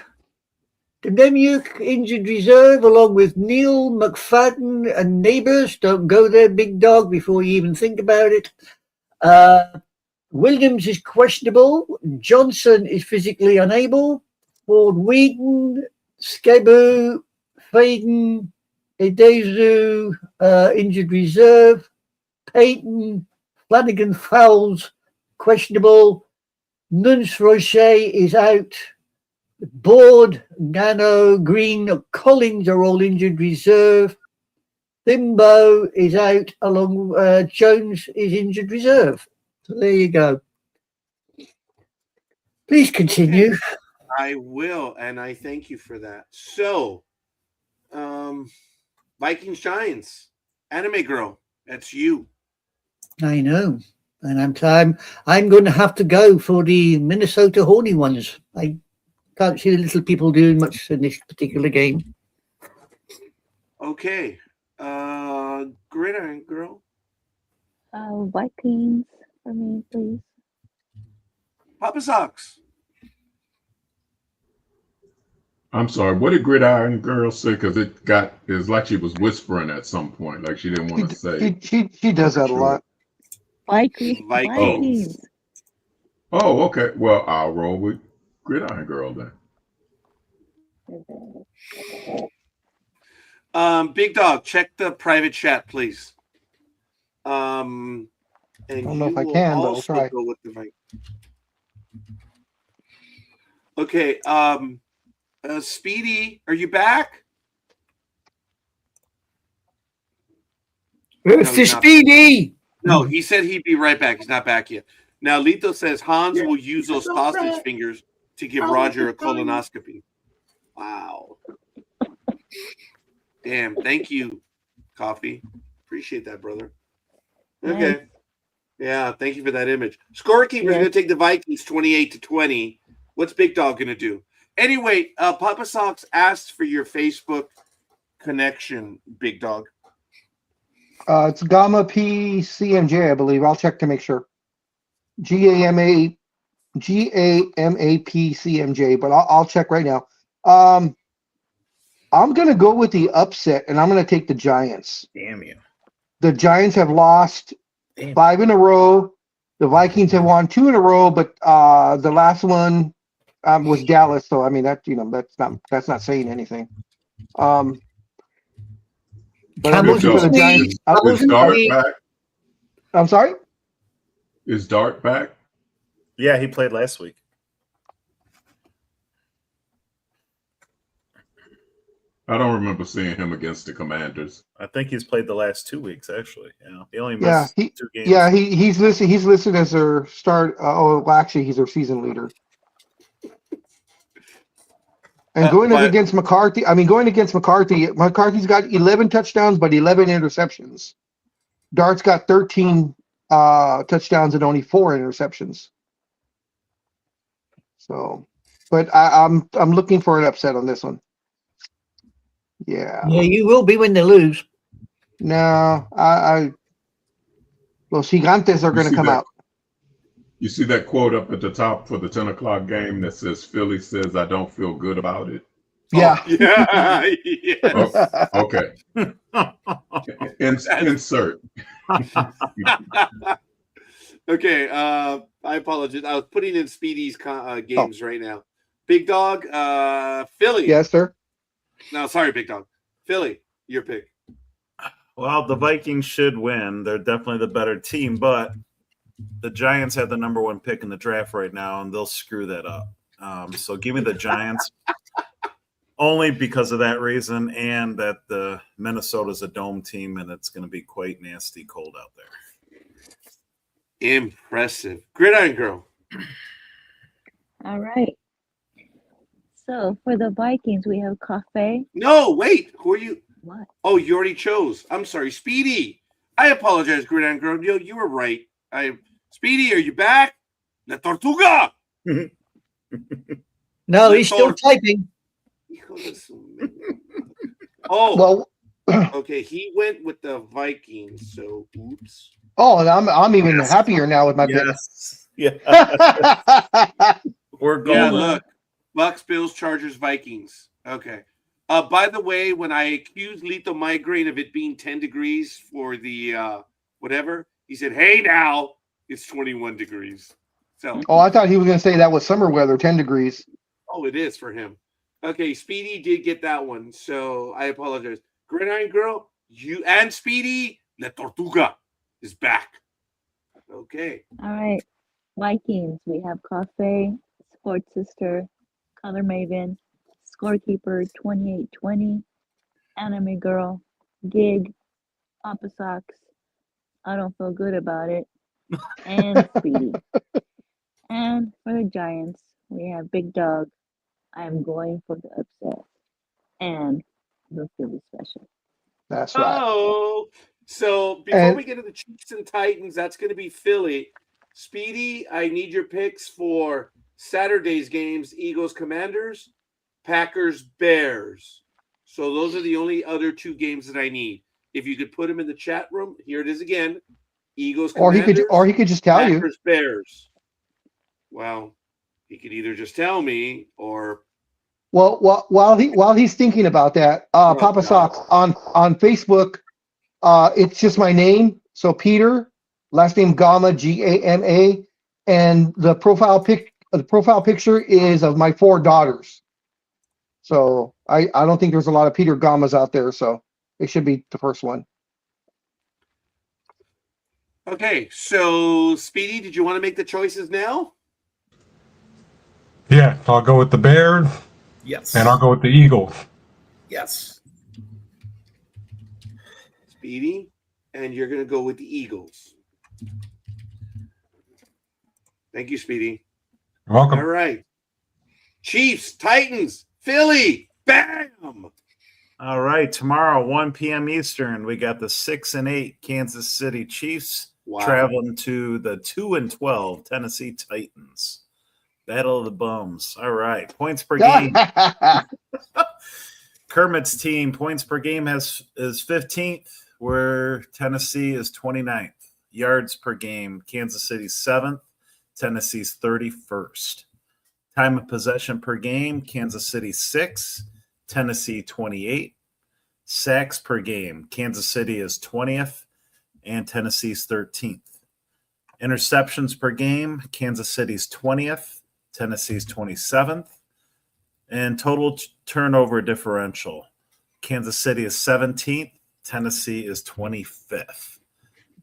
Demyuk, injured reserve, along with Neil, McFadden, and Neighbours. Don't go there, big dog, before you even think about it. Williams is questionable. Johnson is physically unable. Ford Wheaton, Skebu, Faden, Edezu, injured reserve. Peyton, Flanagan Fowles, questionable. Nunes Rocher is out. Board, Gano, Green, Collins are all injured reserve. Thimbo is out, along Jones is injured reserve. So there you go. Please continue. Okay. I will, and I thank you for that. So, Vikings Giants, Anime Girl, that's you. I know. And I'm going to have to go for the Minnesota Horny Ones. I can't see the little people doing much in this particular game. Okay. Gridiron Girl. Vikings for me, please. Papa Sox. I'm sorry. What did Gridiron Girl say? Because it's like she was whispering at some point, like she didn't want to say. She does that a lot. Vikings. Vikings. Oh, okay. Well, I'll roll with Gridiron Girl then. Big Dog, check the private chat, please. And I don't know you if I will can, but I'll also try. go with the Vikings. Okay. Speedy, are you back? It's the he's not. Speedy. No, he said he'd be right back. He's not back yet. Now, Lito says Hans will use those sausage fingers to give Roger a colonoscopy. Wow. Damn. Thank you, Coffee. Appreciate that, brother. Okay. Nice. Yeah, thank you for that image. Scorekeeper's going to take the Vikings 28-20. What's Big Dog going to do? Anyway, Papa Sox asked for your Facebook connection, Big Dog. It's Gamma PCMJ, I believe. I'll check to make sure. GAMAPCMJ, but I'll check right now. I'm gonna go with the upset, and I'm gonna take the Giants. Damn you. The Giants have lost 5 in a row. The Vikings have won 2 in a row, but the last one was Dallas. So I mean that's not saying anything. But I'm looking for the Giants. Is Dart back? I'm sorry? Is Dart back? Yeah, he played last week. I don't remember seeing him against the Commanders. I think he's played the last 2 weeks, actually. Yeah, he only missed 2 games. Yeah, he's listed. He's listed as their start. Actually, he's their season leader. And going against McCarthy, McCarthy's got 11 touchdowns, but 11 interceptions. Dart's got 13 touchdowns and only 4 interceptions. So, but I'm looking for an upset on this one. Yeah. Yeah, you will be when they lose. No, Los Gigantes are going to come out. You see that quote up at the top for the 10 o'clock game that says Philly says I don't feel good about it? Yeah. Oh, yeah. Yes. Oh, okay. Insert. Okay. I apologize. I was putting in Speedy's games right now. Big Dog, Philly. Yes, sir. No, sorry, Big Dog. Philly, your pick. Well, the Vikings should win. They're definitely the better team, but the Giants have the number 1 pick in the draft right now, and they'll screw that up. So give me the Giants only because of that reason, and that the Minnesota's a dome team, and it's going to be quite nasty cold out there. Impressive. Gridiron Girl. All right. So for the Vikings, we have Cafe. No, wait. Who are you? What? Oh, you already chose. I'm sorry, Speedy. I apologize, Gridiron Girl. You were right. Speedy, are you back? La Tortuga. No, he's still typing. Oh, well, okay. He went with the Vikings. So, oops. Oh, and I'm even happier now with my pick. Yeah. We're going. Yeah, look. Bucks, Bills, Chargers, Vikings. Okay. By the way, when I accused Lethal Migraine of it being 10 degrees for the whatever, he said, "Hey, now it's 21 degrees." So. Oh, I thought he was going to say that was summer weather, 10 degrees. Oh, it is for him. Okay, Speedy did get that one, so I apologize. Gridiron Girl, you and Speedy, La Tortuga is back. Okay. All right. Vikings, we have Cafe, Sports Sister, Color Maven, Scorekeeper 2820, Anime Girl, Gig, Papa Socks, I don't feel good about it, and Speedy. And for the Giants, we have Big Dog, I am going for the upset, and the Philly special. That's right. Oh, so before we get to the Chiefs and Titans, that's going to be Philly. Speedy, I need your picks for Saturday's games: Eagles, Commanders, Packers, Bears. So those are the only other 2 games that I need. If you could put them in the chat room, here it is again: Eagles, Commanders, or he could just tell Packers, Bears. Well, he could either just tell me or. Well, while he's thinking about that, Papa Sox on Facebook, it's just my name. So Peter, last name Gama, Gama, and the profile picture is of my 4 daughters. So I don't think there's a lot of Peter Gamas out there, so it should be the first one. Okay, so Speedy, did you want to make the choices now? Yeah, so I'll go with the Bears Yes. and I'll go with the Eagles. Yes. Speedy, and you're going to go with the Eagles. Thank you, Speedy. You're welcome. All right. Chiefs, Titans, Philly, bam! All right. Tomorrow, 1 p.m. Eastern, we got the 6-8 Kansas City Chiefs Wow. traveling to the 2-12 Tennessee Titans. Battle of the Bums. All right. Points per game. Kermit's team, points per game is 15th, where Tennessee is 29th. Yards per game, Kansas City's 7th, Tennessee's 31st. Time of possession per game, Kansas City 6, Tennessee 28. Sacks per game, Kansas City is 20th, and Tennessee's 13th. Interceptions per game, Kansas City's 20th, Tennessee's 27th. And total turnover differential, Kansas City is 17th, Tennessee is 25th.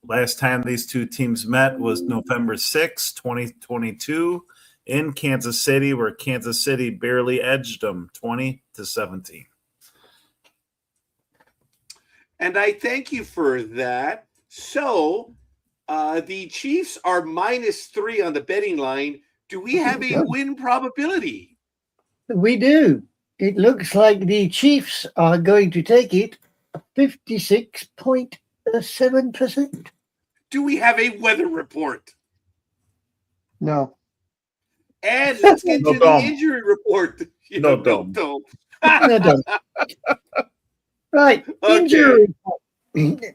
Last time these two teams met was November 6, 2022 in Kansas City, where Kansas City barely edged them 20-17. And I thank you for that. So the Chiefs are -3 on the betting line. Do we have a win probability? We do. It looks like the Chiefs are going to take it 56.7%. Do we have a weather report? No. And let's get No to dumb. the injury report. No dumb. dumb. No, done. Right. Okay.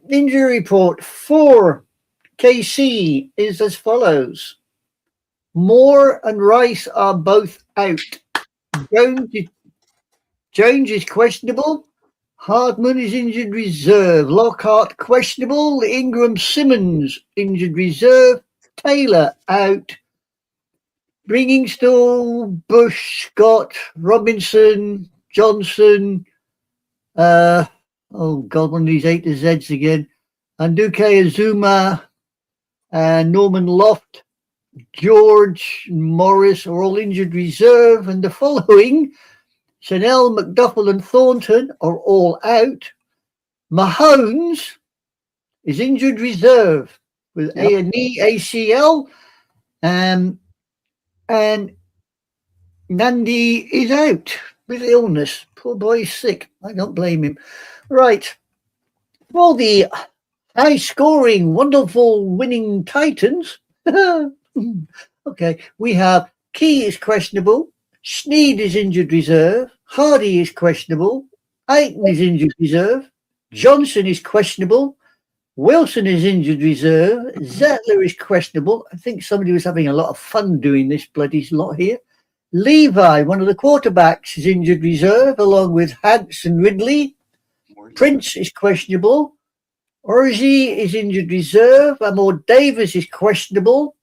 Injury report for KC is as follows. Moore and Rice are both out. Jones is questionable. Hardman is injured reserve. Lockhart questionable. Ingram Simmons injured reserve. Taylor out. Bringing still Bush, Scott, Robinson, Johnson. Oh God, one of these A to Zs again. And Duke Azuma and Norman Loft, George Morris are all injured reserve. And the following, Chanel, McDuffel and Thornton are all out. Mahomes is injured reserve with a knee ACL. And Nandi is out with illness. Poor boy's sick. I don't blame him. Right. For the high-scoring, wonderful, winning Titans, okay, we have Key is questionable. Sneed is injured reserve. Hardy is questionable. Aiton is injured reserve. Johnson is questionable. Wilson is injured reserve. Zettler is questionable. I think somebody was having a lot of fun doing this bloody lot here. Levi, one of the quarterbacks, is injured reserve, along with Hance and Ridley. Prince is questionable. Orji is injured reserve. Amor Davis is questionable.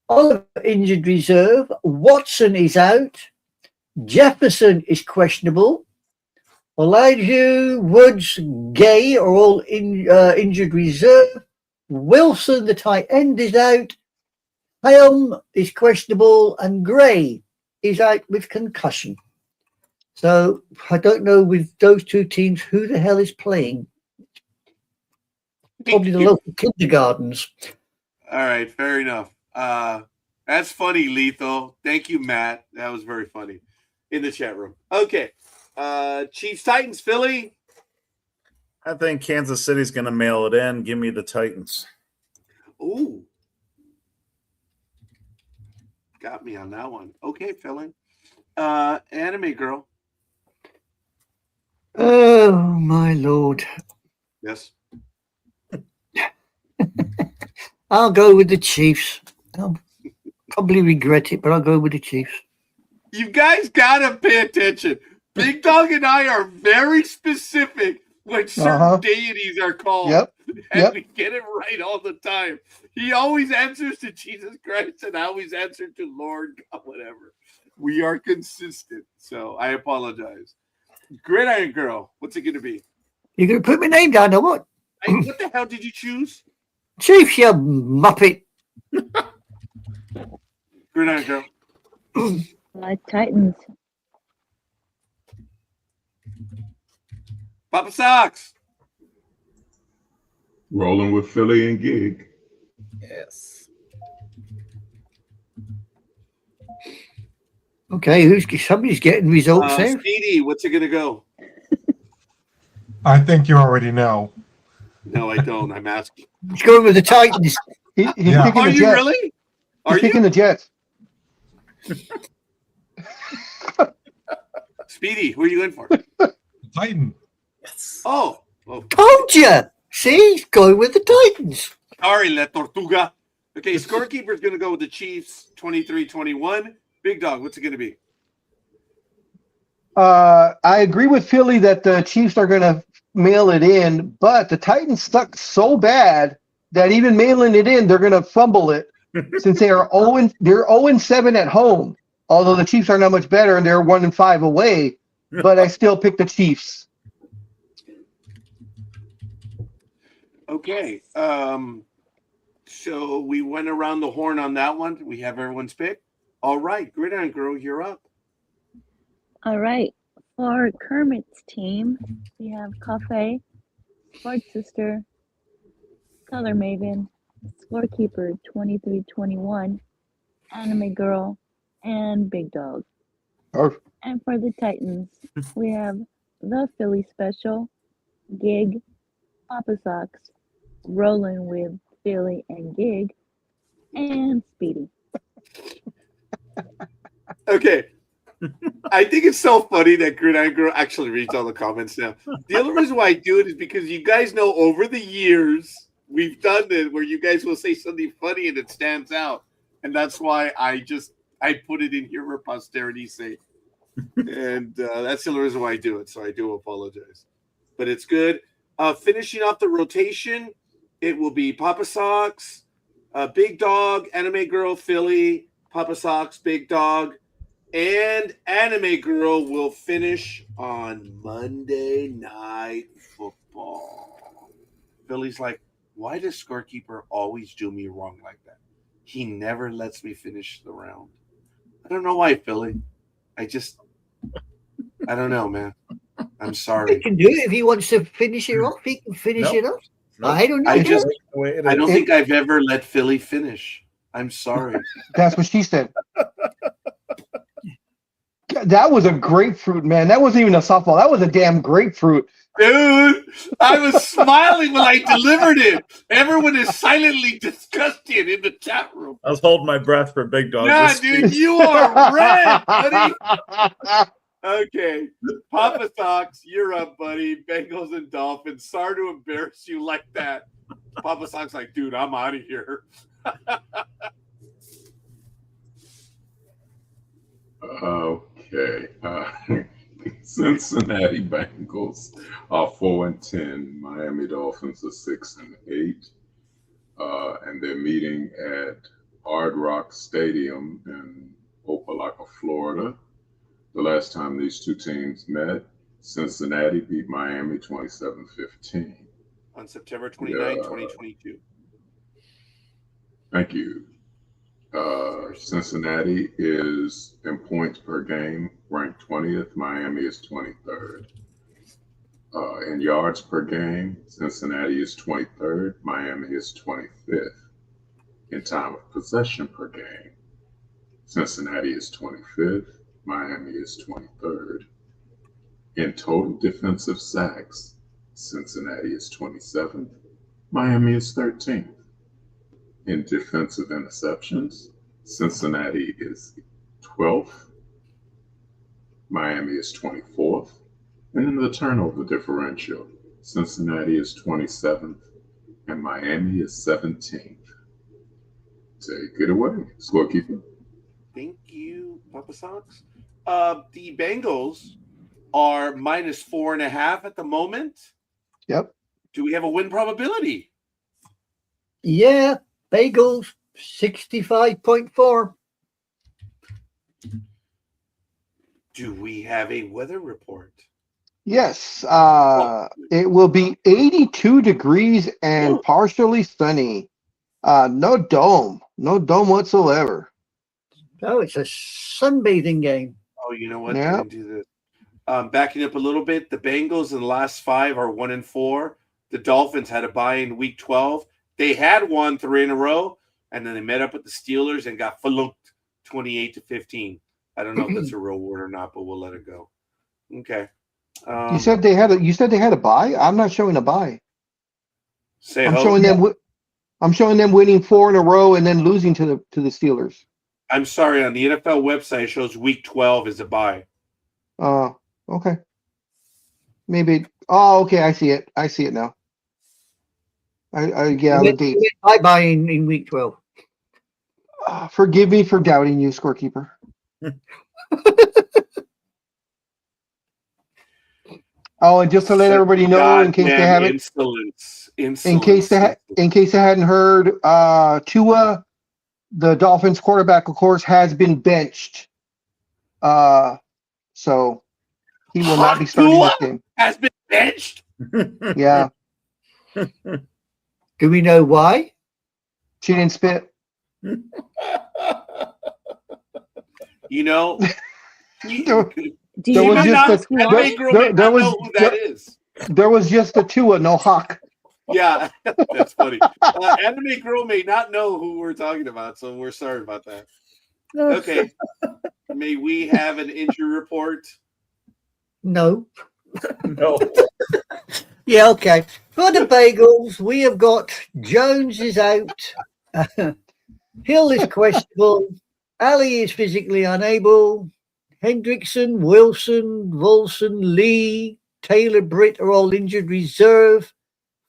Oliver injured reserve. Watson is out. Jefferson is questionable. Elijah, Woods, Gay are all injured reserve. Wilson, the tight end, is out. Helm is questionable, and Gray is out with concussion. So I don't know with those two teams who the hell is playing. Probably the local kindergartens. All right, fair enough. That's funny, Lethal. Thank you, Matt. That was very funny in the chat room. Okay. Chiefs, Titans, Philly. I think Kansas City's going to mail it in. Give me the Titans. Ooh. Got me on that one. Okay, Philly. Anime girl. Oh, my Lord. Yes. I'll go with the Chiefs. I'll probably regret it, but I'll go with the Chiefs. You guys got to pay attention. Big Dog and I are very specific when certain deities are called. Yep. And we get it right all the time. He always answers to Jesus Christ, and I always answer to Lord God, whatever. We are consistent, so I apologize. Gridiron Girl, what's it going to be? You're going to put my name down or what? What the hell did you choose? Chief, you muppet. Gridiron Girl. Titans. Papa Sox. Rolling with Philly and Gig. Yes. Okay, somebody's getting results there. Speedy, what's it going to go? I think you already know. No, I don't. I'm asking. He's going with the Titans. He's Yeah. picking Are the you Jets. really? Are He's picking you? the Jets. Speedy, who are you in for? Titan. Yes. Oh, Told you. See, he's going with the Titans. sorry, La Tortuga. Okay, scorekeeper's going to go with the Chiefs, 23-21. Big Dog, what's it going to be? I agree with Philly that the Chiefs are going to mail it in, but the Titans stuck so bad that even mailing it in, they're going to fumble it since they're 0-7 at home. Although the Chiefs are not much better and they're 1-5 away, but I still pick the Chiefs. Okay. So we went around the horn on that one. We have everyone's pick. All right, Gridiron Girl, you're up. All right. For Kermit's team, we have Cafe, Sports Sister, Color Maven, Scorekeeper 23-21, Anime Girl, and Big Dog. Oh. And for the Titans, we have the Philly Special, Gig, Papa Sox, Rolling with Philly and Gig, and Speedy. Okay. I think it's so funny that Gridiron Girl actually reads all the comments now. The only reason why I do it is because you guys know over the years we've done it where you guys will say something funny and it stands out. And that's why I put it in here for posterity's sake. And that's the only reason why I do it. So I do apologize. But it's good. Finishing off the rotation, it will be Papa Sox, Big Dog, Anime Girl, Philly, Papa Sox, Big Dog, and Anime Girl will finish on Monday Night Football. Philly's like, why does Scorekeeper always do me wrong like that? He never lets me finish the round. I don't know why, Philly. I don't know, man. I'm He sorry. can do it if he wants to finish it off. He can finish Nope. it off. Nope. I don't know. I just- The way it I don't is. think I've ever let Philly finish. I'm sorry. That's what she said. That was a grapefruit, man. That wasn't even a softball. That was a damn grapefruit. Dude, I was smiling when I delivered it. Everyone is silently disgusted in the chat room. I was holding my breath for Big Dog. Yeah, This dude, speech. you are red, buddy. Okay, Papa Sox, you're up, buddy. Bengals and Dolphins. Sorry to embarrass you like that. Papa Sox like, dude, I'm out of here. Okay. Cincinnati Bengals are 4-10. Miami Dolphins are 6-8. And they're meeting at Hard Rock Stadium in Opelika, Florida. The last time these two teams met, Cincinnati beat Miami 27-15. On September 29, 2022. Thank you. Cincinnati is in points per game, ranked 20th. Miami is 23rd. In yards per game, Cincinnati is 23rd. Miami is 25th. In time of possession per game, Cincinnati is 25th. Miami is 23rd. In total defensive sacks, Cincinnati is 27th. Miami is 13th. In defensive interceptions, Cincinnati is 12th. Miami is 24th. And in the turnover differential, Cincinnati is 27th and Miami is 17th. Take it away, scorekeeper. Thank you, Papa Sox. The Bengals are -4.5 at the moment. Yep. Do we have a win probability? Yeah, Bagels 65.4. Do we have a weather report? Yes. It will be 82 degrees and partially sunny. No dome whatsoever. Oh, it's a sunbathing game. Oh, you know what? Yep. I didn't do this. Backing up a little bit, the Bengals in the last 5 are 1-4. The Dolphins had a bye in week 12. They had won 3 in a row, and then they met up with the Steelers and got flunked 28-15. I don't know if that's a real word or not, but we'll let it go. Okay. You said they had a bye? I'm not showing a bye. Say I'm ho. showing them winning 4 in a row and then losing to the Steelers. I'm sorry, on the NFL website it shows week 12 is a bye. Okay. Maybe. Oh, okay. I see it now. The date. Bye in week 12. Forgive me for doubting you, scorekeeper. Oh, and just to let everybody know, in case they haven't, in case they hadn't heard, Tua, the Dolphins quarterback, of course, has been benched. So he will not be starting this game. Has been benched? Yeah. Do we know why? She didn't spit. You know, There was just a Tua, no Hawk. Yeah, that's funny. Anime Girl may not know who we're talking about, so we're sorry about that. Okay. May we have an injury report? No. No. Yeah, okay. For the Bagels, we have got Jones is out. Hill is questionable. Ali is physically unable. Hendrickson, Wilson, Volson, Lee, Taylor, Britt are all injured reserve.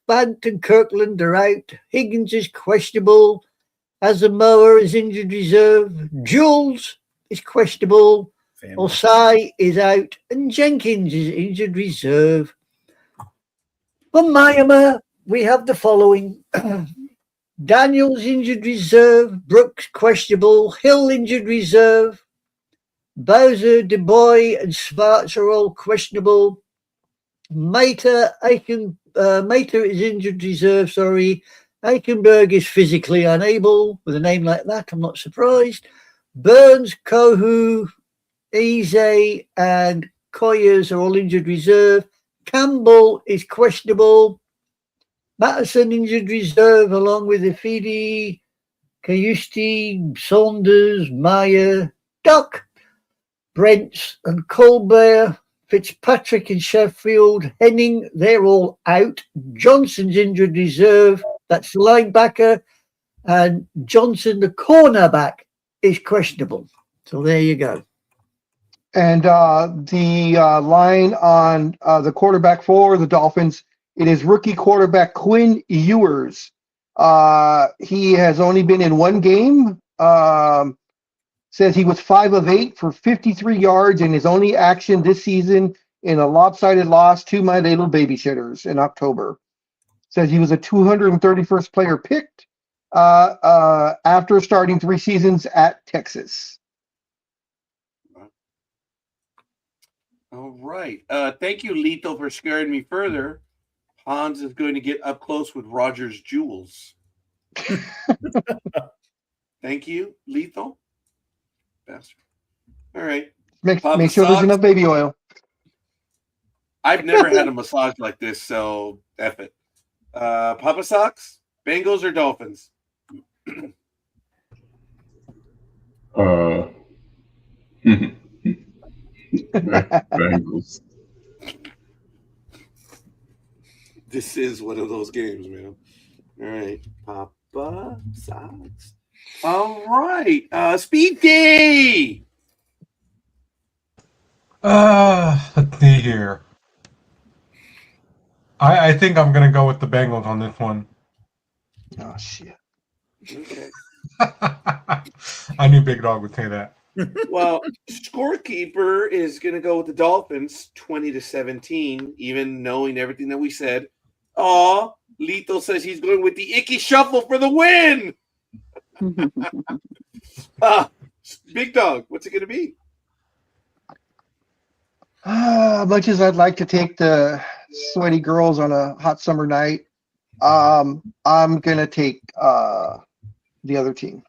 Bant and Kirkland are out. Higgins is questionable. Asamoah is injured reserve. Jules is questionable. Osai is out. And Jenkins is injured reserve. For Miami, we have the following. Daniels injured reserve. Brooks questionable. Hill injured reserve. Bowser, DeBoy, and Sparks are all questionable. Mater is injured reserve, sorry. Eichenberg is physically unable. With a name like that, I'm not surprised. Burns, Kohu, Eze, and Coyers are all injured reserve. Campbell is questionable. Matteson injured reserve, along with Ifidi, Kayusti, Saunders, Meyer, Duck, Brents, and Colbert. Fitzpatrick and Sheffield, Henning, they're all out. Johnson's injured reserve, that's the linebacker. And Johnson, the cornerback, is questionable. So there you go. And the line on the quarterback for the Dolphins, it is rookie quarterback Quinn Ewers. He has only been in one game. Says he was 5 of 8 for 53 yards in his only action this season in a lopsided loss to my little babysitters in October. Says he was a 231st player picked after starting 3 seasons at Texas. All right. Thank you, Lito, for scaring me further. Hans is going to get up close with Roger's jewels. Thank you, Lito. Bastard. All right. Make sure there's enough baby oil. I've never had a massage like this, so F it. Papa Socks, Bengals or Dolphins? Bengals. This is one of those games, man. All right. Papa Socks. All right. Speedy. Let's see here. I think I'm gonna go with the Bengals on this one. Oh shit. Okay. I knew Big Dog would say that. Well, scorekeeper is going to go with the Dolphins 20-17, even knowing everything that we said. Aw, Lito says he's going with the Icky Shuffle for the win. Big Dog, what's it going to be? Much as I'd like to take the sweaty girls on a hot summer night, I'm gonna take the other team.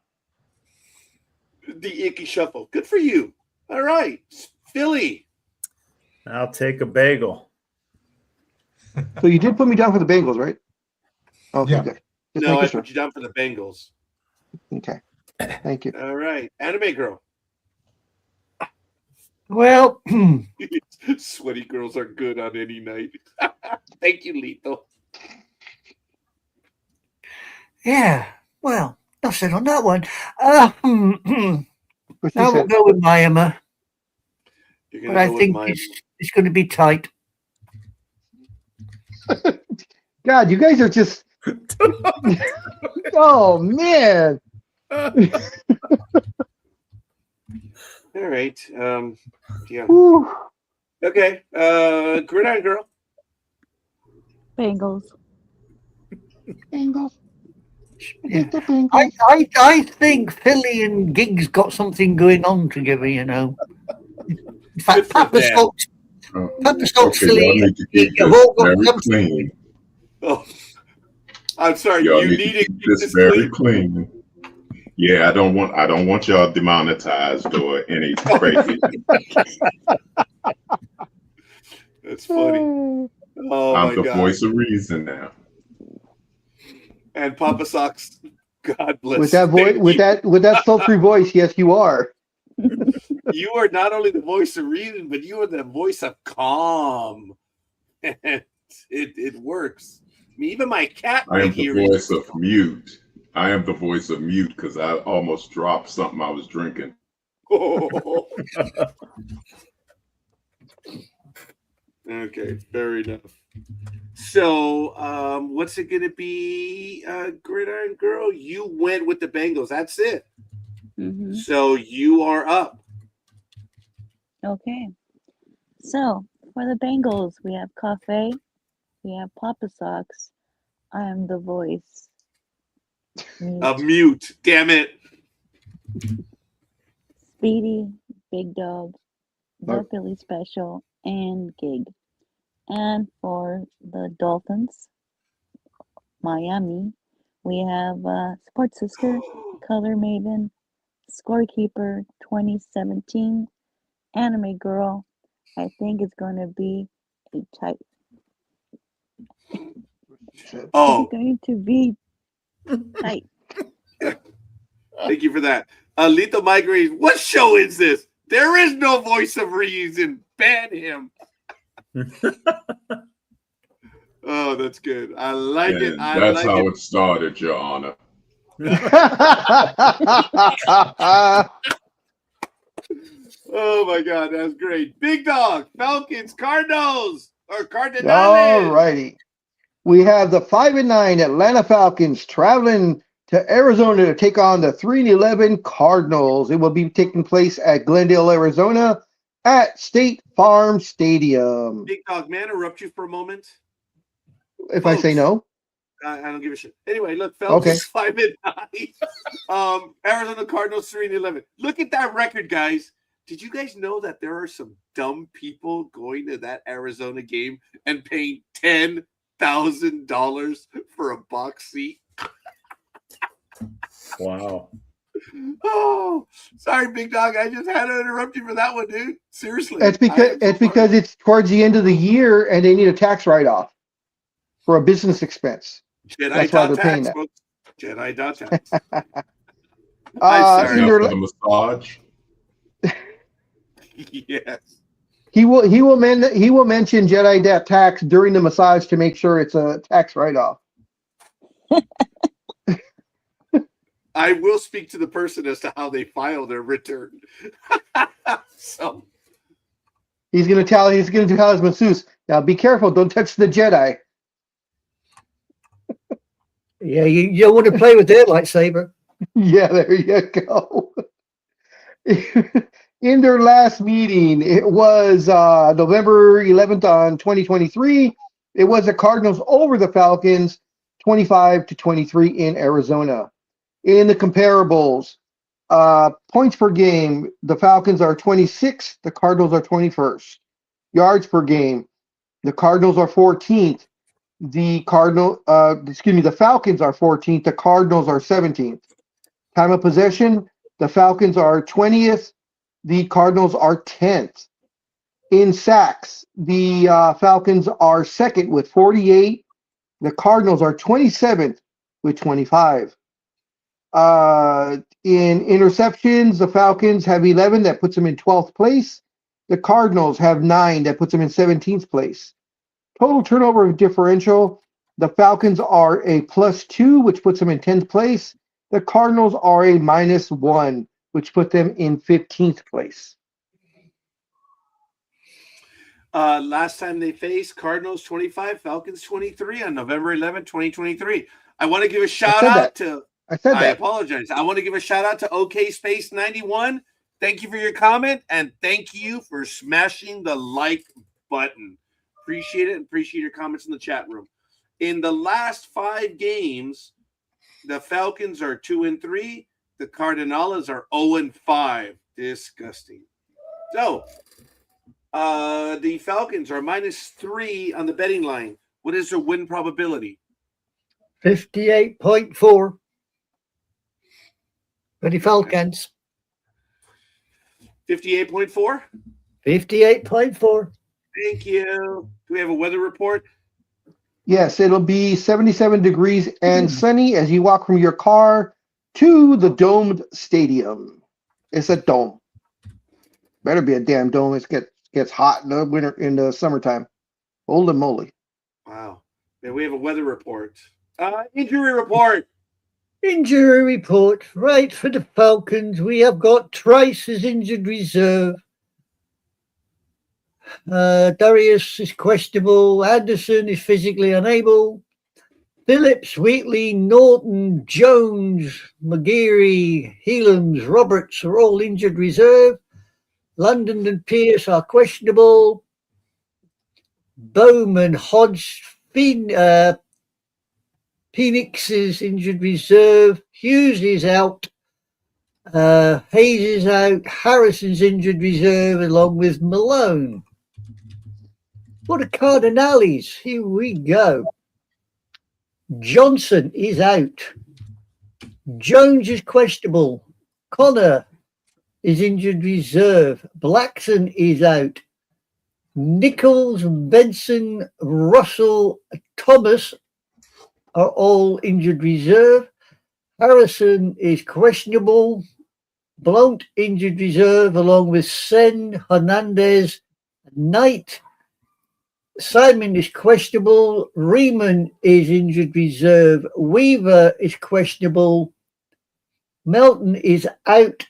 The Icky Shuffle. Good for you. All right. Philly. I'll take a bagel. So you did put me down for the Bengals, right? Okay, Yeah. good. Just No, I making sure. put you down for the Bengals. Okay, thank you. All right. Anime Girl. Well, Sweaty girls are good on any night. Thank you, Lito. yeah. Well, enough said on that one. What she I will said. go with Miami, You're but gonna I go with think mine. it's going to be tight. God, you guys are just. Oh man. All right. Yeah. Whew. Okay. Gridiron Girl. Bengals. Bengals. Yeah. The Bengals. I think Philly and Giggs got something going on together, you know. In Good fact, for Papa them. Stokes, Papa Stokes, Okay, y'all Philly, need to keep have this all got very something. clean. Oh, I'm sorry. Y'all You need need to to keep keep this this very clean. clean. Yeah, I don't want y'all demonetized or any crazy. That's funny. Oh I'm my the God. voice of reason now. And Papa Socks. God bless. With that voice, Thank with you. that sultry voice, yes, you are. You are not only the voice of reason, but you are the voice of calm. it works. I mean, even my cat I am right the here is voice of mute. I am the voice of mute because I almost dropped something I was drinking. Okay, fair enough. So, what's it going to be, Gridiron Girl? You went with the Bengals. That's it. Mm-hmm. So you are up. Okay. So for the Bengals, we have Cafe, we have Papa Socks. I am the voice. Mute. Damn it. Speedy, Big Dog, the Nope. Philly Special, and Gig. And for the Dolphins, Miami, we have Sports Sister, Color Maven, Scorekeeper 2017, Anime Girl. I think it's going to be a tight. Oh, It's going to be tight. thank you for that. Lethal Migraine. What show is this? There is no voice of reason. Ban him. Oh, that's good. I like it. And I that's like how it. it started, Your Honor. Oh my God, that's great. Big Dog, Falcons, Cardinals, or Cardinals. All righty. We have the 5-9 Atlanta Falcons traveling to Arizona to take on the 3-11 Cardinals. It will be taking place at Glendale, Arizona at State Farm Stadium. Big Dog, man, interrupt you for a moment. If I say no. I don't give a shit. Anyway, look, Falcons 5-9. Arizona Cardinals 3-11. Look at that record, guys. Did you guys know that there are some dumb people going to that Arizona game and paying $10,000 for a box seat? Wow. Oh, sorry, Big Dog. I just had to interrupt you for that one, dude. Seriously. It's because it's towards the end of the year and they need a tax write-off for a business expense. That's why they're paying that. Jedi.tax. Is that for the massage? Yes. He will mention Jedi tax during the massage to make sure it's a tax write-off. I will speak to the person as to how they file their return. So he's gonna tell his masseuse, now be careful, don't touch the Jedi. Yeah, you don't want to play with their lightsaber. Yeah, there you go. In their last meeting, it was November 11th on 2023. It was the Cardinals over the Falcons, 25-23 in Arizona. In the comparables, points per game, the Falcons are 26th, the Cardinals are 21st. Yards per game, the Cardinals are 14th. The Falcons are 14th, the Cardinals are 17th. Time of possession, the Falcons are 20th, the Cardinals are 10th. In sacks, the Falcons are second with 48. The Cardinals are 27th with 25. In interceptions, the Falcons have 11. That puts them in 12th place. The Cardinals have 9. That puts them in 17th place. Total turnover differential, the Falcons are a +2, which puts them in 10th place. The Cardinals are a -1, which put them in 15th place. Last time they faced, Cardinals 25, Falcons 23 on November 11, 2023. I want to give a shout out to. I apologize. I want to give a shout out to OK Space 91. Thank you for your comment, and thank you for smashing the like button. Appreciate it, and appreciate your comments in the chat room. In the last 5 games, the Falcons are 2-3. The Cardinals are 0-5. Disgusting. So, the Falcons are -3 on the betting line. What is their win probability? 58.4 for the Falcons. 58.4? 58.4. Thank you. Do we have a weather report? Yes, it'll be 77 degrees and sunny as you walk from your car to the domed stadium. It's a dome. Better be a damn dome. It gets hot in the summertime. Holy moly. Wow. And we have a weather report. Injury report. Injury report. Right, for the Falcons, we have got Trice as injured reserve. Darius is questionable. Anderson is physically unable. Phillips, Wheatley, Norton, Jones, McGeary, Helams, Roberts are all injured reserve. London and Pierce are questionable. Bowman, Hodge, Phoenix is injured reserve. Hughes is out. Hayes is out. Harrison's injured reserve along with Malone. For the Cardinals, here we go. Johnson is out. Jones is questionable. Connor is injured reserve. Blackson is out. Nichols, Benson, Russell, Thomas are all injured reserve. Harrison is questionable. Blount injured reserve along with Sen, Hernandez, Knight. Simon is questionable. Riemann is injured reserve. Weaver is questionable. Melton is out.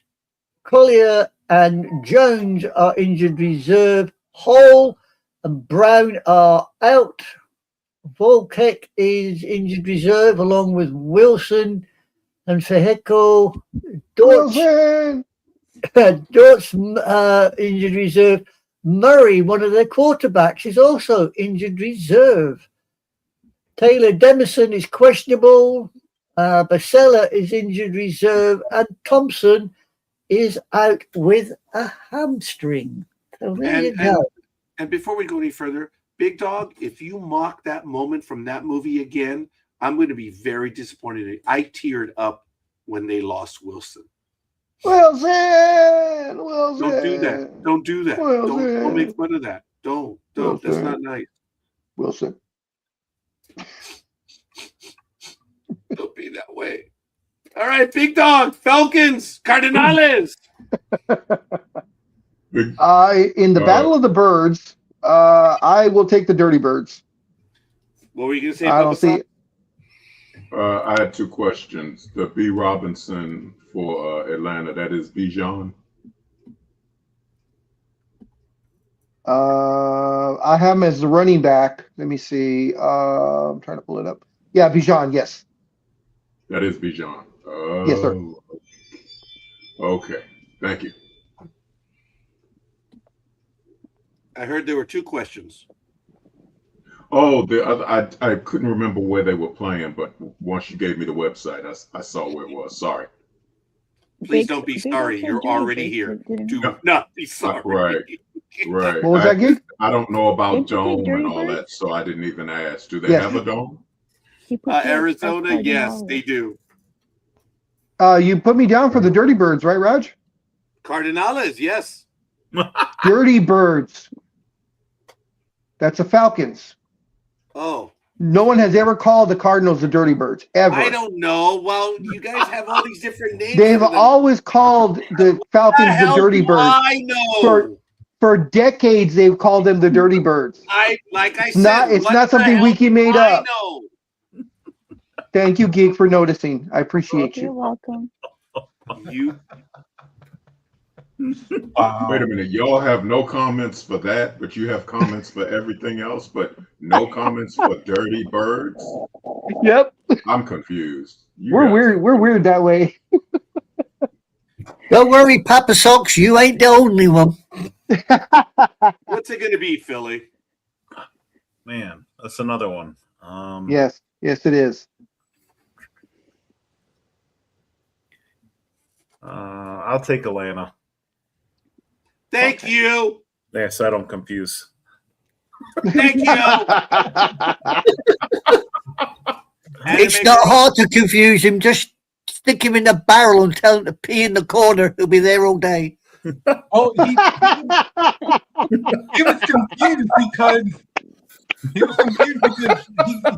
Collier and Jones are injured reserve. Hall and Brown are out. Volkek is injured reserve along with Wilson and Feheco. Dortch injured reserve. Murray, one of their quarterbacks, is also injured reserve. Taylor Demison is questionable. Basella is injured reserve. And Thompson is out with a hamstring. So there you go. And before we go any further, Big Dog, if you mock that moment from that movie again, I'm going to be very disappointed. I teared up when they lost Wilson. Wilson! Don't do that. Don't do that. Don't make fun of that. Don't. Wilson. That's not nice. Wilson. Don't be that way. All right, Big Dog, Falcons, Cardinals. In the Battle of the Birds, I will take the Dirty Birds. What were you going to say? I don't see. I had 2 questions. The B. Robinson for Atlanta, that is Bijan. I have him as the running back. Let me see. I'm trying to pull it up. Yeah, Bijan, yes. That is Bijan. Yes, sir. Okay. Thank you. I heard there were 2 questions. Oh, the other, I couldn't remember where they were playing, but once you gave me the website, I saw where it was. Sorry. Please Big- don't be Big sorry. said You're Dirty already Birds, here. didn't Do he? not be sorry. Right. Right. What was that, Gig? I don't know about Didn't you say dome Dirty and all that, Birds? so I didn't even ask. Do they Yes. have a dome? He put you at Arizona, yes, Cardinals. they do. You put me down for the Dirty Birds, right, Raj? Cardinales, yes. Dirty Birds. That's the Falcons. Oh, No one has ever called the Cardinals the Dirty Birds, ever. I don't know. Well, you guys have all these different names. They've for them. always called the What Falcons the hell Dirty do Birds. I know. For decades, they've called them the Dirty Birds. Like I It's not- said, it's what not the something hell Wiki made do I up. know. Thank you, Geek, for noticing. I appreciate You're you. welcome. You Wow. Wait a minute. Y'all have no comments for that, but you have comments for everything else, but no comments for Dirty Birds? Yep, I'm confused. You we're guys- weird. We're weird that way. Don't worry, Papa Socks, you ain't the only one. what's it gonna be, Philly? Man, that's another one. Yes, it is. I'll take Atlanta. Thank you. Yeah, so I don't confuse. Thank you. It's Anime not girl? hard to confuse him. Just stick him in the barrel and tell him to pee in the corner. He'll be there all day. Oh, he was confused because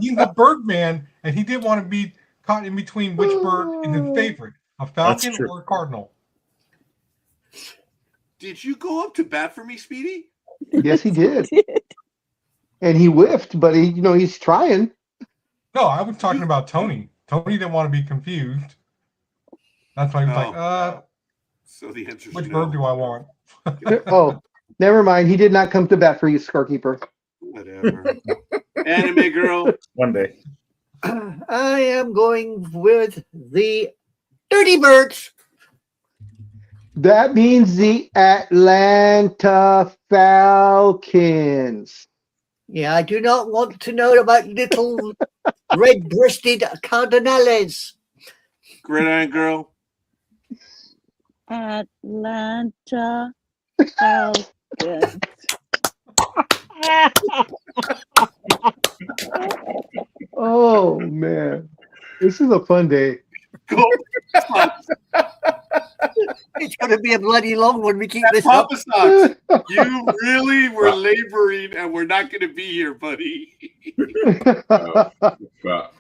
he's a Birdman and he didn't want to be caught in between which bird is his favorite, a falcon true. or a cardinal. Did you go up to bat for me, Speedy? Yes, he did. And he whiffed, but he's trying. No, I was talking about Tony. Tony didn't want to be confused. That's why he was like, So the answer is which no. bird do I want? Oh, never mind. He did not come to bat for you, Scorekeeper. Whatever. Anime girl. One day. I am going with the Dirty Birds. That means the Atlanta Falcons. Yeah, I do not want to know about little red-breasted cardinales. Gridiron girl. Atlanta Falcons. Oh man, this is a fun day. Go. It's going to be a bloody long one. We keep this up. Papa Socks, you really were laboring and we're not going to be here, buddy.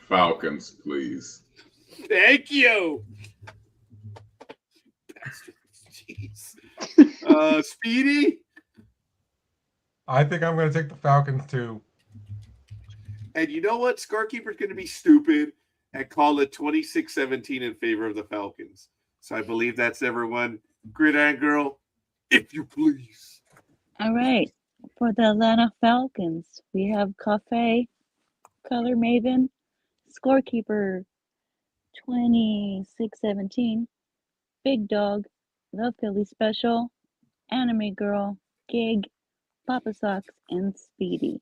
Falcons, please. Thank you. Jeez. Speedy? I think I'm going to take the Falcons too. And you know what? Scorekeeper's going to be stupid and call it 26-17 in favor of the Falcons. So I believe that's everyone. Gridiron girl, if you please. All right. For the Atlanta Falcons, we have Cafe, Color Maven, Scorekeeper 26-17, Big Dog, The Philly Special, Anime Girl, Gig, Papa Socks, and Speedy.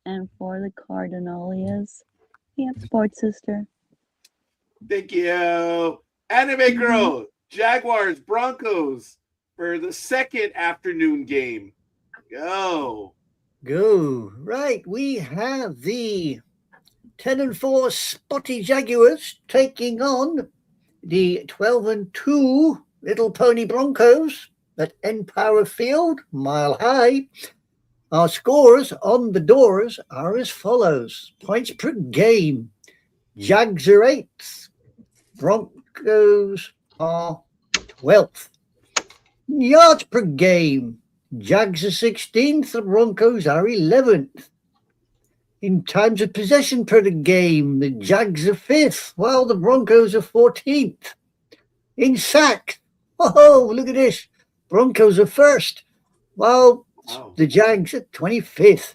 And for the Cardinalias, we have Sports Sister. Thank you. Anime girl, Jaguars, Broncos for the second afternoon game. Go. Go. Right, we have the 10-4 Spotty Jaguars taking on the 12-2 Little Pony Broncos at Empower Field, Mile High. Our scores on the doors are as follows. Points per game. Jags are 8th. Broncos are 12th. Yards per game. Jags are 16th. The Broncos are 11th. In times of possession per game, the Jags are 5th, while the Broncos are 14th. In sack, oh, look at this. Broncos are 1st, while the Jags are 25th.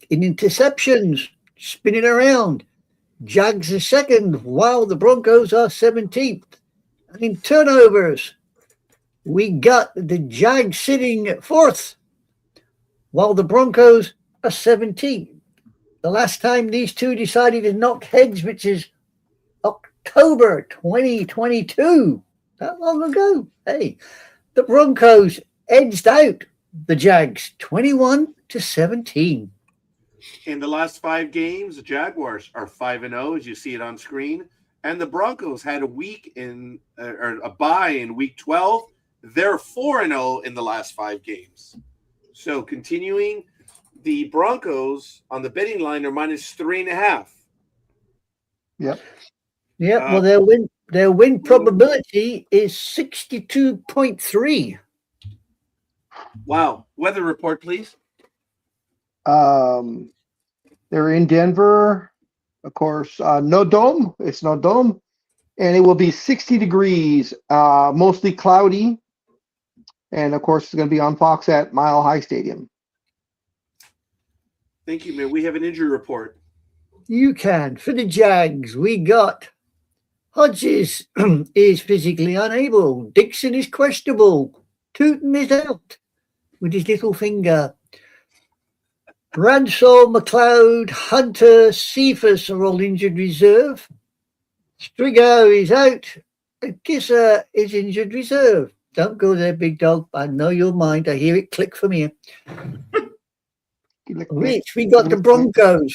In interceptions, spinning around, Jags are 2nd, while the Broncos are 17th. And in turnovers, we got the Jags sitting at 4th, while the Broncos are 17th. the last time these two decided to knock heads, which is October 2022. That long ago. Hey, the Broncos edged out the Jags 21-17. In the last 5 games, the Jaguars are 5-0, as you see it on screen, and the Broncos had a bye in week 12. They're 4-0 in the last 5 games. So continuing, the Broncos on the betting line are -3.5. Yep. Yeah, well, their win probability is 62.3. Wow. Weather report, please. They're in Denver, of course. No dome. It's no dome, and it will be 60 degrees, mostly cloudy, and of course, it's going to be on Fox at Mile High Stadium. Thank you, man. We have an injury report. You can. For the Jags, we got Hodges is physically unable. Dixon is questionable. Tootin is out with his little finger. Bradshaw, McLeod, Hunter, Cephas are all injured reserve. Strigo is out. And Kisser is injured reserve. Don't go there, big dog. I know your mind. I hear it click from here. Rich, we got the Broncos.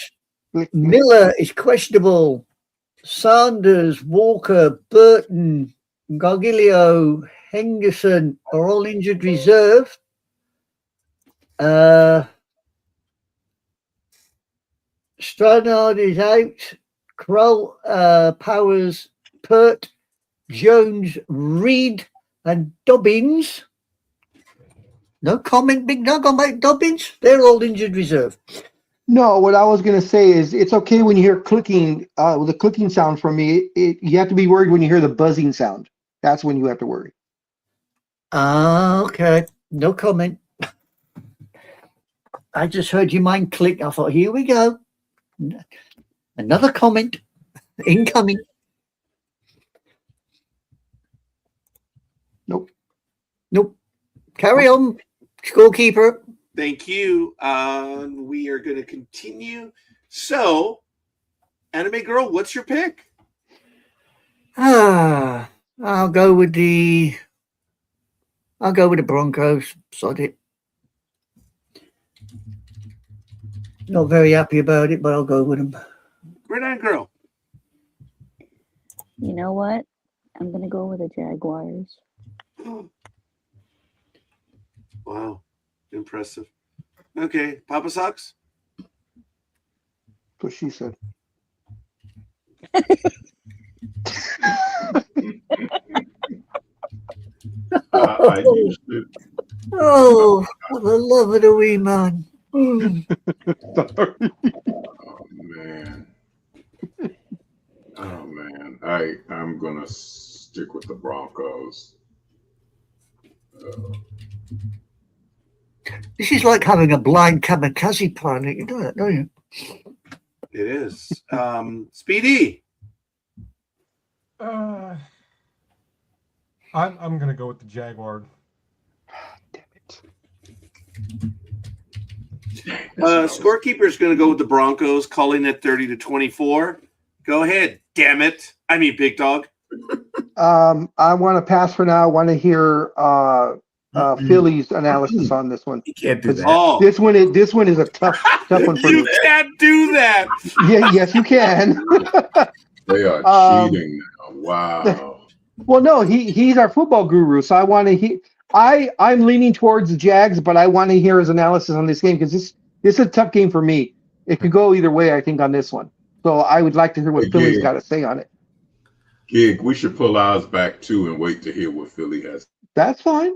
Miller is questionable. Sanders, Walker, Burton, Gargilio, Henderson are all injured reserve. Stranard is out. Kroll, Powers, Pert, Jones, Reed, and Dobbins. No comment, big dog, about Dobbins. They're all injured reserve. No, what I was going to say is it's okay when you hear clicking, the clicking sound from me. You have to be worried when you hear the buzzing sound. That's when you have to worry. Okay. No comment. I just heard your mind click. I thought, here we go. Another comment incoming. Nope. Carry on, scorekeeper. Thank you. We are going to continue. So, Anime Girl, what's your pick? I'll go with the Broncos. Sod it. Not very happy about it, but I'll go with them. Gridiron Girl. You know what? I'm gonna go with the Jaguars. Wow. Impressive. Okay. Papa Socks? That's what she said. I used it. Oh, for the love of the wee man. Mm. Oh man. I'm gonna stick with the Broncos. This is like having a blind kamikaze pilot. You know that, don't you? It is. Speedy. I'm gonna go with the Jaguar. Damn it. Scorekeeper is going to go with the Broncos, calling it 30-24. Go ahead, damn it. I mean, big dog. I want to pass for now. I want to hear Philly's analysis on this one. You can't do that. Oh, This one is a tough one for you me. can't do that. Yeah, yes, you can. They are cheating now. Wow. Well, no, he's our football guru, so I want to hear. I'm leaning towards the Jags, but I want to hear his analysis on this game because this is a tough game for me. It could go either way, I think, on this one. So I would like to hear what Philly's got to say on it. Gig, we should pull ours back too and wait to hear what Philly has. That's fine.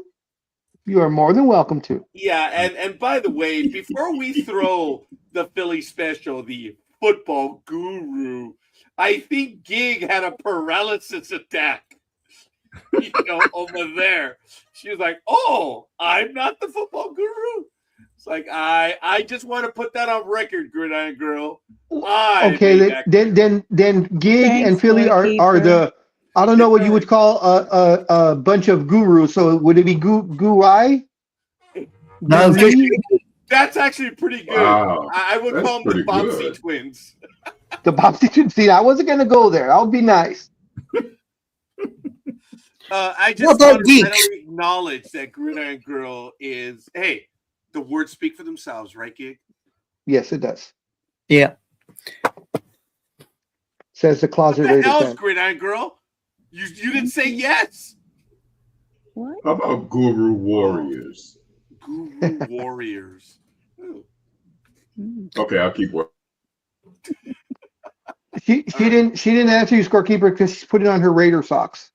You are more than welcome to. Yeah, and by the way, before we throw the Philly special, the football guru, I think Gig had a paralysis attack. Over there. She was like, "Oh, I'm not the football guru." It's like I just want to put that on record, Gridiron Girl. Okay, then Gig Thanks, and Philly are the, I don't know what you would call a bunch of gurus. So would it be guru? No, That's actually pretty good. Wow, I would that's call them the pretty Bombsy good. twins. The Bobsy. See, I wasn't gonna go there. I'll be nice. I What just about want to geeks? readily acknowledge that Gridiron Girl is, hey, the words speak for themselves, right, Gig? Yes, it does. Yeah. Says the What closet the Raider hell's fan. Gridiron Girl? You didn't say yes. What? How about Guru Warriors? Guru Warriors. Ooh. Mm. Okay, I'll keep working. She didn't answer you, scorekeeper, because she's putting on her Raider socks.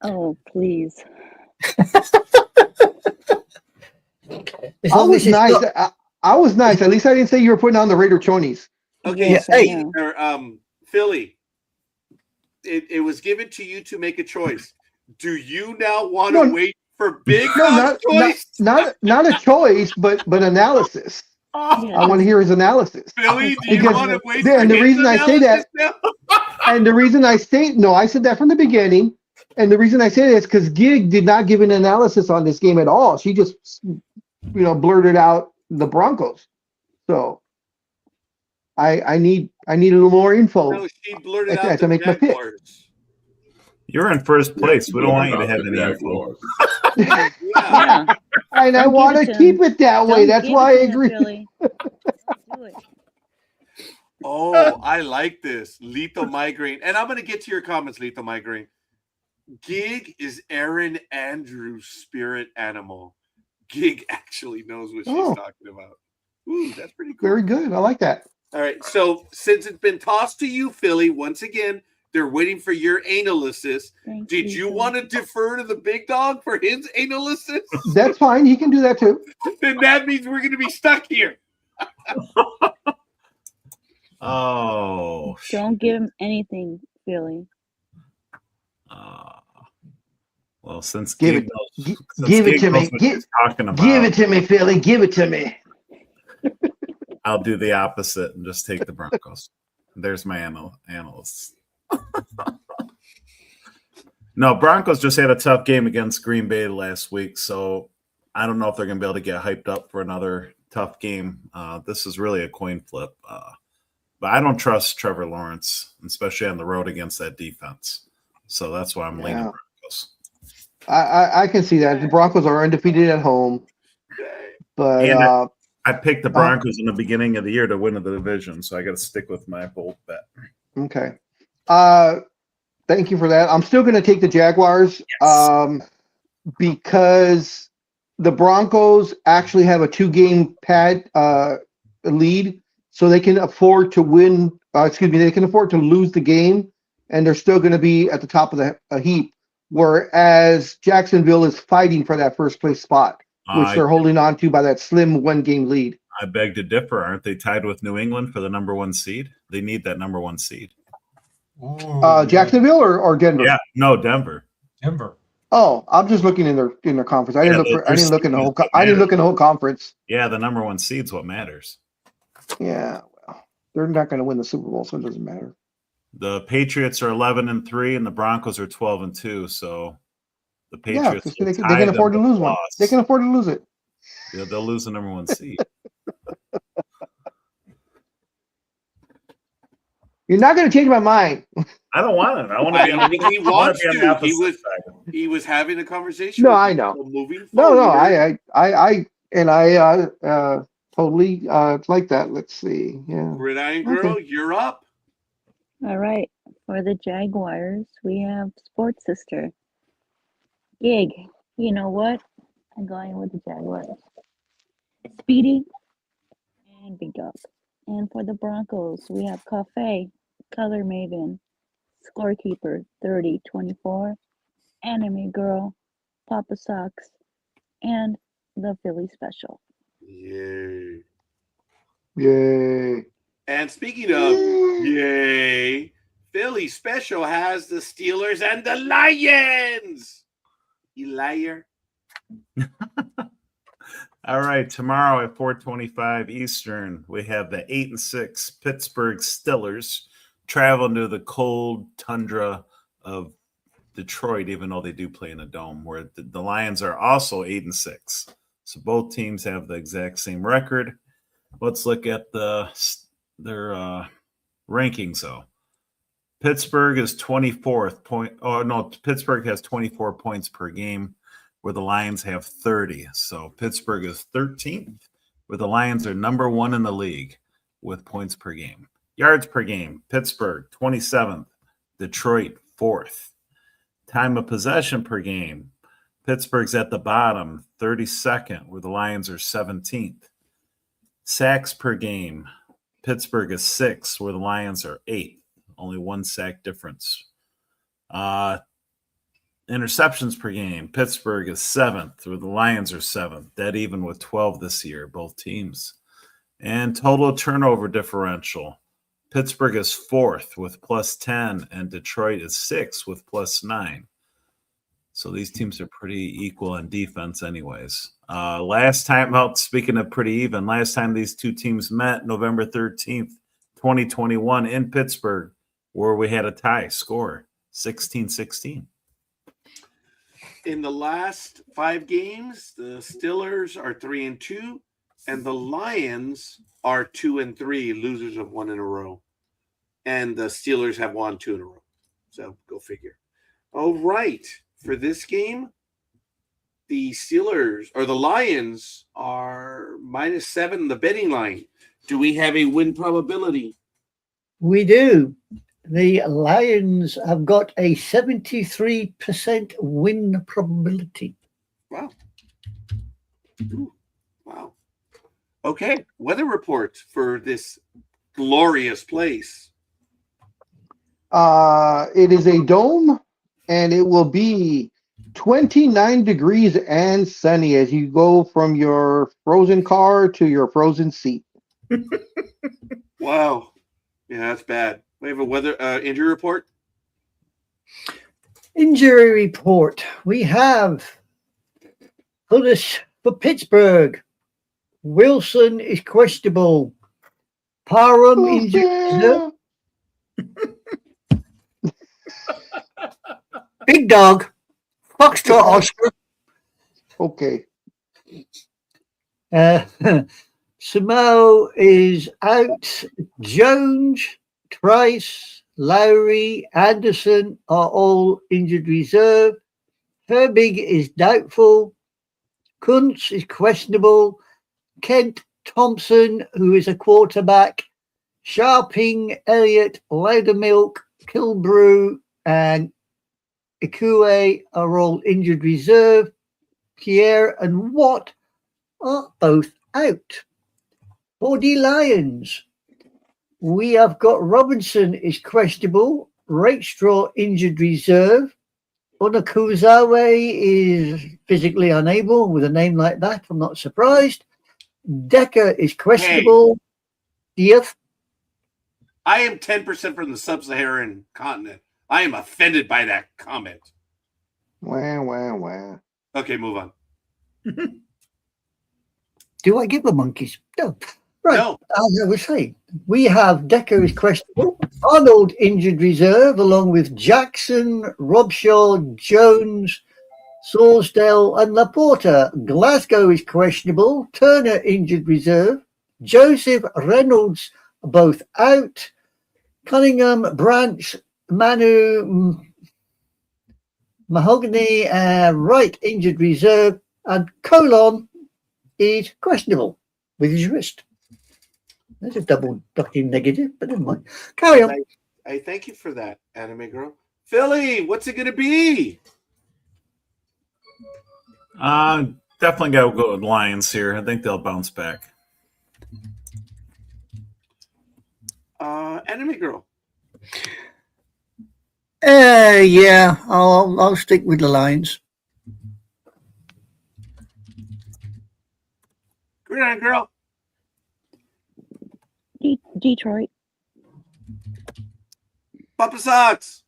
Oh, please. As I long was as it's nice. not- I was nice. At least I didn't say you were putting on the Raider chonies. Okay, Yes, Yeah, I hey. know. or, Philly, it was given to you to make a choice. Do you now want to No, wait for Big No, Dog's choice? not a choice, but analysis. Yes. I want to hear his analysis. Philly, do you Because- want to wait and for the his reason I say that- analysis now? And the reason I say no, I said that from the beginning. And the reason I say that is because Gig did not give an analysis on this game at all. She just, blurted out the Broncos. So I need a little more info No, she blurted to out the make my pick. Jaguars. You're in first place. We don't want you to have the any info. Jaguars. Yeah. Yeah. And I Don't give want it to to keep him. it that way. Don't That's give why it I to him, agree. Philly. Don't do it. Oh, I like this. Lethal Migraine. And I'm going to get to your comments, Lethal Migraine. Gig is Aaron Andrews' spirit animal. Gig actually knows what she's Oh. talking about. Ooh, that's pretty cool. Very good. I like that. All right. So since it's been tossed to you, Philly, once again, they're waiting for your analysis. Thank Did you Philly. want to defer to the big dog for his analysis? That's fine. He can do that too. Then that means we're going to be stuck here. Oh, Don't give him anything, Philly. well, since Give Gabe it- knows, gi- since give it Gabe to me. knows what Gi- he's talking about, Give it to me, Philly. Give it to me. I'll do the opposite and just take the Broncos. There's my analysts. No, Broncos just had a tough game against Green Bay last week, so I don't know if they're going to be able to get hyped up for another tough game. This is really a coin flip. But I don't trust Trevor Lawrence, especially on the road against that defense. So that's why I'm leaning Yeah. Broncos. I can see that. The Broncos are undefeated at home. But And I picked the Broncos in the beginning of the year to win the division, so I got to stick with my bold bet. okay. Thank you for that. I'm still going to take the Jaguars because the Broncos actually have a 2-game pad lead, so they can afford to win. They can afford to lose the game, and they're still going to be at the top of the heap. Whereas Jacksonville is fighting for that first place spot, which they're holding on to by that slim 1-game lead. I beg to differ. Aren't they tied with New England for the number 1 seed? They need that number 1 seed. Ooh, Jacksonville or Denver? Yeah, no, Denver. Denver. Oh, I'm just looking in their conference. I didn't look. I didn't look in the whole. I didn't look in the whole conference. Yeah, the number 1 seed's what matters. Yeah, well, they're not going to win the Super Bowl, so it doesn't matter. The Patriots are 11-3, and the Broncos are 12-2. So the Yeah, Patriots they will can tie afford to them lose with one. loss. They can afford to lose it. Yeah, they'll lose the number 1 seed. You're not going to change my mind. I don't want it. I want to be on the, He I wanna wants be on the to. opposite side. He was having a conversation. No, with I you. know. So moving No, forward, I totally like that. Let's see. Yeah. Gridiron Girl, you're up. All right. For the Jaguars, we have Sports Sister. Gig. You know what? I'm going with the Jaguars. Speedy and Big Dog. And for the Broncos, we have Cafe, Color Maven, Scorekeeper 30-24, Anime Girl, Papa Socks, and the Philly Special. Yay. Yay. And speaking of yay, Philly Special has the Steelers and the Lions. You liar. All right, tomorrow at 4:25 Eastern, we have the 8-6 Pittsburgh Steelers traveling to the cold tundra of Detroit, even though they do play in a dome, where the Lions are also 8-6. So both teams have the exact same record. Let's look at their rankings, though. Pittsburgh is 24th point. Oh, no, Pittsburgh has 24 points per game, where the Lions have 30. So Pittsburgh is 13th, where the Lions are number 1 in the league with points per game. Yards per game, Pittsburgh 27th, Detroit 4th. Time of possession per game, Pittsburgh's at the bottom, 32nd, where the Lions are 17th. Sacks per game, Pittsburgh is 6th, where the Lions are 8th. Only 1 sack difference. Interceptions per game, Pittsburgh is 7th, where the Lions are 7th. Dead even with 12 this year, both teams. And total turnover differential, Pittsburgh is 4th with +10, and Detroit is 6th with +9. So these teams are pretty equal on defense anyways. Last time out, speaking of pretty even, last time these two teams met, November 13th, 2021 in Pittsburgh, where we had a tie score, 16-16. In the last 5 games, the Steelers are 3-2, and the Lions are 2-3, losers of 1 in a row. And the Steelers have won 2 in a row. So go figure. All right. For this game, the Steelers or the Lions are -7, the betting line. Do we have a win probability? We do. The Lions have got a 73% win probability. Wow. Ooh, wow. Okay. Weather report for this glorious place. It is a dome, and it will be 29 degrees and sunny as you go from your frozen car to your frozen seat. Wow. Yeah, that's bad. We have a weather injury report. Injury report. We have for Pittsburgh, Wilson is questionable. Parham injury reserve. Big Dog, Foxtrot Oscar. Okay. Samo is out. Jones, Trice, Lowry, Anderson are all injured reserve. Herbig is doubtful. Kuntz is questionable. Kent Thompson, who is a quarterback. Sharping, Elliott, Loudermilk, Kilbrew, and Ikue are all injured reserve. Pierre and Watt are both out. For the Lions, we have got Robinson is questionable. Rakestraw injured reserve. Onakuzawa is physically unable with a name like that. I'm not surprised. Decker is questionable. Yes. I am 10% from the sub-Saharan continent. I am offended by that comment. Wah. Okay, move on. Do I give the monkeys? No. Right. No. As I was saying, we have Decker is questionable. Arnold injured reserve, along with Jackson, Robshaw, Jones, Sorsdale, and Laporta. Glasgow is questionable. Turner injured reserve. Joseph, Reynolds both out. Cunningham, Branch, Manu, Mahogany, Wright injured reserve, and Colon is questionable with his wrist. There's a double ducking negative, but never mind. Carry on. I thank you for that, anime girl. Philly, what's it going to be? Definitely got to go with Lions here. I think they'll bounce back. Anime girl. Yeah, I'll stick with the Lions. Gridiron girl. Detroit. Papa Sox.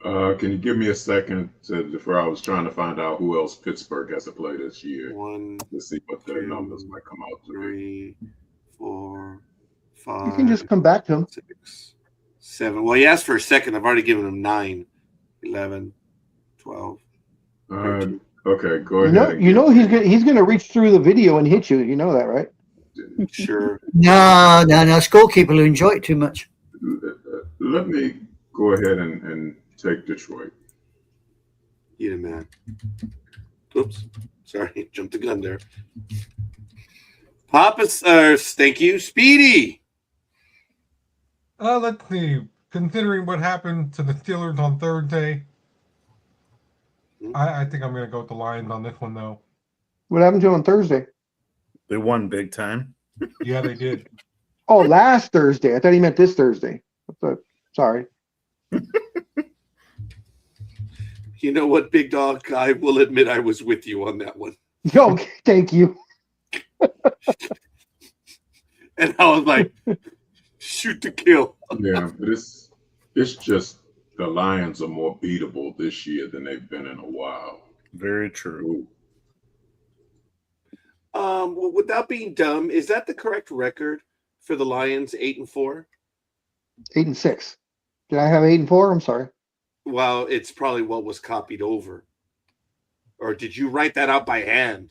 Can you give me a second before I was trying to find out who else Pittsburgh has to play this year? 1, to see what their numbers might come out to be. 3, 4, 5. You can just come back to him. 6, 7. Well, he asked for a second. I've already given him 9, 11, 12, Okay, go ahead. He's gonna reach through the video and hit you. You know that, right? Sure. No. Scorekeeper will enjoy it too much. Let me go ahead and take Detroit. Yeah, man. Oops. Sorry, jumped the gun there. Thank you. Speedy. Let's see. Considering what happened to the Steelers on Thursday, I think I'm going to go with the Lions on this one, though. What happened to him on Thursday? They won big time. Yeah, they did. Oh, last Thursday. I thought he meant this Thursday. Sorry. You know what, Big Dog? I will admit I was with you on that one. Okay, thank you. And I was like, shoot to kill. Yeah, but it's just the Lions are more beatable this year than they've been in a while. Very true. Well, without being dumb, is that the correct record for the Lions? 8-4. 8-6. Did I have 8-4? I'm sorry. Well, it's probably what was copied over. Or did you write that out by hand?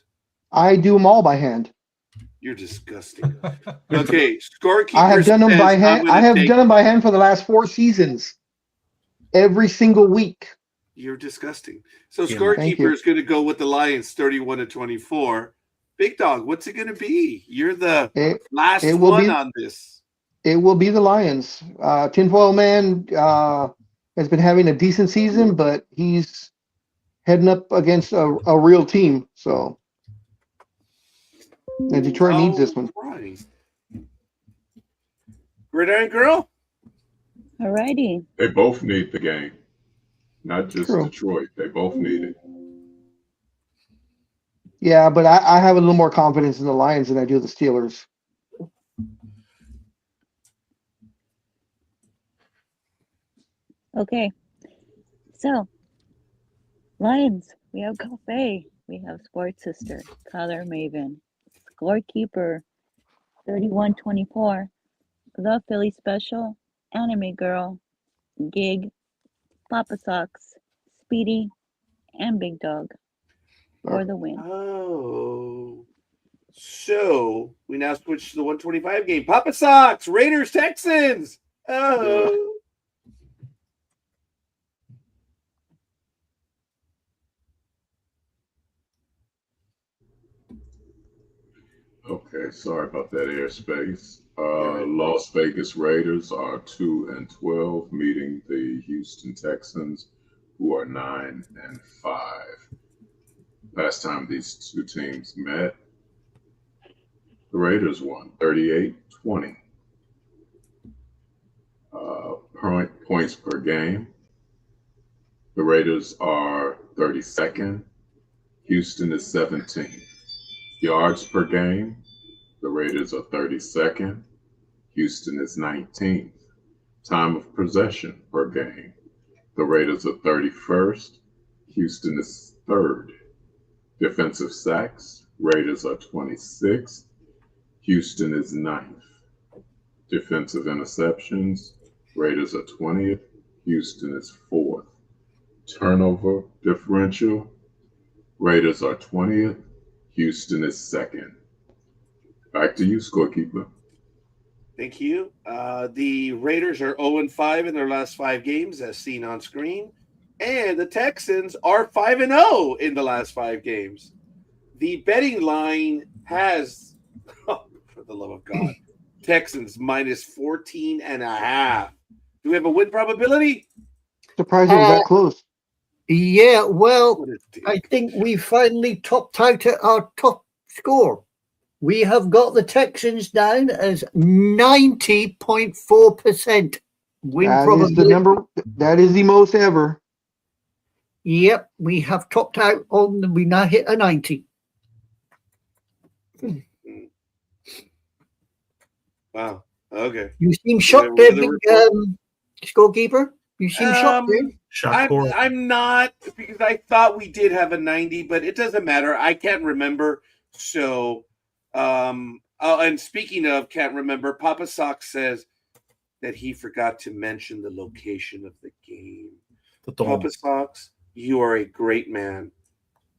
I do them all by hand. You're disgusting. Okay, scorekeeper. I have done them by hand. I have done them by hand for the last 4 seasons. Every single week. You're disgusting. So Yeah, scorekeeper is going to go with the Lions, 31-24. Big Dog, what's it going to be? You're the last one on this. It will be the Lions. Tinfoil Man has been having a decent season, but he's heading up against a real team. So and Detroit needs this one. Right. Gridiron Girl? All righty. They both need the game. Not just Detroit. They both need it. Yeah, but I have a little more confidence in the Lions than I do the Steelers. Okay. So, Lions, we have Cafe. We have Sports Sister, Color Maven, Scorekeeper, 31-24, The Philly Special, Anime Girl, Gig, Papa Socks, Speedy, and Big Dog for the win. Oh. So we now switch to the 125 game. Papa Socks, Raiders, Texans. Oh. Okay, sorry about that airspace. Las Vegas Raiders are 2-12, meeting the Houston Texans, who are 9-5. Last time these two teams met, the Raiders won 38-20. Points per game, the Raiders are 32nd. Houston is 17th. Yards per game, the Raiders are 32nd. Houston is 19th. Time of possession per game, the Raiders are 31st. Houston is 3rd. Defensive sacks, Raiders are 26th. Houston is 9th. Defensive interceptions, Raiders are 20th. Houston is 4th. Turnover differential, Raiders are 20th. Houston is 2nd. Back to you, scorekeeper. Thank you. The Raiders are 0-5 in their last 5 games, as seen on screen. And the Texans are 5-0 in the last 5 games. The betting line has, oh, for the love of God, Texans minus 14.5. Do we have a win probability? Surprised it was that close. Yeah, well, I think we finally topped out at our top score. We have got the Texans down as 90.4% win probability. Is the number. That is the most ever. Yep, we have topped out on. We now hit a 90. Wow. Okay. You seem shocked there, big scorekeeper. You seem shocked there. I'm not, because I thought we did have a 90, but it doesn't matter. I can't remember. So, and speaking of can't remember, Papa Sock says that he forgot to mention the location of the game. Papa Socks, you are a great man.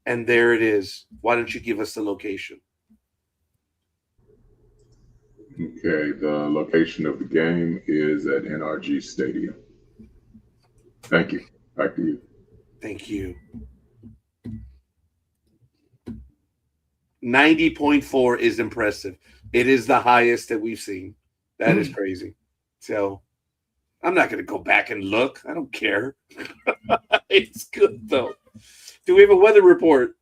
And there it is. Why don't you give us the location? Okay, the location of the game is at NRG Stadium. Thank you. Back to you. Thank you. 90.4 is impressive. It is the highest that we've seen. That is crazy. So I'm not going to go back and look. I don't care. It's good, though. Do we have a weather report?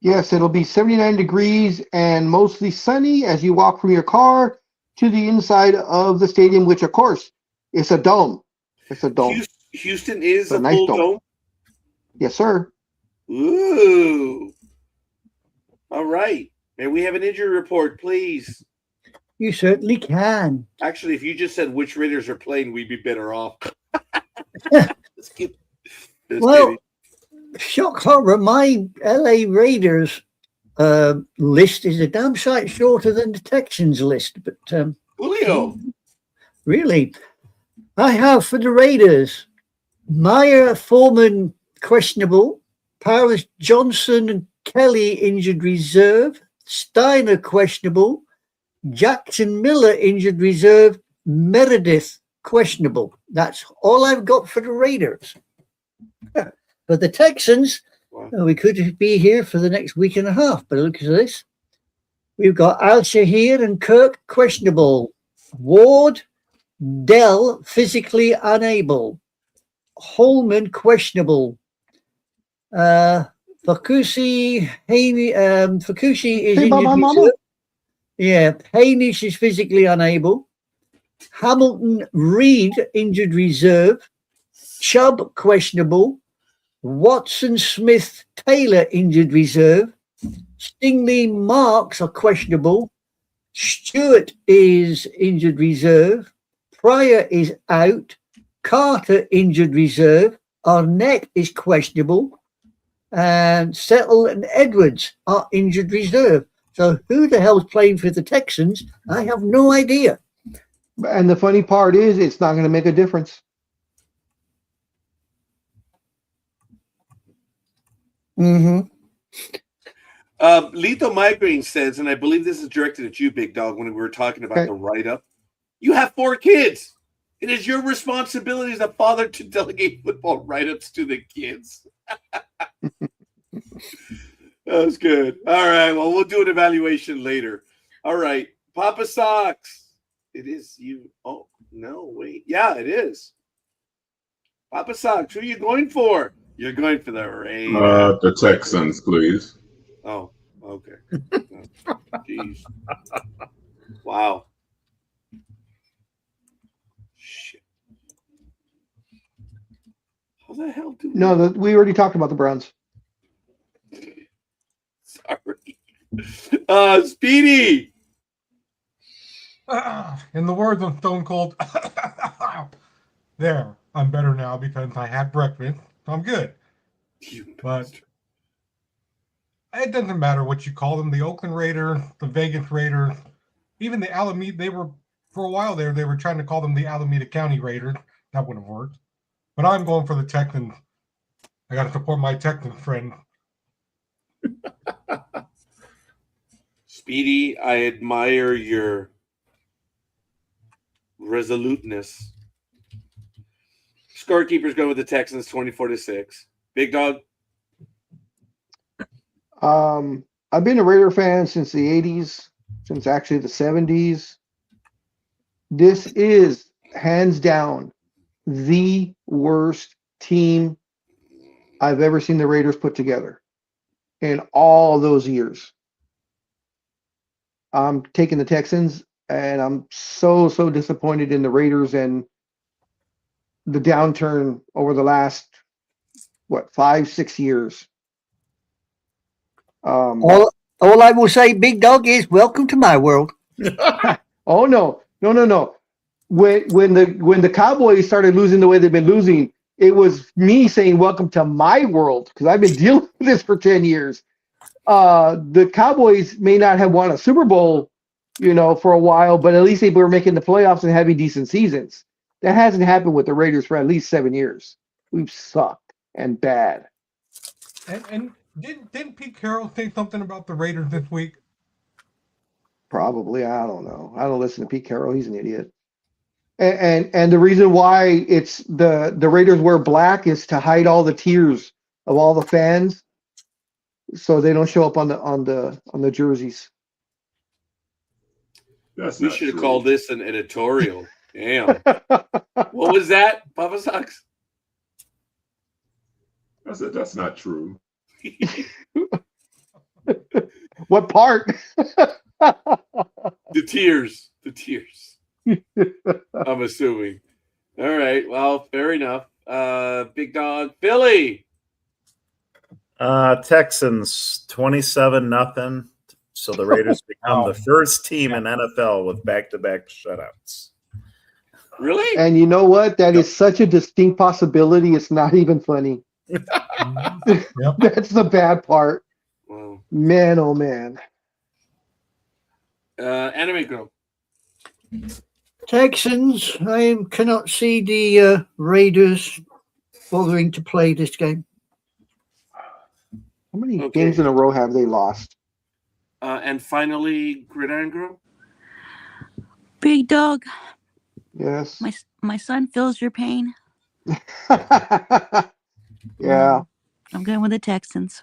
Yes, it'll be 79 degrees and mostly sunny as you walk from your car to the inside of the stadium, which, of course, is a dome. It's a dome. Houston is a a nice full dome. dome? Yes, sir. Ooh. All right. May we have an injury report, please? You certainly can. Actually, if you just said which Raiders are playing, we'd be better off. Just kidding. Well, shock horror, my LA Raiders list is a damn sight shorter than the Texans list. But Julio. Really, I have for the Raiders, Meyer Foreman questionable, Powers Johnson and Kelly injured reserve, Steiner questionable, Jackson Miller injured reserve, Meredith questionable. That's all I've got for the Raiders. But the Texans, we could be here for the next week and a half. But look at this. We've got Al Shahir and Kirk questionable. Ward, Dell physically unable. Holman questionable. Fukushi is injured reserve. Yeah, Haynish is physically unable. Hamilton Reed injured reserve. Chubb questionable. Watson Smith Taylor injured reserve. Stingley Marks are questionable. Stewart is injured reserve. Pryor is out. Carter injured reserve. Arnett is questionable. And Settle and Edwards are injured reserve. So who the hell's playing for the Texans? I have no idea. And the funny part is it's not going to make a difference. Mm-hmm. Lethal Migraine says, and I believe this is directed at you, Big Dog, when we were talking about the write-up. You have 4 kids. It is your responsibility as a father to delegate football write-ups to the kids. That was good. All right. Well, we'll do an evaluation later. All right. Papa Socks. It is you. Oh, no, wait. Yeah, it is. Papa Socks, who are you going for? You're going for the Raiders. The Texans, please. Oh, okay. Jeez. Wow. Shit. How the hell do we... No, we already talked about the Browns. Sorry. Speedy. In the words of Stone Cold, there, I'm better now because I had breakfast. So I'm good. But it doesn't matter what you call them. The Oakland Raiders, the Vegas Raiders, even the Alameda, they were, for a while there, they were trying to call them the Alameda County Raiders. That wouldn't have worked. But I'm going for the Texans. I got to support my Texans friend. Speedy, I admire your resoluteness. Scorekeeper's going with the Texans 24-6. Big Dog. I've been a Raider fan since the 80s, since actually the 70s. This is hands down the worst team I've ever seen the Raiders put together in all those years. I'm taking the Texans, and I'm so disappointed in the Raiders and the downturn over the last, 5-6 years. All I will say, Big Dog, is welcome to my world. Oh no. When the Cowboys started losing the way they've been losing, it was me saying welcome to my world, because I've been dealing with this for 10 years. The Cowboys may not have won a Super Bowl, for a while, but at least they were making the playoffs and having decent seasons. That hasn't happened with the Raiders for at least 7 years. We've sucked and bad. And Didn't Pete Carroll say something about the Raiders this week? Probably. I don't know. I don't listen to Pete Carroll. He's an idiot. And the reason why it's the Raiders wear black is to hide all the tears of all the fans, so they don't show up on the jerseys. That's We not should have true. called this an editorial. Damn. What was that, Papa Socks? I said that's not true. What part? The tears. The tears. I'm assuming. All right. Well, fair enough. Big Dog Philly. Texans 27-0. So the Raiders become the first team in NFL with back-to-back shutouts. Really? And you know what? That is such a distinct possibility. It's not even funny. Yep. That's the bad part. Wow. Man, oh man. Anime Girl. Texans, I cannot see the Raiders bothering to play this game. How many Okay. games in a row have they lost? And finally, Gridiron Girl. Big Dog, Yes. my son feels your pain. Yeah. I'm going with the Texans.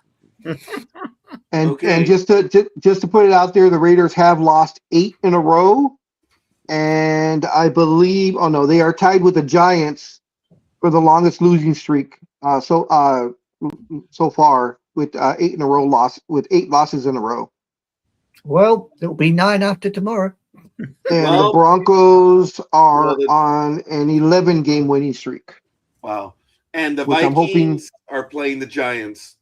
And Okay. and just to put it out there, the Raiders have lost 8 in a row, and I believe they are tied with the Giants for the longest losing streak so far with 8 in a row loss with 8 losses in a row. Well, it'll be 9 after tomorrow. And Well, the Broncos are well, on an 11-game winning streak. Wow. And the Which I'm Vikings hoping- are playing the Giants.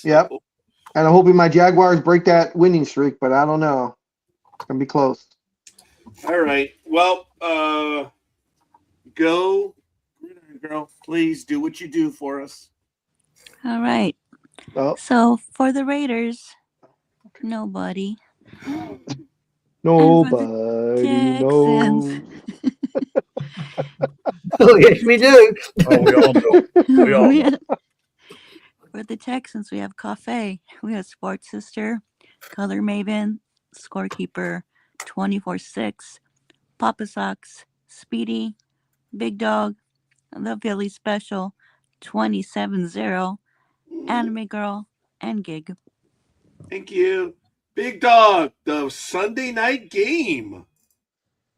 Yep. And I'm hoping my Jaguars break that winning streak, but I don't know. It's gonna be close. All right. Well, go, Gridiron Girl. Please do what you do for us. All right. Oh, So for the Raiders, nobody. nobody knows. Texans. Oh, yes, we do. Oh, we all know. We all know. For the Texans, we have Cafe. We have Sports Sister, Color Maven, Scorekeeper, 24/6, Papa Socks, Speedy, Big Dog, The Philly Special, 27-0, Anime Girl, and Gig. Thank you. Big Dog, the Sunday night game.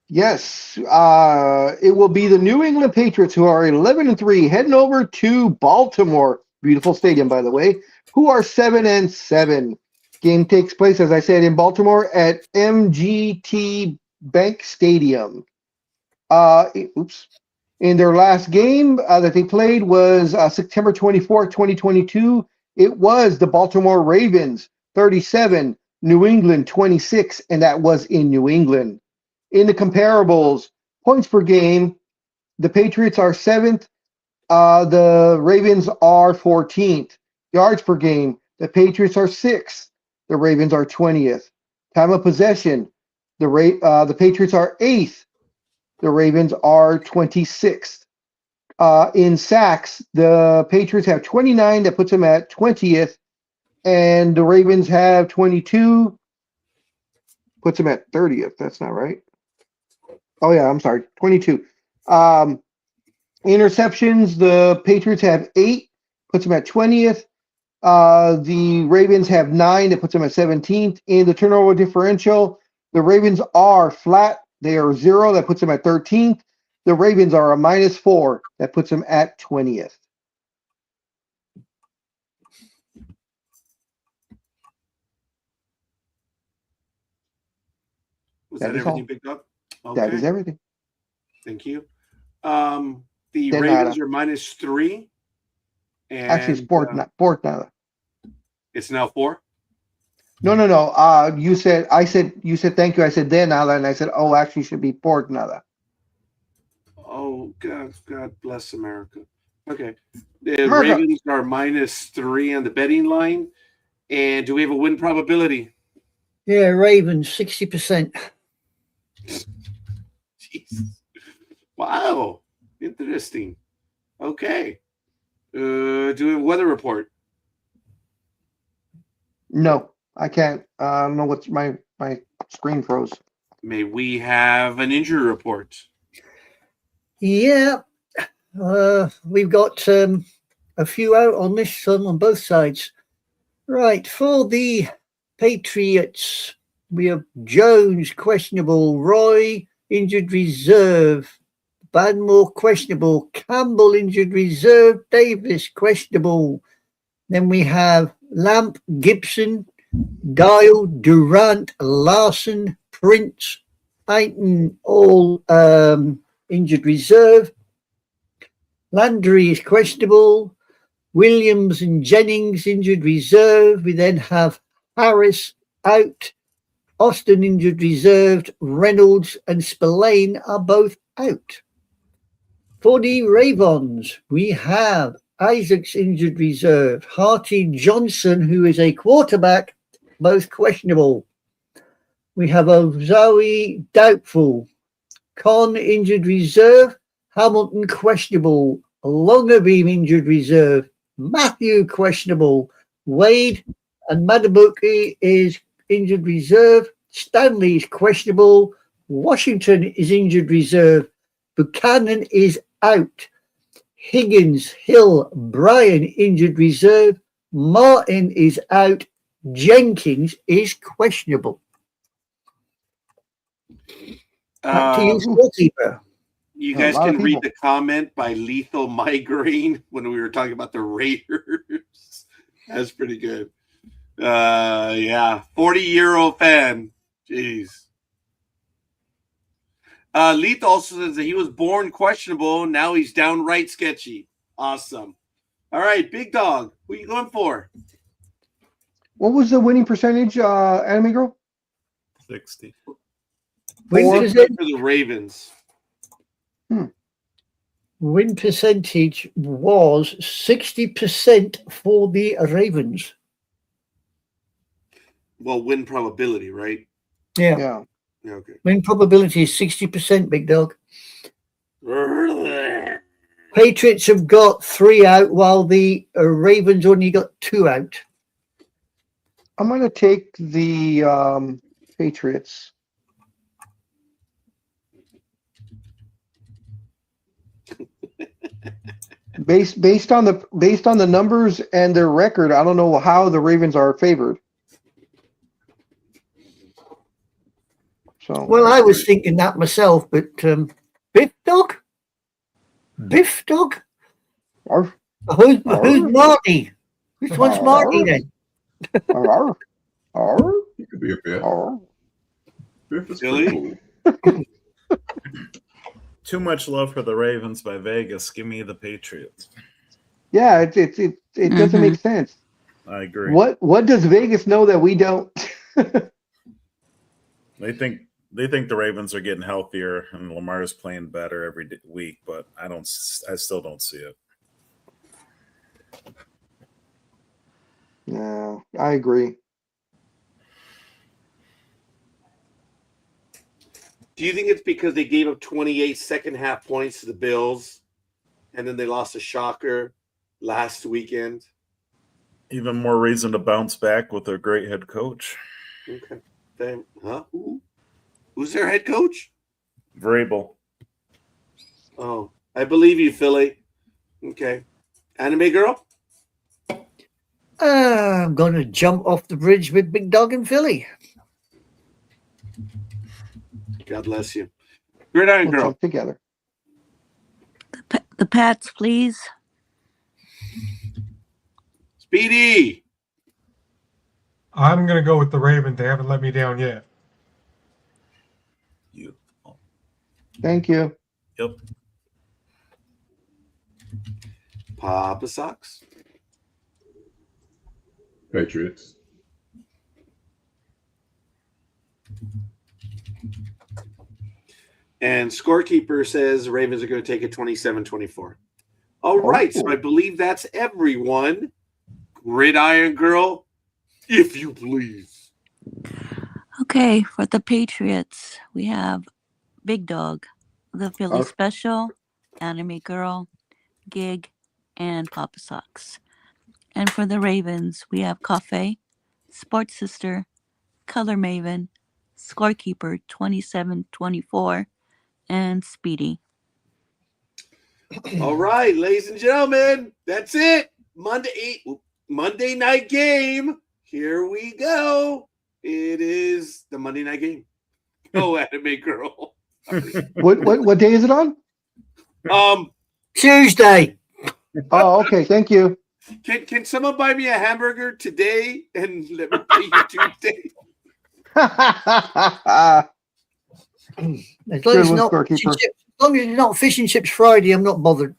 Yes, it will be the New England Patriots, who are 11-3, heading over to Baltimore. Beautiful stadium, by the way. Who are 7-7. Game takes place, as I said, in Baltimore at MGT Bank Stadium. In their last game that they played was September 24th, 2022. It was the Baltimore Ravens 37, New England 26, and that was in New England. In the comparables, points per game, the Patriots are 7th. The Ravens are 14th. Yards per game, the Patriots are 6th. The Ravens are 20th. Time of possession, the Patriots are 8th. The Ravens are 26th. In sacks, the Patriots have 29. That puts them at 20th. And the Ravens have 22. Puts them at 30th. That's not right. Oh, yeah, I'm sorry. 22. Interceptions, the Patriots have 8. Puts them at 20th. The Ravens have 9. That puts them at 17th. In the turnover differential, the Ravens are flat. They are 0. That puts them at 13th. The Ravens are a -4. That puts them at 20th. Was That that is everything, all. Big Dog? That is everything. Thank you. The De Ravens nada. are -3. And Actually, sport nada. it's now 4. No. You said thank you. I said de nada, and I said, oh, actually, should be sport nada. Oh, God bless America. Okay. The America. Ravens are -3 on the betting line. And do we have a win probability? Yeah, Ravens, 60%. Jesus. Wow. Interesting. Okay. Do we have a weather report? No, I can't. I don't know what's my screen froze. May we have an injury report? Yeah, we've got a few out on this on both sides. Right, for the Patriots, we have Jones questionable, Roy injured reserve, Banmore questionable, Campbell injured reserve, Davis questionable. Then we have Lamp, Gibson, Dial, Durant, Larson, Prince, Aiton, all injured reserve. Landry is questionable. Williams and Jennings injured reserve. We then have Harris out. Austin injured reserved. Reynolds and Spillane are both out. For the Ravens, we have Isaacs injured reserve. Harty Johnson, who is a quarterback, both questionable. We have Ozawi doubtful. Con injured reserve. Hamilton questionable. Longerbeam injured reserve. Matthew questionable. Wade and Madabuki is injured reserve. Stanley is questionable. Washington is injured reserve. Buchanan is out. Higgins, Hill, Bryan injured reserve. Martin is out. Jenkins is questionable. Back to you, goalkeeper. You guys can read the comment by Lethal Migraine when we were talking about the Raiders. That's pretty good. Yeah, 40-year-old fan. Jeez. Lethal also says that he was born questionable. Now he's downright sketchy. Awesome. All right, Big Dog. Who are you going for? What was the winning percentage, Anime Girl? 60. Win For percentage, the Ravens. win percentage was 60% for the Ravens. Well, win probability, right? Yeah. Yeah. Yeah, okay. Win probability is 60%, Big Dog. Patriots have got 3 out, while the Ravens only got 2 out. I'm going to take the Patriots. Based on the numbers and their record, I don't know how the Ravens are favored. So Well, I was thinking that myself, but Biff Dog? Biff Dog? Arf, Who's Marty? Which one's Marty then? arf, arf, It could be a bit. arf. Biff is Really? pretty cool. Too much love for the Ravens by Vegas. Give me the Patriots. Yeah, it doesn't make sense. I agree. What does Vegas know that we don't? They think the Ravens are getting healthier and Lamar's playing better every week, but I still don't see it. No, I agree. Do you think it's because they gave up 28 second half points to the Bills and then they lost a shocker last weekend? Even more reason to bounce back with a great head coach. Okay. Then, huh? Who's their head coach? Vrabel. Oh, I believe you, Philly. Okay. Anime Girl? I'm going to jump off the bridge with Big Dog and Philly. God bless you. Gridiron We'll Girl. jump together. The Pats, please. Speedy. I'm going to go with the Ravens. They haven't let me down yet. You. Thank you. Yep. Papa Sox. Patriots. And Scorekeeper says Ravens are going to take it 27-24. All right, so I believe that's everyone. Gridiron Girl, if you please. Okay, for the Patriots, we have Big Dog, the Philly Special, Anime Girl, Gig, and Papa Sox. And for the Ravens, we have Cafe, Sports Sister, Color Maven, Scorekeeper 2724, and Speedy. All right, ladies and gentlemen, that's it. Monday night game. Here we go. It is the Monday night game. Go anime girl. What day is it on? Tuesday. Oh, okay. Thank you. Can someone buy me a hamburger today and let me pay you Tuesday? As long as, not fish and chips, as long as it's not fish and chips Friday, I'm not bothered.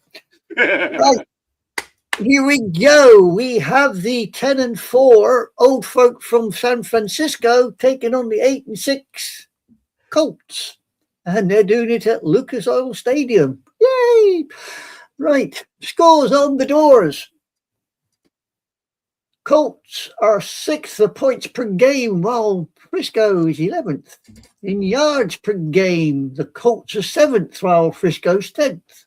Right. Here we go. We have the 10-4 old folk from San Francisco taking on the 8-6 Colts. And they're doing it at Lucas Oil Stadium. Yay! Right. Scores on the doors. Colts are 6th for points per game, while Frisco is 11th. In yards per game, the Colts are 7th, while Frisco's 10th.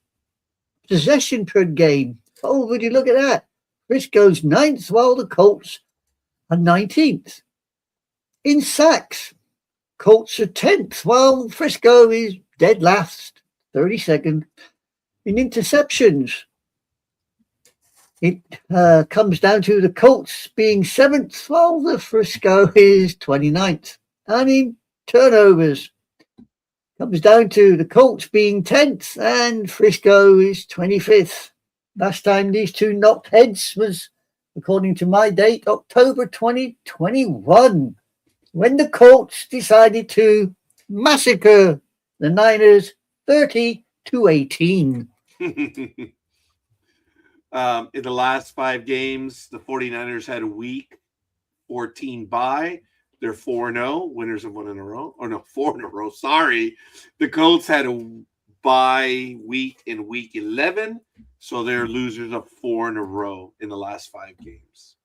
Possession per game. Oh, would you look at that? Frisco's 9th, while the Colts are 19th. In sacks, Colts are 10th, while Frisco is dead last, 32nd. In interceptions, it comes down to the Colts being 7th, while the Frisco is 29th. And in turnovers, comes down to the Colts being 10th and Frisco is 25th. Last time these two knocked heads was, according to my date, October 2021, when the Colts decided to massacre the Niners 30-18. In the last 5 games, the 49ers had a week 14 bye. They're 4-0, winners of 1 in a row. Or no, 4 in a row. Sorry. The Colts had a bye week in week 11, so they're losers of 4 in a row in the last 5 games.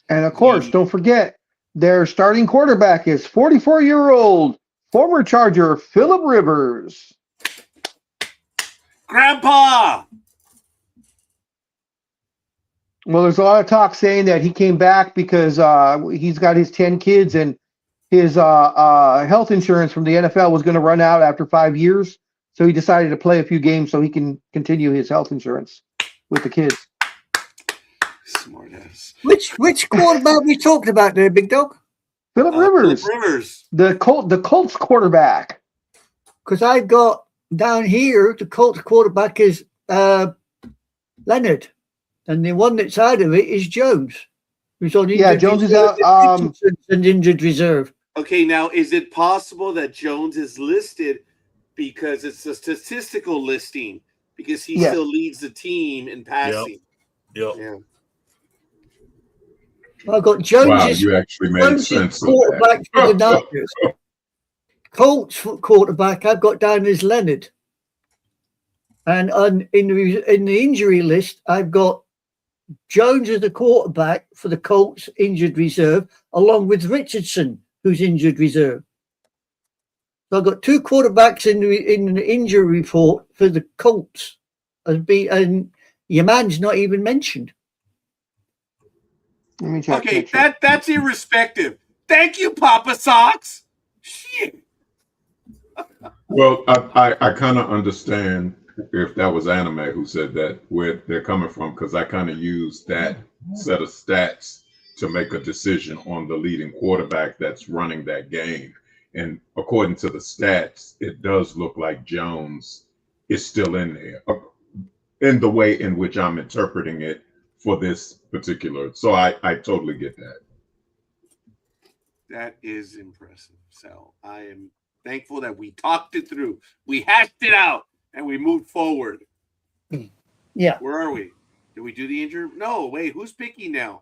And of course, don't forget, their starting quarterback is 44-year-old former Charger Phillip Rivers. Grandpa! Well, there's a lot of talk saying that he came back because he's got his 10 kids and his health insurance from the NFL was going to run out after 5 years. So he decided to play a few games so he can continue his health insurance with the kids. Smart ass. Which quarterback we talking about there, big dog? Phillip Rivers. Phillip Rivers. The Colts quarterback. Because I've got down here, the Colts quarterback is Leonard. And the one that's out of it is Jones, who's on injured Jones reserve, is out. and injured reserve. Okay, now is it possible that Jones is listed because it's a statistical listing because he still leads the team in passing? Yep. Yeah. I've got Jones. Wow, you actually made sense of quarterback that. for the Niners. Colts quarterback I've got down as Leonard. And in the injury list, I've got Jones as the quarterback for the Colts injured reserve, along with Richardson, who's injured reserve. So I've got 2 quarterbacks in the injury report for the Colts, and your man's not even mentioned. Let me check. Okay, that's irrespective. Thank you, Papa Socks. Shit. Well, I kind of understand if that was Anime who said that, where they're coming from, because I kind of used that set of stats to make a decision on the leading quarterback that's running that game. And according to the stats, it does look like Jones is still in there in the way in which I'm interpreting it for this particular. So I totally get that. That is impressive. So I am thankful that we talked it through. We hashed it out and we moved forward. Yeah. Where are we? Did we do the injury? No, wait, who's picking now?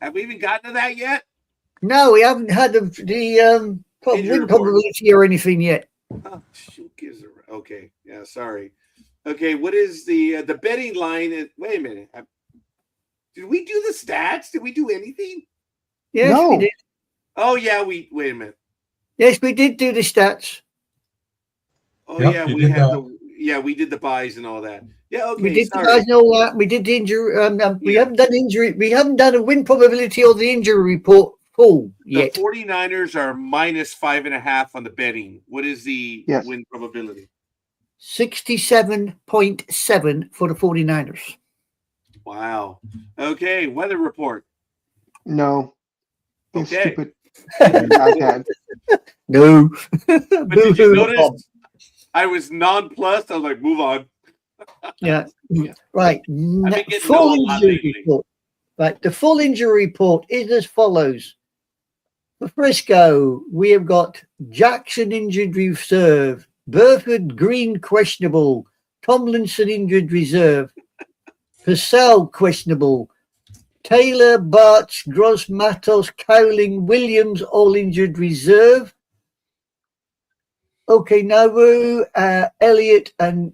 Have we even gotten to that yet? No, we haven't had the win probability or anything yet. Oh, who gives a... Okay, yeah, sorry. Okay, what is the betting line? Wait a minute. Did we do the stats? Did we do anything? Yes, No. we did. Oh, yeah, wait a minute. Yes, we did do the stats. Oh, Yep, yeah, you we did had that. we did the buys and all that. Yeah, okay. We did, sorry. you guys know that? We did the injury. We Yeah. haven't done injury. We haven't done a win probability or the injury report full yet. The 49ers are minus 5.5 on the betting. What is the Yes. win probability? 67.7 for the 49ers. Wow. Okay, weather report. No. It's Okay. stupid iPad. No. But did you notice I was nonplussed? I was like, move on. Yeah. Right. I've been getting Full no a lot injury lately. report. Right. The full injury report is as follows. For Frisco, we have got Jackson injured reserve, Burford Green questionable, Tomlinson injured reserve, Purcell questionable, Taylor, Barch, Gross, Matos, Cowling, Williams all injured reserve. Okay, Nauru, Elliott and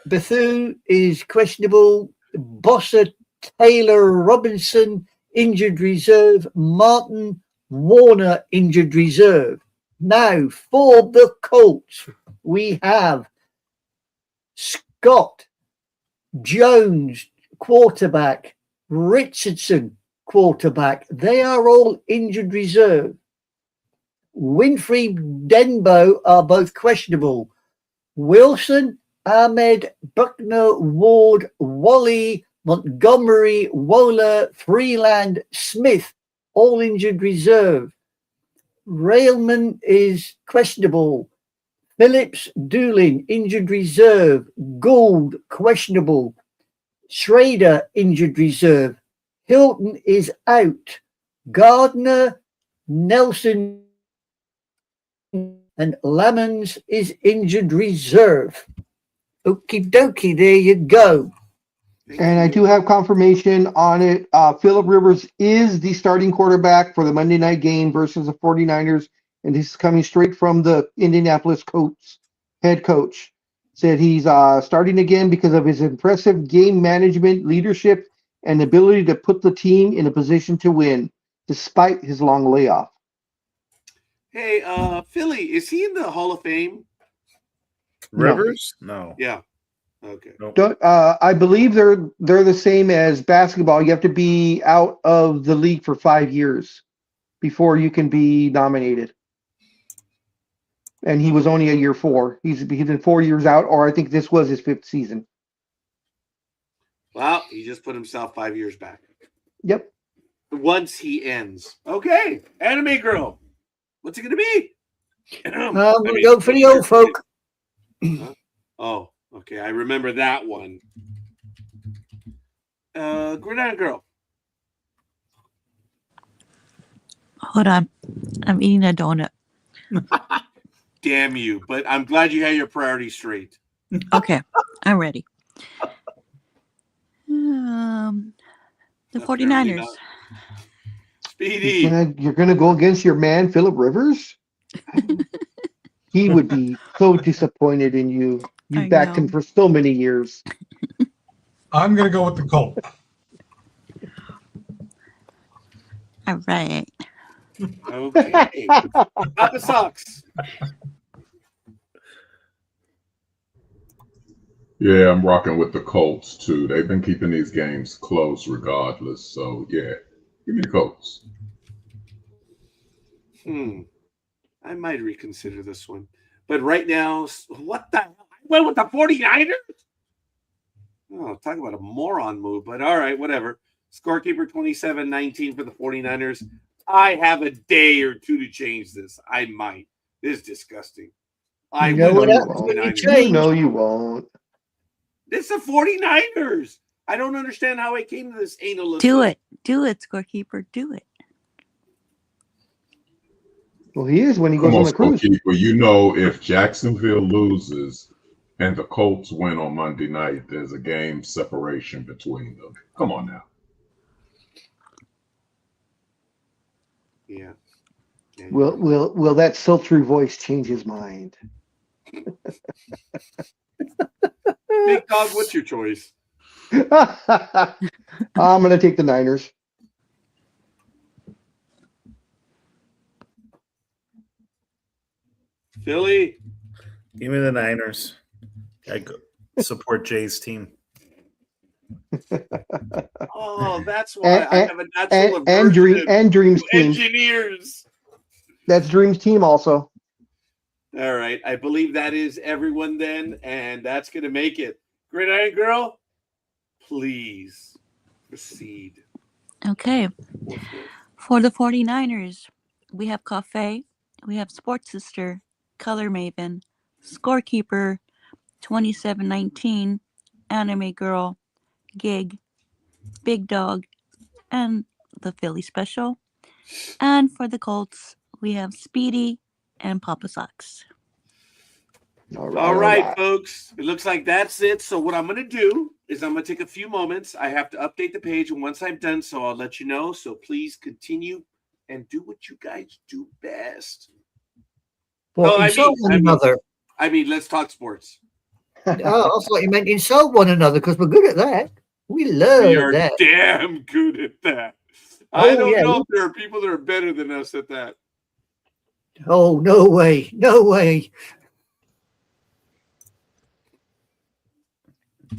Bethune is questionable. Bossa, Taylor, Robinson injured reserve. Martin, Warner injured reserve. Now for the Colts, we have Scott, Jones, quarterback, Richardson, quarterback. They are all injured reserve. Winfrey, Denbo are both questionable. Wilson, Ahmed, Buckner, Ward, Wally, Montgomery, Wohler, Freeland, Smith, all injured reserve. Railman is questionable. Phillips, Doolin, injured reserve. Gould, questionable. Schrader, injured reserve. Hilton is out. Gardner, Nelson, and Lemons is injured reserve. Okie dokie, there you go. And I do have confirmation on it. Phillip Rivers is the starting quarterback for the Monday night game versus the 49ers. And this is coming straight from the Indianapolis Colts head coach. Said he's starting again because of his impressive game management, leadership, and ability to put the team in a position to win despite his long layoff. Hey, Philly, is he in the Hall of Fame? Rivers? No. Yeah. Okay. I believe they're the same as basketball. You have to be out of the league for 5 years before you can be nominated. And he was only a year 4. He's been 4 years out, or I think this was his 5th season. Well, he just put himself 5 years back. Yep. Once he ends. Okay. Anime girl. What's it going to be? We'll go for the old folk. Huh? Oh, okay. I remember that one. Gridiron girl. Hold on. I'm eating a donut. Damn you. But I'm glad you had your priorities straight. Okay, I'm ready. The Apparently 49ers. not. Speedy. You're gonna go against your man, Phillip Rivers? He would be so disappointed in you. You I backed him know. for so many years. I'm gonna go with the Colts. All right. Okay. Papa Socks. Yeah, I'm rocking with the Colts too. They've been keeping these games close regardless. So yeah, give me the Colts. I might reconsider this one. But right now, what the hell? I went with the 49ers? Oh, talk about a moron move. But all right, whatever. Scorekeeper 27-19 for the 49ers. I have a day or two to change this. I might. This is disgusting. I You know went what with happens the when you 49ers. change? No, you won't. It's the 49ers. I don't understand how I came to this anal. Do it. Do it, scorekeeper. Do it. Well, he is when he Come goes on on, the cruise. Scorekeeper. You know, if Jacksonville loses and the Colts win on Monday night, there's a game separation between them. Come on now. Yeah. Will that sultry voice change his mind? Big Dog, what's your choice? I'm gonna take the Niners. Philly. Give me the Niners. I support Jay's team. Oh, that's why I have a natural and aversion and Dreams to team. engineers. That's Dreams team also. All right, I believe that is everyone then, and that's going to make it. Gridiron Girl, please proceed. Okay. For the 49ers, we have Cafe, we have Sports Sister, Color Maven, Scorekeeper, 2719, Anime Girl, Gig, Big Dog, and the Philly Special. And for the Colts, we have Speedy and Papa Socks. All right, folks. It looks like that's it. So what I'm going to do is I'm going to take a few moments. I have to update the page, and once I'm done, so I'll let you know. So please continue and do what you guys do best. Well, insult one another. I mean, let's talk sports. Oh, I thought you meant insult one another because we're good at that. We love We are that. damn good at that. I don't know if there are people that are better than us at that. Oh, no way. No way.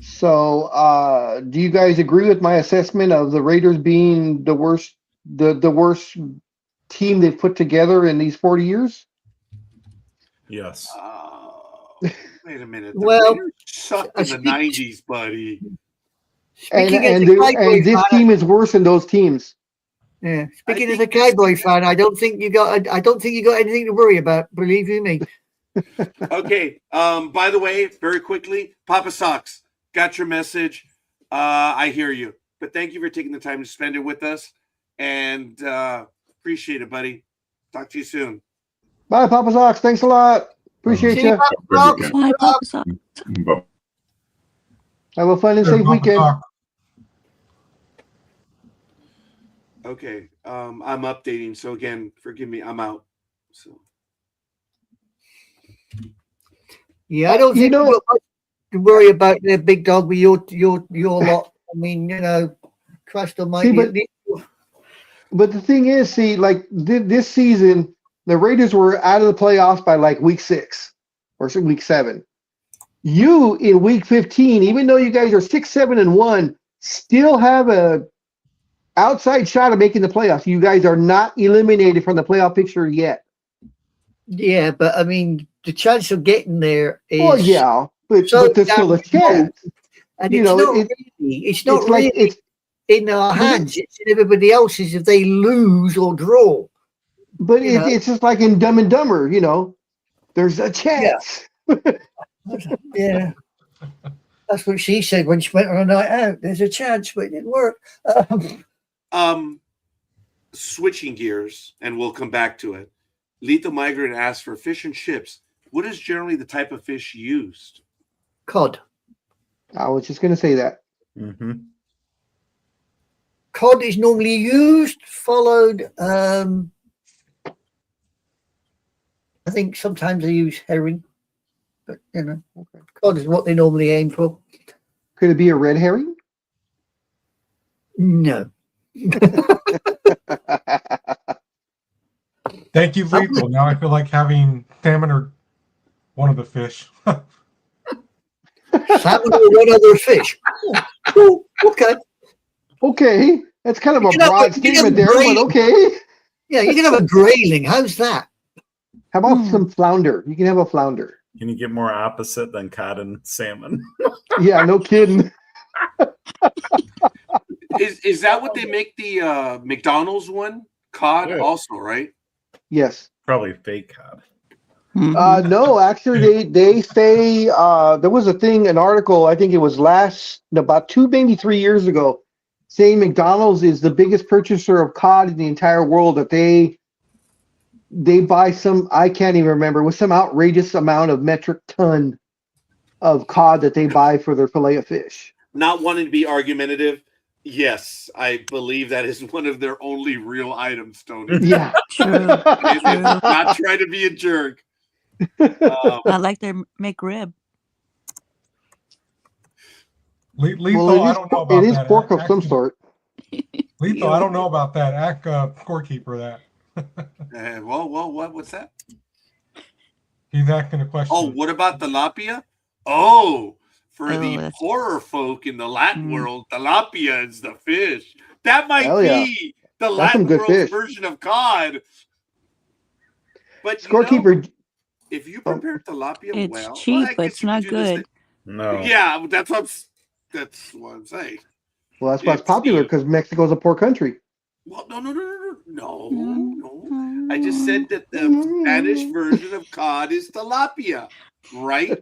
So, do you guys agree with my assessment of the Raiders being the worst team they've put together in these 40 years? Yes. Wait a minute. The Well, Raiders sucked in the 90s, buddy. And this team is worse than those teams. Yeah. Speaking as a Cowboy fan, I don't think you got anything to worry about. Believe you me. Okay. By the way, very quickly, Papa Socks, got your message. I hear you. But thank you for taking the time to spend it with us. And appreciate it, buddy. Talk to you soon. Bye, Papa Socks. Thanks a lot. Appreciate you. Bye, Papa Socks. Have a fun and safe weekend. Okay. I'm updating. So again, forgive me. I'm out. So yeah, I don't think you've got much to worry about the Big Dog with your lot. I mean, Christ Almighty. But the thing is, like this season, the Raiders were out of the playoffs by like week 6 or week 7. You in week 15, even though you guys are 6-7-1, still have a outside shot of making the playoffs. You guys are not eliminated from the playoff picture yet. Yeah, but I mean, the chance of getting there is. Well, yeah, but there's still a chance. And it's not really in our hands. It's in everybody else's if they lose or draw. But it's just like in Dumb and Dumber, there's a chance. Yeah. That's what she said when she went on a night out. There's a chance, but it didn't work. Switching gears, and we'll come back to it. Lethal Migrant asks for fish and chips. What is generally the type of fish used? Cod. I was just going to say that. Mm-hmm. Cod is normally used, followed. I think sometimes they use herring, but cod is what they normally aim for. Could it be a red herring? No. Thank you, Lethal. Now I feel like having salmon or one of the fish. Salmon or one other fish. Oh, okay. Okay. That's kind of a broad statement there, but okay. Yeah, you can have a grayling. How's that? How about some flounder? You can have a flounder. Can you get more opposite than cod and salmon? Yeah, no kidding. Is that what they make the McDonald's one? Cod also, right? Yes. Probably fake cod. No, actually, they say there was an article, I think it was about 2, maybe 3 years ago, saying McDonald's is the biggest purchaser of cod in the entire world, that they buy some, I can't even remember, with some outrageous amount of metric ton of cod that they buy for their fillet of fish. Not wanting to be argumentative, yes, I believe that is one of their only real items, Tony. Yeah. True. Not trying to be a jerk. I like their McRib. Lethal, I don't know about that. It is pork of some sort. Lethal, I don't know about that. Ask scorekeeper that. What's that? He's asking a question. Oh, what about tilapia? Oh, For Oh, the that's- poorer folk in the Latin Mm. world, tilapia is the fish. That might Hell yeah. be the That's some Latin good world's fish. version of cod. But you know, Scorekeeper. if you prepare tilapia It's well, cheap, I but guess it's you could not do this good. thing. No. Yeah, that's what I'm saying. Well, that's why it's It's popular cheap. because Mexico's a poor country. Well, no. Mm. I just said that the Spanish version of cod is tilapia, right?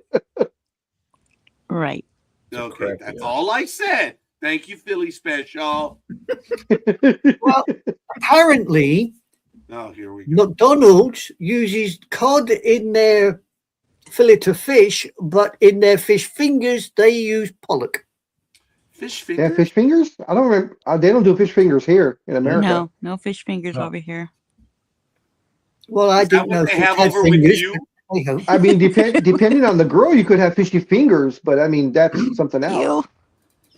Right. Okay, correct, that's yeah. all I said. Thank you, Philly Special. Well, apparently, Oh, here we go. McDonald's uses cod in their fillet of fish, but in their fish fingers, they use pollock. Fish Yeah, fingers? fish fingers? I don't remember. They don't do fish fingers here in America. No fish fingers No. over here. Well, I Is that didn't know what they fish have had over with fingers. you? but hey ho. I mean, depending on the girl, you could have fishy fingers, but I mean, that's something else.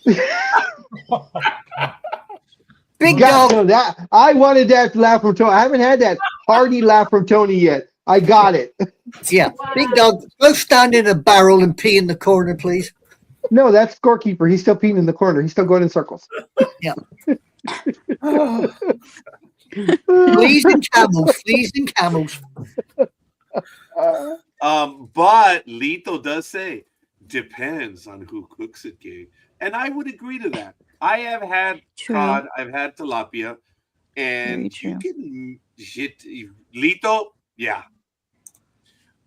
Ew. Big God, dog. no, that I wanted that laugh from Tony. I haven't had that hearty laugh from Tony yet. I got it. Yeah, big dog. Go stand in a barrel and pee in the corner, please. No, that's scorekeeper. He's still peeing in the corner. He's still going in circles. Fleas and camels. Fleas and camels. But Lito does say depends on who cooks it, Gabe. And I would agree to that. I have had True. cod, I've had tilapia, Very and true. you can Lito, yeah.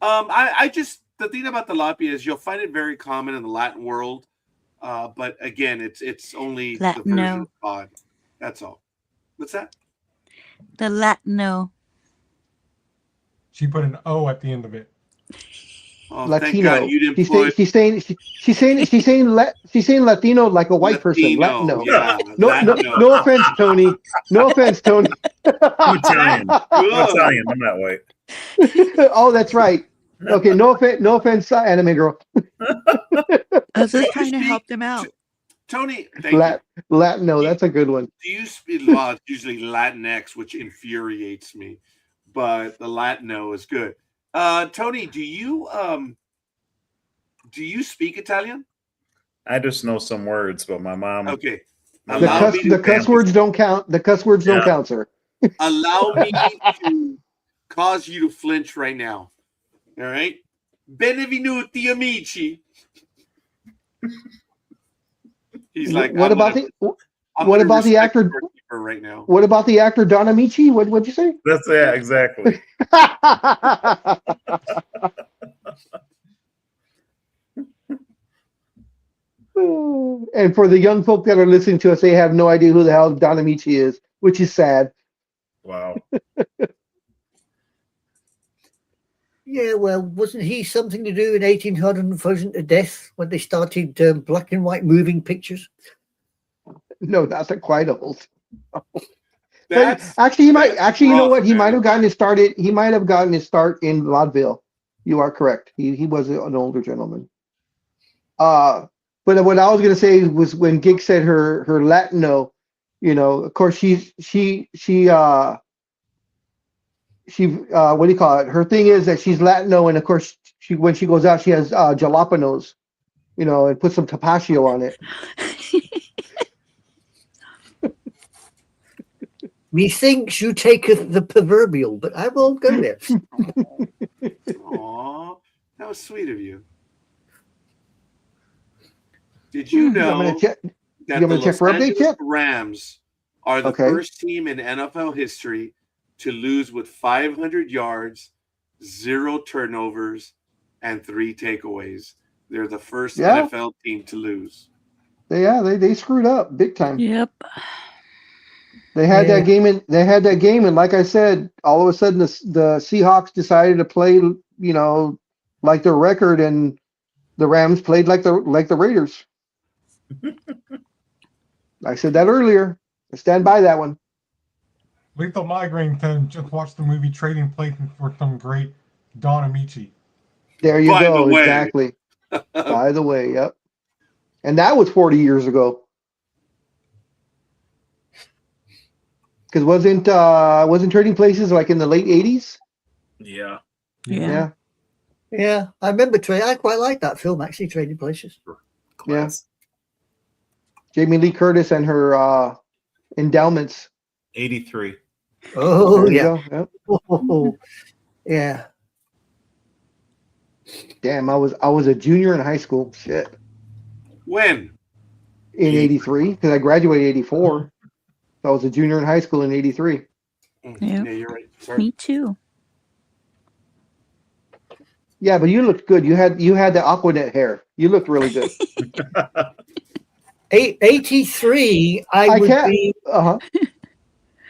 I just the thing about tilapia is you'll find it very common in the Latin world. But again, it's only the version Latino. of cod. That's all. What's that? The Latino. She put an O at the end of it. Oh, thank Latino. God you didn't She's put saying Latino like a white person. Latino. Yeah, No, Latino. no offense, Tony. No offense, Tony. I'm Italian. I'm Italian. I'm that way. Oh, that's right. Okay, no offense, anime girl. I was just Do trying you to speak- help them out. Tony, thank you. Latino, that's a good one. Do you speak? Well, it's usually Latinx, which infuriates me, but the Latino is good. Tony, do you speak Italian? I just know some words, but my mom. Okay, The allow me cuss to, words don't count. The cuss words don't count, sir. allow me to cause you to flinch right now. All right, benvenuti amici. He's like, What I'm about gonna- the I'm what gonna about the respect actor? her right now? What about the actor Don Amici? What'd you say? That's exactly. And for the young folk that are listening to us, they have no idea who the hell Don Amici is, which is sad. Wow. Yeah, well, wasn't he something to do in 1800 Frozen to Death when they started black and white moving pictures? No, that's a quite old. That's Actually, he might. that's Actually, you know rough, what? He man. might have gotten his started. He might have gotten his start in vaudeville. You are correct. He was an older gentleman. But what I was going to say was when Gig said her Latino, you know, of course she what do you call it? Her thing is that she's Latino, and of course she when she goes out she has jalapenos, you know, and put some tapatio on it. Methinks you taketh the proverbial, but I won't go there. Aw, that was sweet of you. Did you I'm know gonna check. that you the want me to check Los for updates Angeles yet? Rams are the Okay. first team in NFL history to lose with 500 yards, 0 turnovers, and 3 takeaways? They're the first Yeah. NFL team to lose. They screwed up big time. Yep. They had Yeah. that game and like I said, all of a sudden the Seahawks decided to play, you know, like their record, and the Rams played like the Raiders. I said that earlier. I stand by that one. Lethal Migraine 10 just watched the movie Trading Places for some great Don Amici. There you By the go. way. Exactly. By the way, yep. And that was 40 years ago. Because wasn't Trading Places like in the late 80s? Yeah. Yeah. Yeah, I remember I quite like that film, actually, Trading Places. class. Jamie Lee Curtis and her endowments. 83. Oh, There you yeah. go. Yep. Oh, yeah. Damn, I was a junior in high school. Shit. When? In 83, because I graduated 84. So I was a junior in high school in 83. Yeah. Yeah, you're right. Sorry. Me too. Yeah, but you looked good. You had the Aquanet hair. You looked really good. 83, I would can't. be. Uh-huh.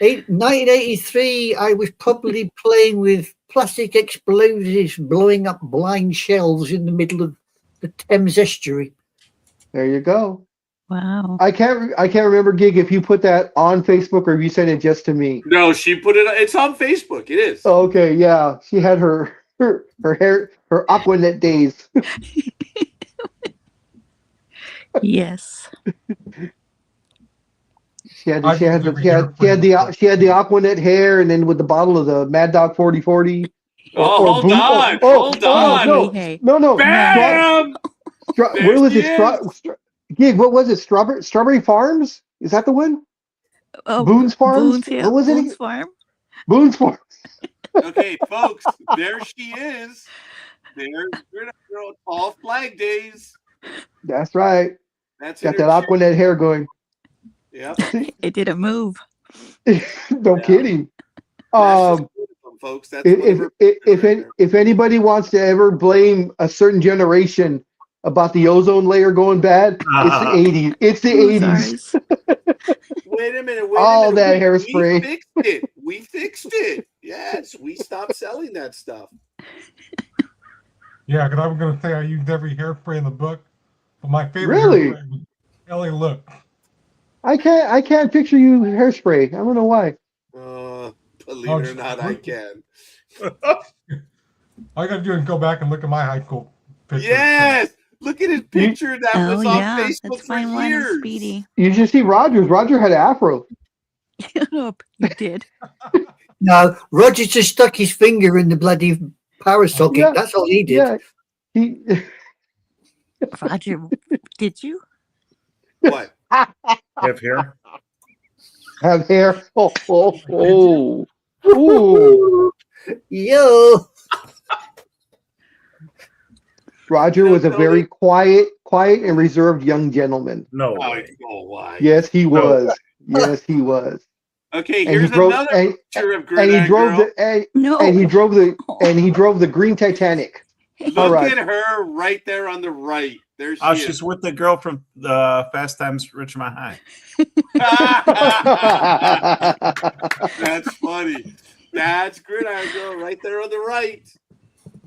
1983, I was probably playing with plastic explosives, blowing up blind shells in the middle of the Thames estuary. There you go. Wow. I can't remember, Gig, if you put that on Facebook or if you sent it just to me. No, she put it. It's on Facebook. It is. Oh, okay, yeah. She had her hair, her Aquanet days. Yes. She had the Aquanet hair, and then with the bottle of the Mad Dog 4040. Hold on. No, Hey. no. Bam! What was it? Gig, what was it? Strawberry Farms? Is that the one? Oh, Boone's Farms? Boone's, yeah. What was it? Boone's Farm. Boone's Farms. Okay, folks, there she is. There's girl, all flag days. That's right. That's Got that Aquanet hair going. Yep. It didn't move. No kidding. That's just beautiful, folks. That's If anybody wants to ever blame a certain generation about the ozone layer going bad, it's the 80s. It's the 80s. Wait a minute. All that hairspray. We fixed it. Yes, we stopped selling that stuff. Yeah, because I was going to say I used every hairspray in the book, but my favorite Really? hairspray was LA Look. I can't picture you hairspray. I don't know why. Believe it or not, I can. All you got to do is go back and look at my high school picture. Yes! Look at his picture that was on yeah. Facebook That's for fine line of years. Speedy. You should see Rogers. Roger had an afro. You did. No, Roger just stuck his finger in the bloody power socket. Yeah. That's all he did. Yeah. Roger, did you? What? Have hair? Have hair. Oh. Ooh. Yo. Roger was a very quiet and reserved young gentleman. No Oh, way. no, why? Yes, he was. Yes, he was. Okay, And here's he drove, another and, picture of and Grenade he drove Girl. and he drove the green Titanic. Look at her right there on the right. There she is. She's with the girl from the Fast Times Richmond High. That's funny. That's Gridiron Girl right there on the right.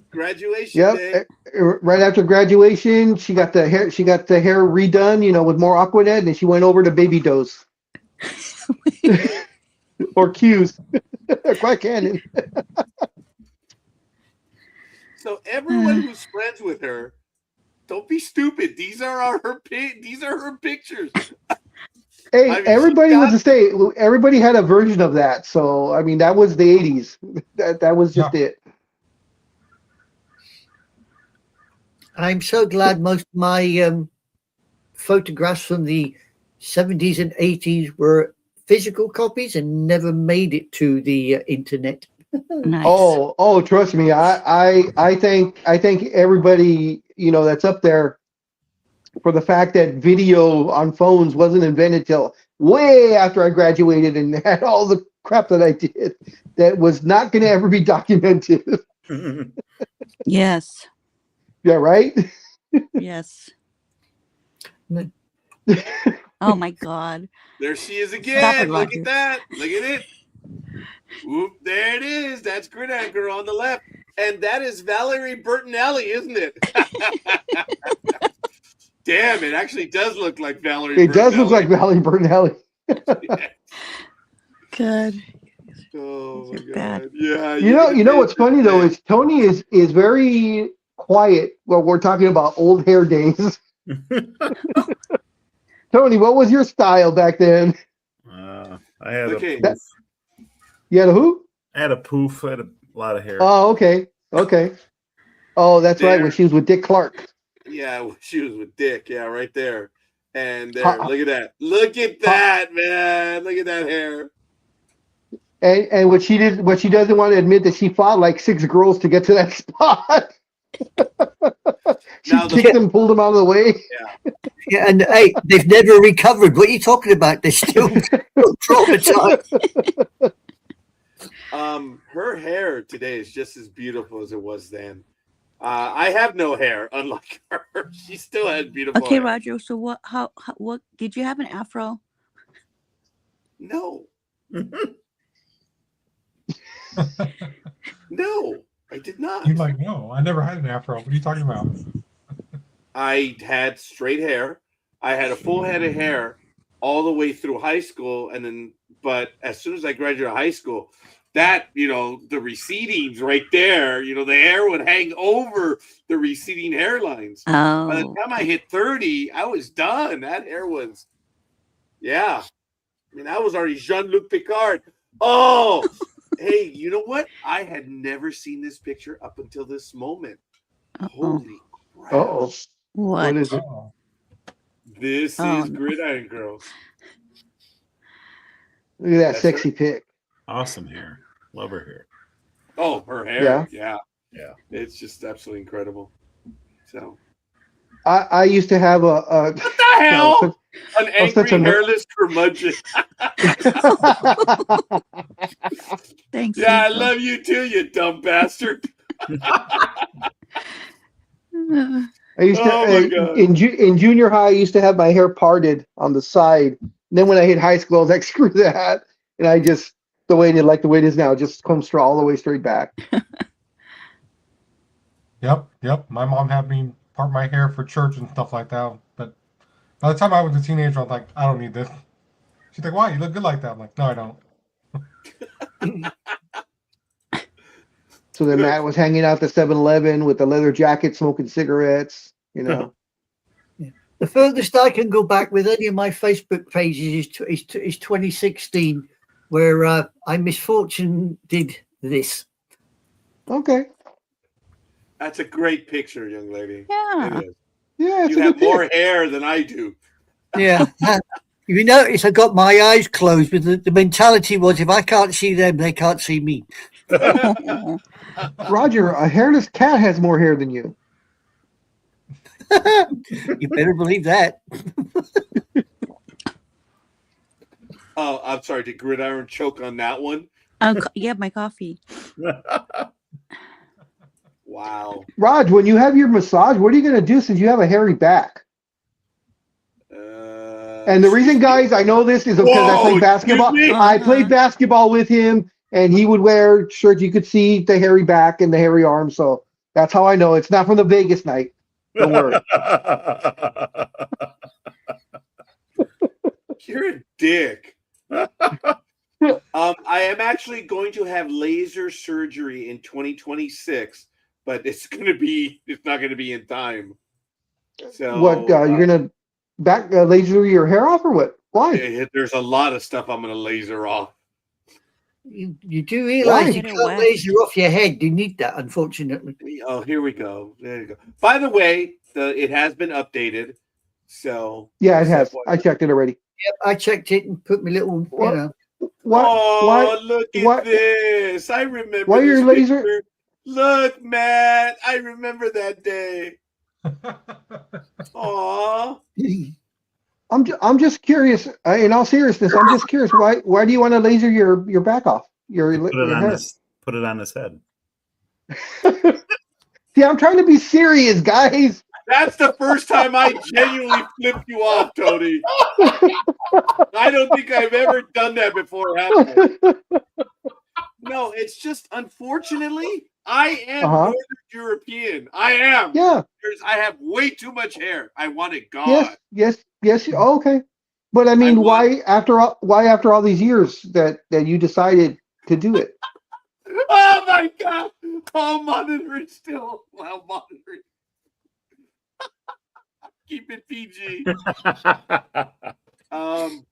Graduation day. Yep. Right after graduation, she got the hair redone, with more Aquanet, and she went over to Baby Dose. Or Q's. Quite Cannon. So everyone who's friends with her, don't be stupid. These are her pictures. Hey, I mean, everybody was the same. Everybody had a version of that. So I mean, that was the 80s. That was just it. I'm so glad most of my photographs from the 70s and 80s were physical copies and never made it to the internet. Nice. Oh, trust me. I thank everybody, that's up there for the fact that video on phones wasn't invented till way after I graduated and had all the crap that I did that was not going to ever be documented. Yes. Yeah, right? Yes. Oh my God. There she is Stop again. it, Look Roger. at that. Look at it. Whoop, there it is. That's Gridiron Girl on the left. And that is Valerie Bertinelli, isn't it? Damn, it actually does look like Valerie Bertinelli. It does look like Valerie Bertinelli. Good. Oh my You're God. bad. Yeah. You know what's funny though is Tony is very quiet when we're talking about old hair days. Tony, what was your style back then? I had Okay. a poof. You had a who? I had a poof. I had a lot of hair. Oh, okay. Oh, that's right. There. When she was with Dick Clark. Yeah, she was with Dick. Yeah, right there. And there, Ha- look at that. Look at that, man. Look at that hair. And what she doesn't want to admit that she fought like 6 girls to get to that spot. She Now the kicked them, pulled them out of the way. Yeah, and hey, they've never recovered. What are you talking about? They're still traumatized. her hair today is just as beautiful as it was then. I have no hair, unlike her. She still has beautiful Okay, hair. Roger. So what did you have an afro? No. No, I did not. He's like, no, I never had an afro. What are you talking about? I had straight hair. I had a full head of hair all the way through high school, and then, but as soon as I graduated high school, that, the recedings right there, the hair would hang over the receding hairlines. By the Oh, time I hit 30, I was done. That hair was, yeah. I mean, I was already Jean-Luc Picard. Oh, hey, you know what? I had never seen this picture up until this moment. Holy crap. Uh-oh. what? What is it? Oh. This Oh, is no. Gridiron Girls. Look at that That's sexy pic. Awesome hair. Love her hair. Oh, her hair. Yeah. Yeah. It's just absolutely incredible. So, I used to have a what the hell? An such angry, a- hairless curmudgeon. Thanks. Yeah, I Cecil. love you too, you dumb bastard. I used to Oh my God. in junior high. I used to have my hair parted on the side. And then when I hit high school, I was like, screw that, and I just the way it is now, just comes all the way straight back. Yep. My mom had me part my hair for church and stuff like that. But by the time I was a teenager, I was like, I don't need this. She's like, why? You look good like that. I'm like, no, I don't. So then Matt was hanging out the 7-Eleven with the leather jacket, smoking cigarettes. The furthest I can go back with any of my Facebook pages is 2016, where I misfortune did this. Okay. That's a great picture, young lady. Yeah. It is. Yeah, it's You a have good more pic. hair than I do. Yeah. If you notice, I got my eyes closed, but the mentality was if I can't see them, they can't see me. Roger, a hairless cat has more hair than you. You better believe that. Oh, I'm sorry. Did Gridiron choke on that one? Yeah, my coffee. Wow. Raj, when you have your massage, what are you going to do since you have a hairy back? And the reason, guys, I know this is because I Whoa, played basketball. excuse me? I played basketball with him, and he would wear shirts. You could see the hairy back and the hairy arms. So that's how I know. It's not from the Vegas night. Don't worry. You're a dick. I am actually going to have laser surgery in 2026, but it's not going to be in time. So What, you're going to laser your hair off or what? Why? There's a lot of stuff I'm going to laser off. You do realize Why? you can't laser off your head. You need that, unfortunately. Oh, here we go. There you go. By the way, it has been updated. So Yeah, it has. I checked it already. Yep, I checked it and put my little, What? Look at this. I remember why this your laser? picture. Look, Matt. I remember that day. Aw. I'm just curious. In all seriousness, I'm just curious. Why do you want to laser your back off? Your hair? Put it on his head. See, I'm trying to be serious, guys. That's the first time I genuinely flipped you off, Tony. I don't think I've ever done that before, have I? No, it's just unfortunately, I am Northern European. I am. Yeah. I have way too much hair. I want it gone. Yes. Okay. But I mean, why after all these years that you decided to do it? Oh my God! Oh, monitoring still. Well, monitoring. Keep it PG. I've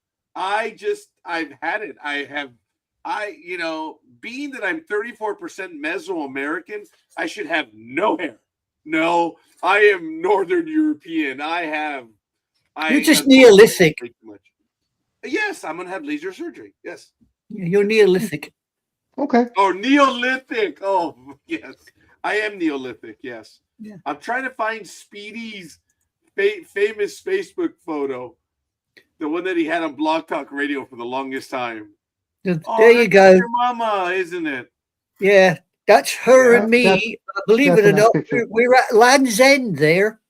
had it. Being that I'm 34% Mesoamerican, I should have no hair. No, I am Northern European. You're just Neolithic. Way too much. Yes, I'm gonna have laser surgery. Yes. You're Neolithic. Okay. Oh, Neolithic. Oh, yes. I am Neolithic. Yes. Yeah. I'm trying to find Speedy's famous Facebook photo, the one that he had on Blog Talk Radio for the longest time. There you go. Your mama, isn't it? Yeah, that's her and me. Believe it or not, we're at Land's End there.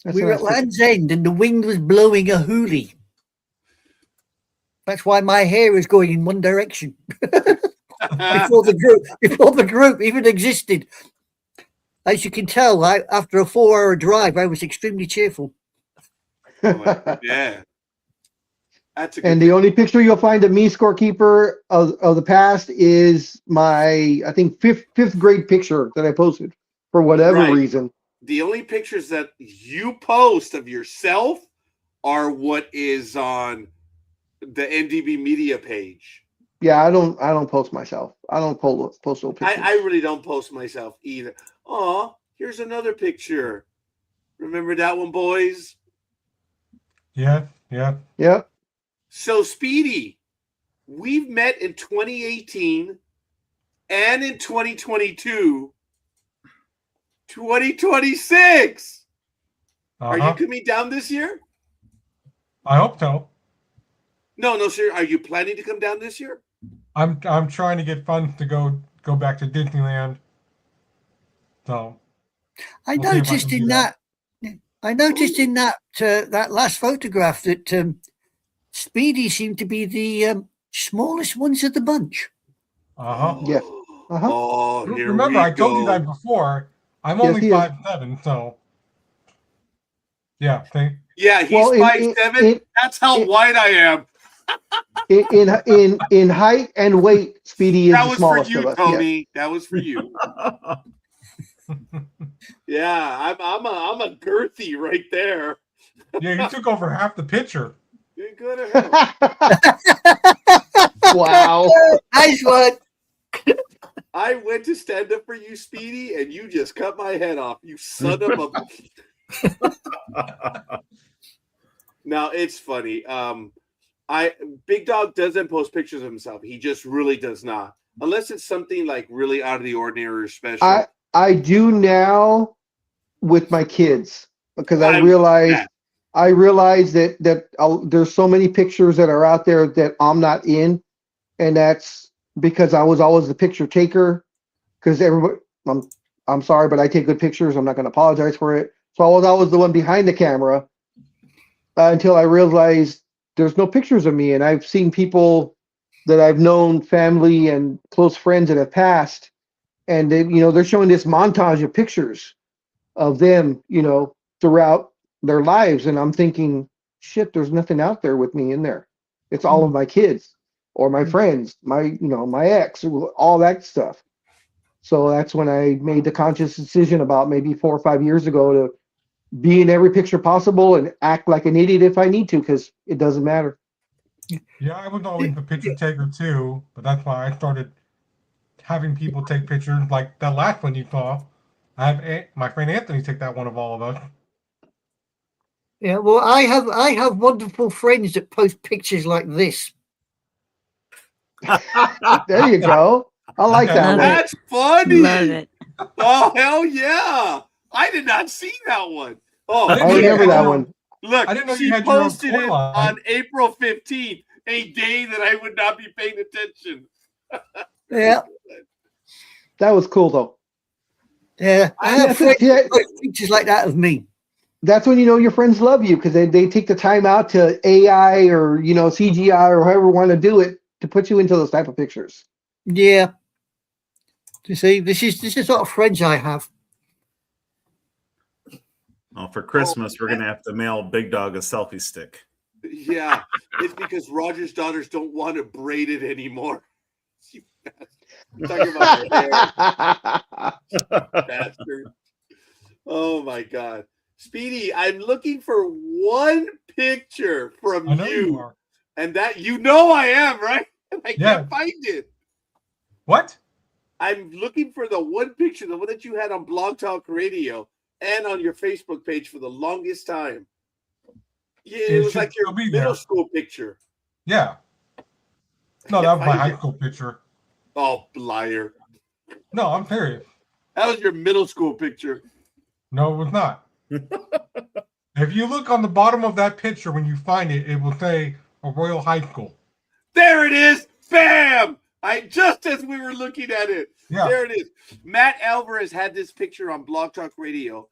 We were at Land's End and the wind was blowing a hoolie. That's why my hair is going in one direction. before the group even existed. As you can tell, after a 4-hour drive, I was extremely cheerful. Yeah. That's a good and the only picture you'll find of me, scorekeeper, of the past is my, I think, fifth grade picture that I posted for whatever reason. The only pictures that you post of yourself are what is on the NDB media page. Yeah, I don't post myself. I don't post those pictures. I really don't post myself either. Oh, here's another picture. Remember that one, boys? Yeah. Yep. So, Speedy, we've met in 2018 and in 2022. 2026. Are you coming down this year? I hope so. No, sir. Are you planning to come down this year? I'm trying to get funds to go back to Disneyland. So I noticed in that that last photograph that Speedy seemed to be the smallest ones of the bunch. Yes. Oh, remember I told you that before. I'm only 5'7", so yeah. Yeah, he's 5'7". That's how wide I am. In height and weight, Speedy is the smallest of us. That was for you, Tony. Yes. That was for you. Yeah, I'm a girthy right there. Yeah, you took over half the picture. You're good at Wow. Nice one. I went to stand up for you, Speedy, and you just cut my head off. You son of a. Now it's funny. Big Dog doesn't post pictures of himself. He just really does not, unless it's something like really out of the ordinary or special. I do now with my kids because I realize that there's so many pictures that are out there that I'm not in, and that's because I was always the picture taker. Because everybody, I'm sorry, but I take good pictures. I'm not going to apologize for it. So I was always the one behind the camera until I realized there's no pictures of me. And I've seen people that I've known, family and close friends that have passed, and they're showing this montage of pictures of them, throughout their lives. And I'm thinking, shit, there's nothing out there with me in there. It's all of my kids or my friends, my ex, all that stuff. So that's when I made the conscious decision about maybe 4 or 5 years ago to be in every picture possible and act like an idiot if I need to, because it doesn't matter. Yeah, I was always the picture taker too, but that's why I started having people take pictures like that last one you saw. I have my friend Anthony take that one of all of us. Yeah, well, I have wonderful friends that post pictures like this. There you go. I like that one. That's funny. Love it. Oh, hell yeah. I did not see that one. Oh, I remember that one. Look, I didn't know she you had your own posted it storyline. on April 15th, a day that I would not be paying attention. Yeah. That was cool, though. Yeah. I have friends that post pictures like that of me. That's when your friends love you, because they take the time out to AI or CGI or however you want to do it to put you into those type of pictures. Yeah. You see, this is the sort of friends I have. Well, for Christmas, we're gonna have to mail Big Dog a selfie stick. Yeah, it's because Roger's daughters don't want to braid it anymore. I'm talking about her hair. Bastard. Oh my God. Speedy, I'm looking for one picture from you. And that I am, right? I can't find it. What? I'm looking for the one picture, the one that you had on Blog Talk Radio and on your Facebook page for the longest time. Yeah, it was like your middle school picture. Yeah. No, that was my high school picture. Oh, liar. No, I'm serious. That was your middle school picture. No, it was not. If you look on the bottom of that picture when you find it, it will say Arroyo High School. There it is. Bam! Just as we were looking at it. Yeah. There it is. Matt Alvarez had this picture on Blog Talk Radio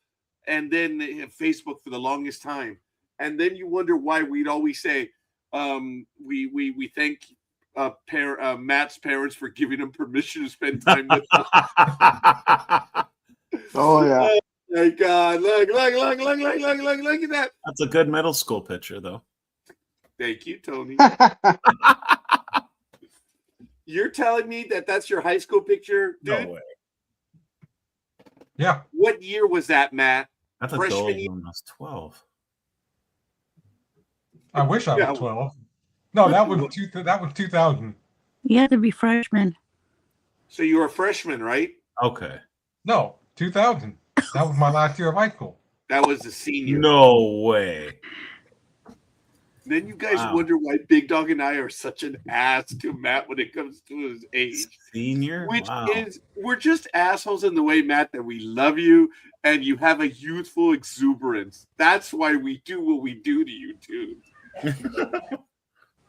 and then Facebook for the longest time. And then you wonder why we'd always say, we thank Matt's parents for giving him permission to spend time with us. Oh yeah. Oh my God. Look at that. That's a good middle school picture, though. Thank you, Tony. You're telling me that that's your high school picture, dude? No way. Yeah. What year was that, Matt? I thought Freshman Joel year? was 12. I wish I was 12. No, that was 2000. You had to be freshman. So you were a freshman, right? Okay. No, 2000. That was my last year of high school. That was the senior. No way. Then you guys wonder why Big Dog and I are such an ass to Matt when it comes to his age. Senior? Which Wow. is, we're just assholes in the way, Matt, that we love you and you have a youthful exuberance. That's why we do what we do to you, too.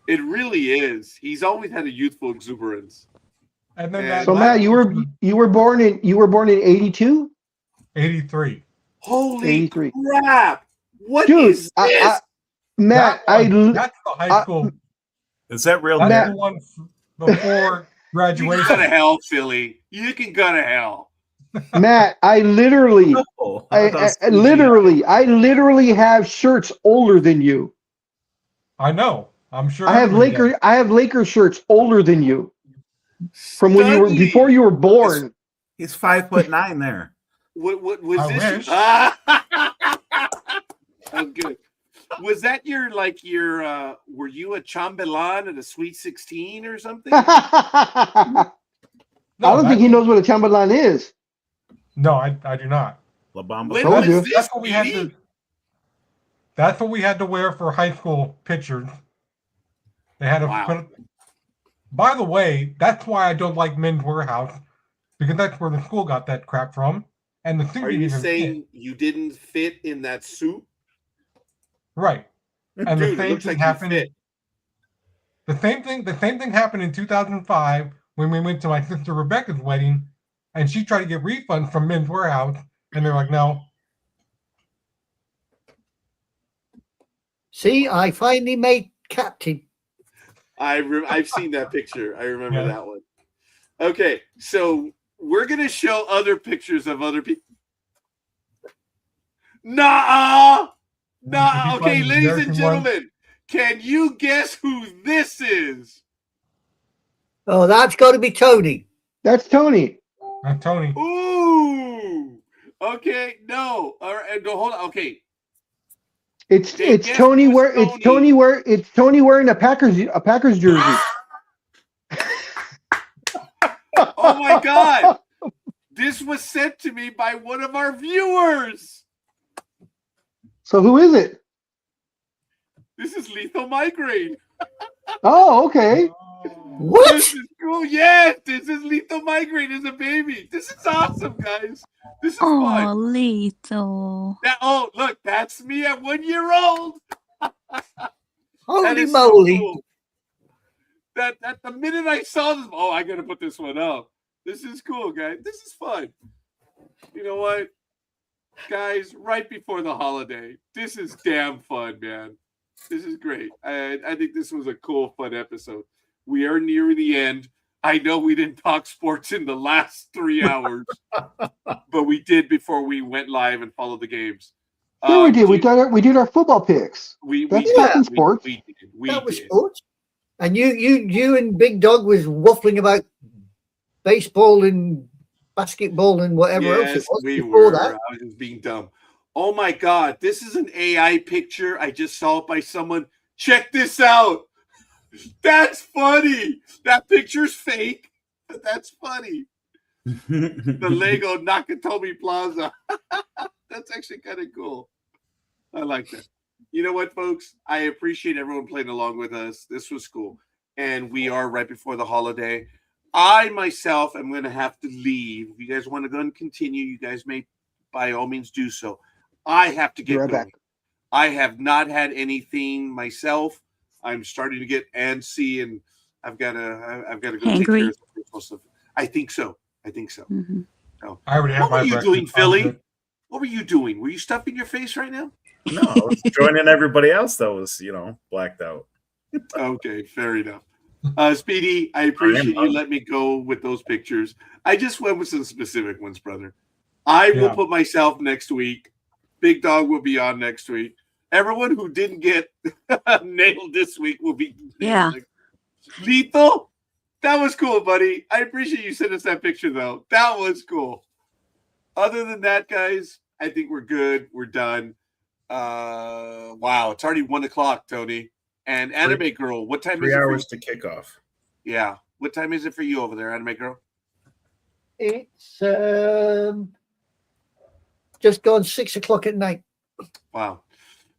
It really is. He's always had a youthful exuberance. And then So Matt, you were born in 82? 83. Holy 83. crap! What Dude, is this? Matt, that's the high school. Is that real? That's Matt, the one before You graduation. can go to hell, Philly. You can go to hell. Matt, I literally, Oh, I literally have shirts older than you. I know. I'm sure. I have Laker shirts older than you. From when you were before you were born. He's 5'9" there. What was I this? wish. Oh, good. Was that your were you a chambelán at a Sweet 16 or something? I don't think he knows what a chambelán is. No, I do not. La Bamba. When Told was you. this, That's what we had Petey? to. That's what we had to wear for high school pictures. They had to Wow. put. By the way, that's why I don't like Men's Warehouse, because that's where the school got that crap from, and the suit Are didn't you even saying fit. you didn't fit in that suit? Right? And Dude, the it same looks thing like you happened. fit. The same thing happened in 2005 when we went to my sister Rebecca's wedding, and she tried to get refunds from Men's Warehouse, and they're like, "No." See, I finally made captain. I've seen that picture. I remember Yeah. that one. Okay, so we're gonna show other pictures of other people. Nah. If you Okay, find the ladies and American gentlemen, can you guess who this is? Oh, that's got to be Tony. That's Tony. That's Tony. Ooh. Okay, no. All right, no, hold on. Okay. It's Guess Tony who's wearing it's Tony wearing a Packers jersey. Oh my God. This was sent to me by one of our viewers. So who is it? This is Lethal Migraine. Oh, okay. What? This is cool. Yes, this is Lethal Migraine as a baby. This is awesome, guys. This is Oh, fun. Lito. Look, that's me at 1 year old. That Holy is so moly. cool. That the minute I saw this, I gotta put this one up. This is cool, guys. This is fun. You know what, guys? Right before the holiday, this is damn fun, man. This is great. I think this was a cool, fun episode. We are near the end. I know we didn't talk sports in the last 3 hours, but we did before we went live and followed the games. Yeah, we did. We did our football picks. That's talking sports. We That was did. sports. And you and Big Dog was waffling about baseball and basketball and whatever else it Yes, was we before were. that. I was just being dumb. Oh my God, this is an AI picture. I just saw it by someone. Check this out. That's funny. That picture's fake, but that's funny. The Lego Nakatomi Plaza. That's actually kind of cool. I like that. You know what, folks? I appreciate everyone playing along with us. This was cool. And we are right before the holiday. I myself am going to have to leave. If you guys want to go and continue, you guys may by all means do so. I have to get Be right going. back. I have not had anything myself. I'm starting to get antsy, and I've got to go take care of some personal stuff. I think so. Mhm. So, I already have what my were you breakfast. doing, I'm Philly? good. What were you doing? Were you stuffing your face right now? No, I was joining everybody else that was, blacked out. Okay, fair enough. Speedy, I appreciate you letting me go with those pictures. I just went with some specific ones, brother. I will Yeah. put myself next week. Big Dog will be on next week. Everyone who didn't get nailed this week will be nailed. Lethal, that was cool, buddy. I appreciate you sending us that picture, though. That was cool. Other than that, guys, I think we're good. We're done. Wow, it's already 1 o'clock, Tony. And Anime Girl, what time is 3 it? hours to kick off. Yeah. What time is it for you over there, Anime Girl? It's just gone 6 o'clock at night. Wow.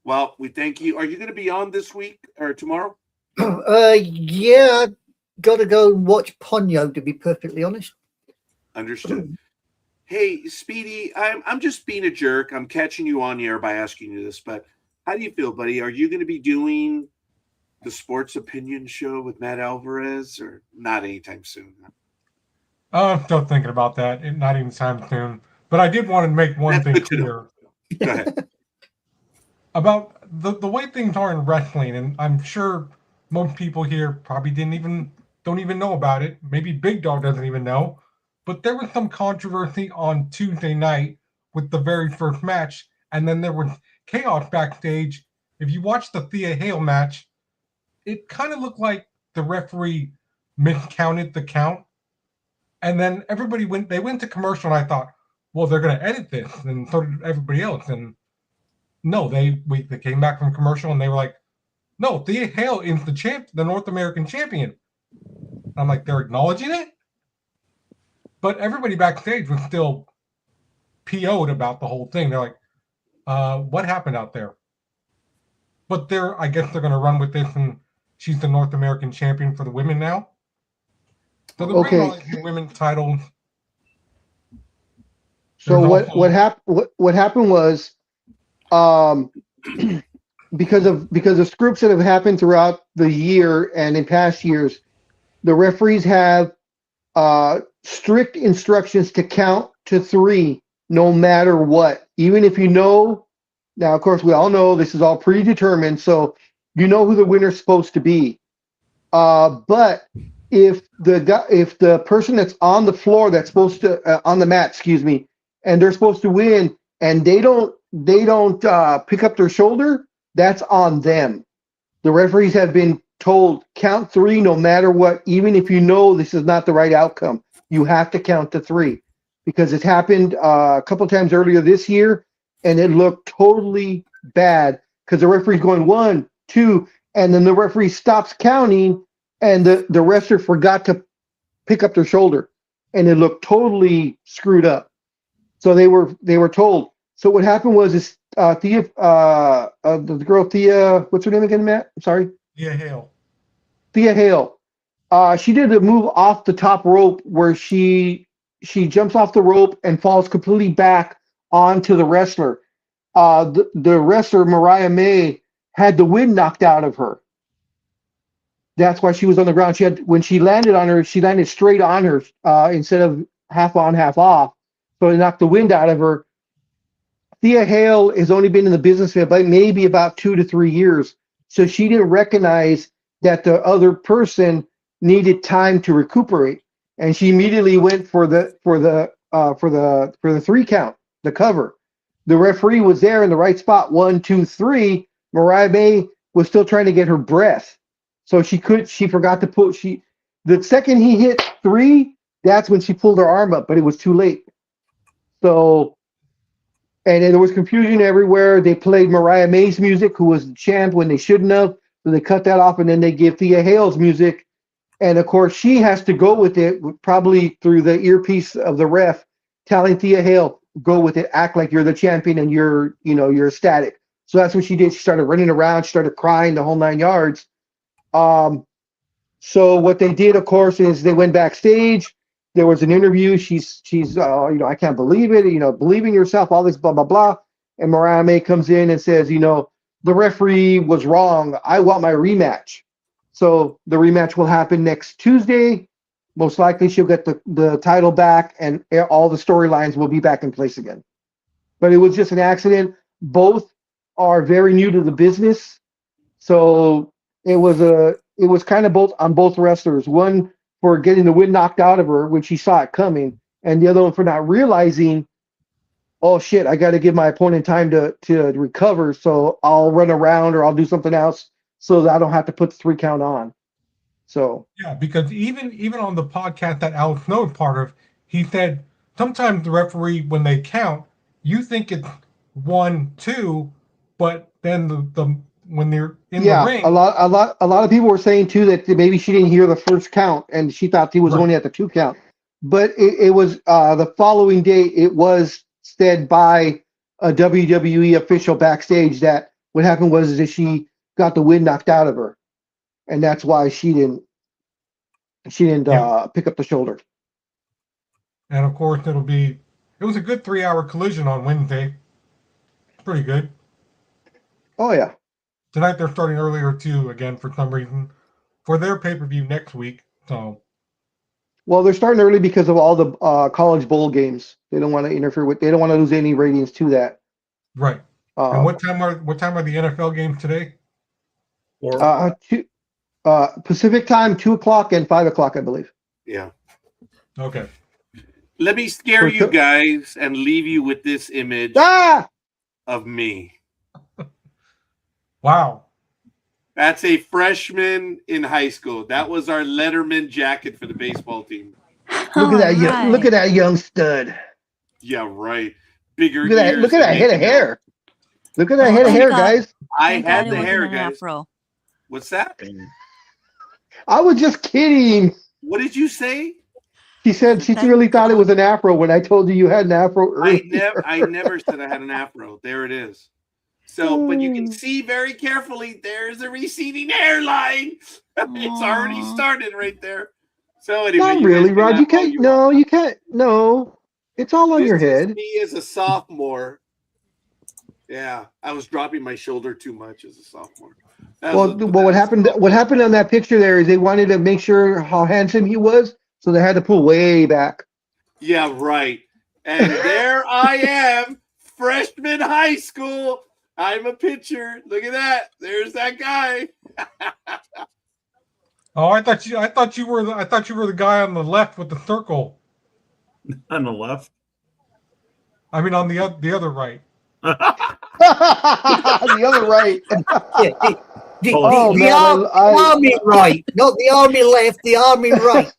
Well, we thank you. Are you going to be on this week or tomorrow? Yeah, got to go and watch Ponyo, to be perfectly honest. Understood. Hey, Speedy, I'm just being a jerk. I'm catching you on the air by asking you this, but how do you feel, buddy? Are you going to be doing the Sports Opinion Show with Matt Alvarez or not anytime soon? I'm still thinking about that. Not even time soon. But I did want to make one That's thing good to know. clear Go ahead. about the way things are in wrestling, and I'm sure most people here probably don't even know about it. Maybe Big Dog doesn't even know. But there was some controversy on Tuesday night with the very first match, and then there was chaos backstage. If you watch the Thea Hale match, it kind of looked like the referee miscounted the count. And then everybody went to commercial, and I thought, well, they're going to edit this, and so did everybody else. And no, they came back from commercial, and they were like, no, Thea Hale is the North American champion. I'm like, they're acknowledging it? But everybody backstage was still PO'd about the whole thing. They're like, what happened out there? But I guess they're going to run with this, and she's the North American champion for the women now. So the women's title. So what happened was, because of scripts that have happened throughout the year and in past years, the referees have strict instructions to count to 3 no matter what. Even if you know, now of course we all know this is all predetermined, so you know who the winner's supposed to be. But if the person that's on the floor that's supposed to on the mat, excuse me, and they're supposed to win, and they don't pick up their shoulder, that's on them. The referees have been told count 3 no matter what, even if you know this is not the right outcome. You have to count to 3 because it happened a couple times earlier this year, and it looked totally bad because the referee's going 1, 2, and then the referee stops counting, and the wrestler forgot to pick up their shoulder, and it looked totally screwed up. So they were told. So what happened was this Thea, the girl Thea, what's her name again, Matt? I'm sorry. Thea Hale. Thea Hale. She did a move off the top rope where she jumps off the rope and falls completely back onto the wrestler. The wrestler, Mariah May, had the wind knocked out of her. That's why she was on the ground. When she landed on her, she landed straight on her instead of half on, half off. So it knocked the wind out of her. Thea Hale has only been in the business for maybe about 2 to 3 years. So she didn't recognize that the other person needed time to recuperate. And she immediately went for the 3 count, the cover. The referee was there in the right spot, 1, 2, 3. Mariah May was still trying to get her breath. So she forgot to pull. The second he hit 3, that's when she pulled her arm up, but it was too late. So, and there was confusion everywhere. They played Mariah May's music, who was the champ, when they shouldn't have. So they cut that off, and then they give Thea Hale's music, And of course, she has to go with it, probably through the earpiece of the ref, telling Thea Hale, go with it, act like you're the champion and you're ecstatic. So that's what she did. She started running around, she started crying the whole 9 yards. So what they did, of course, is they went backstage. There was an interview. She's I can't believe it. Believe in yourself, all this blah, blah, blah. And Mariah May comes in and says, the referee was wrong. I want my rematch. So the rematch will happen next Tuesday. Most likely she'll get the title back and all the storylines will be back in place again. But it was just an accident. Both are very new to the business. So it was kind of both on both wrestlers. One for getting the wind knocked out of her when she saw it coming, and the other one for not realizing, oh shit, I got to give my opponent time to recover, so I'll run around or I'll do something else so that I don't have to put the 3 count on. So Yeah, because even on the podcast that Alex Snow part of, he said sometimes the referee, when they count, you think it's 1, 2, but then the when they're in the ring, a lot of people were saying too that maybe she didn't hear the first count and she thought he was only at the 2 count. But it was the following day. It was said by a WWE official backstage that what happened was that she got the wind knocked out of her, and that's why she didn't pick up the shoulder. and of course it was a good 3-hour collision on Wednesday. Pretty good. Oh yeah. Tonight they're starting earlier too, again for some reason, for their pay-per-view next week. So, Well, they're starting early because of all the college bowl games. They don't want to interfere with. They don't want to lose any ratings to that. right. And what time are the NFL games today? Pacific time, 2:00 and 5:00, I believe. Yeah. Okay. Let me scare you guys and leave you with this image of me. Wow. That's a freshman in high school. That was our Letterman jacket for the baseball team. Look at that young stud. Yeah, right. Bigger Look at ears. that head of hair. Look at that head of Thank hair, God. guys. I Thank had God it the wasn't hair, an guys. afro. What's that? I was just kidding. What did you say? She said she Thank really thought it God. was an afro when I told you had an afro earlier. I never said I had an afro. There it is. So, but you can see very carefully, there's a receding hairline. It's already started right there. So anyway, Not you really, guys can Rod. laugh You all can't. you want. No, you can't. No, it's all on This your is head. me as a sophomore. Yeah, I was dropping my shoulder too much as a sophomore. Well, what happened? What happened on that picture there is they wanted to make sure how handsome he was, so they had to pull way back. Yeah, right. And there I am, freshman high school. I'm a pitcher. Look at that. There's that guy. Oh, I thought you were the guy on the left with the circle. On the left. I mean, on the other right. The other right. The man, army right, not the army left, the army right.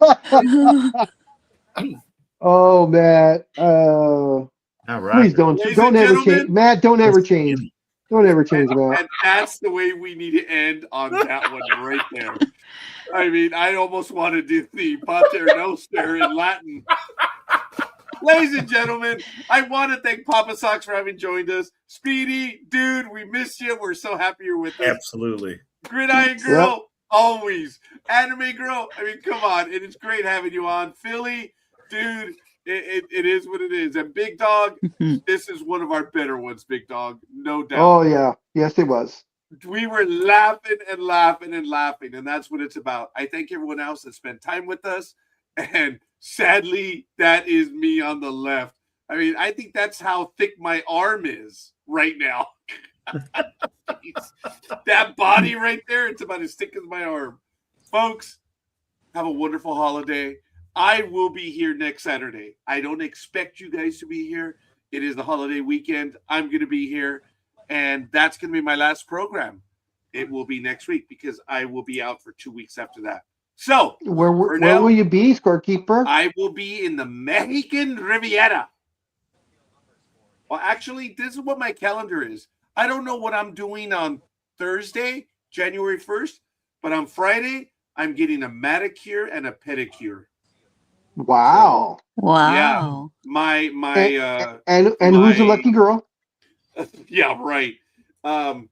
Oh man. All right. Please don't Ladies don't and ever gentlemen, change, Matt. Don't ever change. Don't ever change, Matt. And that's the way we need to end on that one right there. I mean, I almost want to do the Pater Noster in Latin. Ladies and gentlemen, I want to thank Papa Sox for having joined us. Speedy, dude, we miss you. We're so happy you're with us. Absolutely. Gridiron Girl, always. Anime Girl, I mean, come on. It is great having you on. Philly, dude, it is what it is. And Big Dog, this is one of our better ones, Big Dog. No doubt. Oh yeah. Yes, it was. We were laughing and laughing and laughing, and that's what it's about. I thank everyone else that spent time with us, and sadly, that is me on the left. I mean, I think that's how thick my arm is right now. That body right there, it's about as thick as my arm. Folks, have a wonderful holiday. I will be here next Saturday. I don't expect you guys to be here. It is the holiday weekend. I'm going to be here. And that's going to be my last program. It will be next week because I will be out for 2 weeks after that. So, where will you be, scorekeeper? I will be in the Mexican Riviera. Well, actually, this is what my calendar is. I don't know what I'm doing on Thursday, January 1st, but on Friday, I'm getting a manicure and a pedicure. Wow. Wow. My And who's the lucky girl? yeah, right. The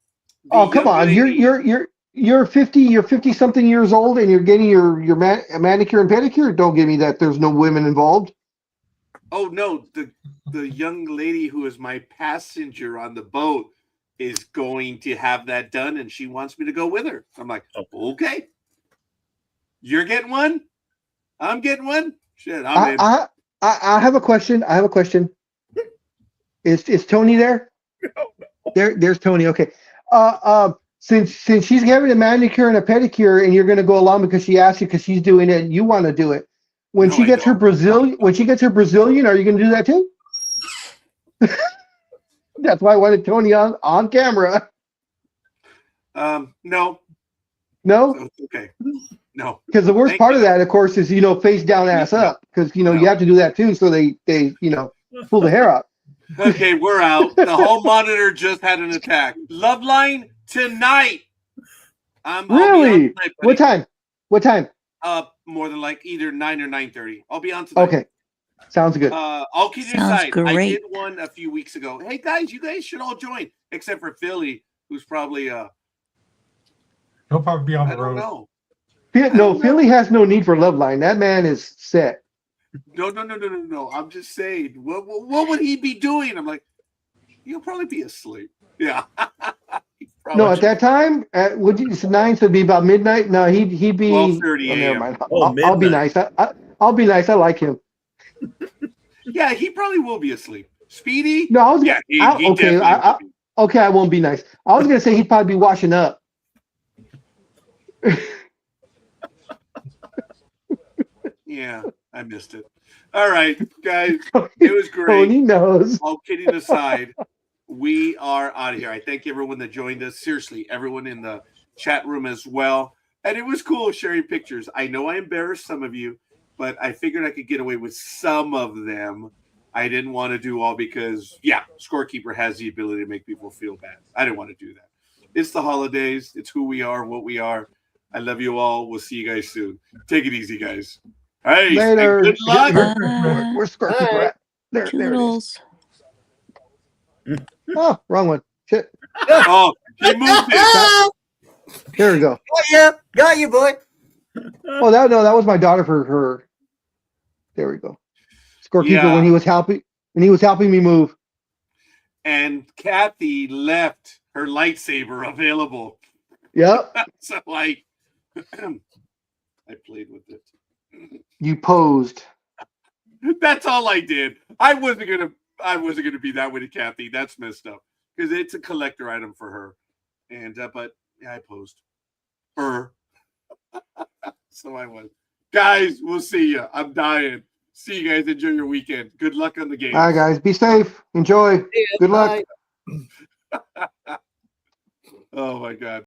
Oh, come young on. lady- You're 50, you're 50 something years old and you're getting your manicure and pedicure. Don't give me that there's no women involved. Oh no, the young lady who is my passenger on the boat is going to have that done, and she wants me to go with her. I'm like, okay. You're getting one? I'm getting one? Shit, I'm in. I have a question. I have a question. Is Tony there? There's Tony. Okay. Since she's having a manicure and a pedicure, and you're going to go along because she asked you because she's doing it, and you want to do it. When No, she I gets her don't. Brazilian, are you going to do that too? That's why I wanted Tony on camera. No. No, So it's okay. No. because the worst Thank part you. of that, of course, is face down, ass up, because you No. have to do that too, so they pull the hair out. Okay, we're out. The hall monitor just had an attack. Love line tonight. I'll be on Really? tonight, buddy. What time? What time? More than like either 9 or 9:30. I'll be on tonight. Okay, sounds good. I'll keep you Sounds aside. I great. did one a few weeks ago. Hey guys, you guys should all join, except for Philly, who's probably He'll probably be on I the don't road. know. No, Philly has no need for love line. That man is set. No. I'm just saying. What would he be doing? I'm like, he'll probably be asleep. Yeah. No, at that time, it's 9, so it'd be about midnight. No, he'd be. 12:30 never a.m. mind. Oh, I'll be midnight. nice. I'll be nice. I like him. Yeah, he probably will be asleep. Speedy? No, I was Yeah, he okay. definitely will be. Okay, I won't be nice. I was gonna say he'd probably be washing up. Yeah, I missed it. All right, guys, it was great. Tony knows. All kidding aside, we are out of here. I thank everyone that joined us. Seriously, everyone in the chat room as well. And it was cool sharing pictures. I know I embarrassed some of you, but I figured I could get away with some of them. I didn't want to do all because, yeah, Scorekeeper has the ability to make people feel bad. I didn't want to do that. It's the holidays. It's who we are, what we are. I love you all. We'll see you guys soon. Take it easy, guys. Hey, Later. good luck. Where's Scorekeeper at? There it is. Toodles. Oh, wrong one. Shit. Oh, he moved it. There we go. Got you, boy. Oh, that was my daughter for her. There we go. Scorekeeper Yeah. when he was helping me move. And Kathy left her lightsaber available. Yep. So I played with it. You posed. That's all I did. I wasn't gonna be that way to Kathy. That's messed up because it's a collector item for her. And but yeah, I posed. So I was. Guys, we'll see you. I'm dying. See you guys. Enjoy your weekend. Good luck on the game. All right, guys. Be safe. Enjoy. Good luck. Bye. Oh my God.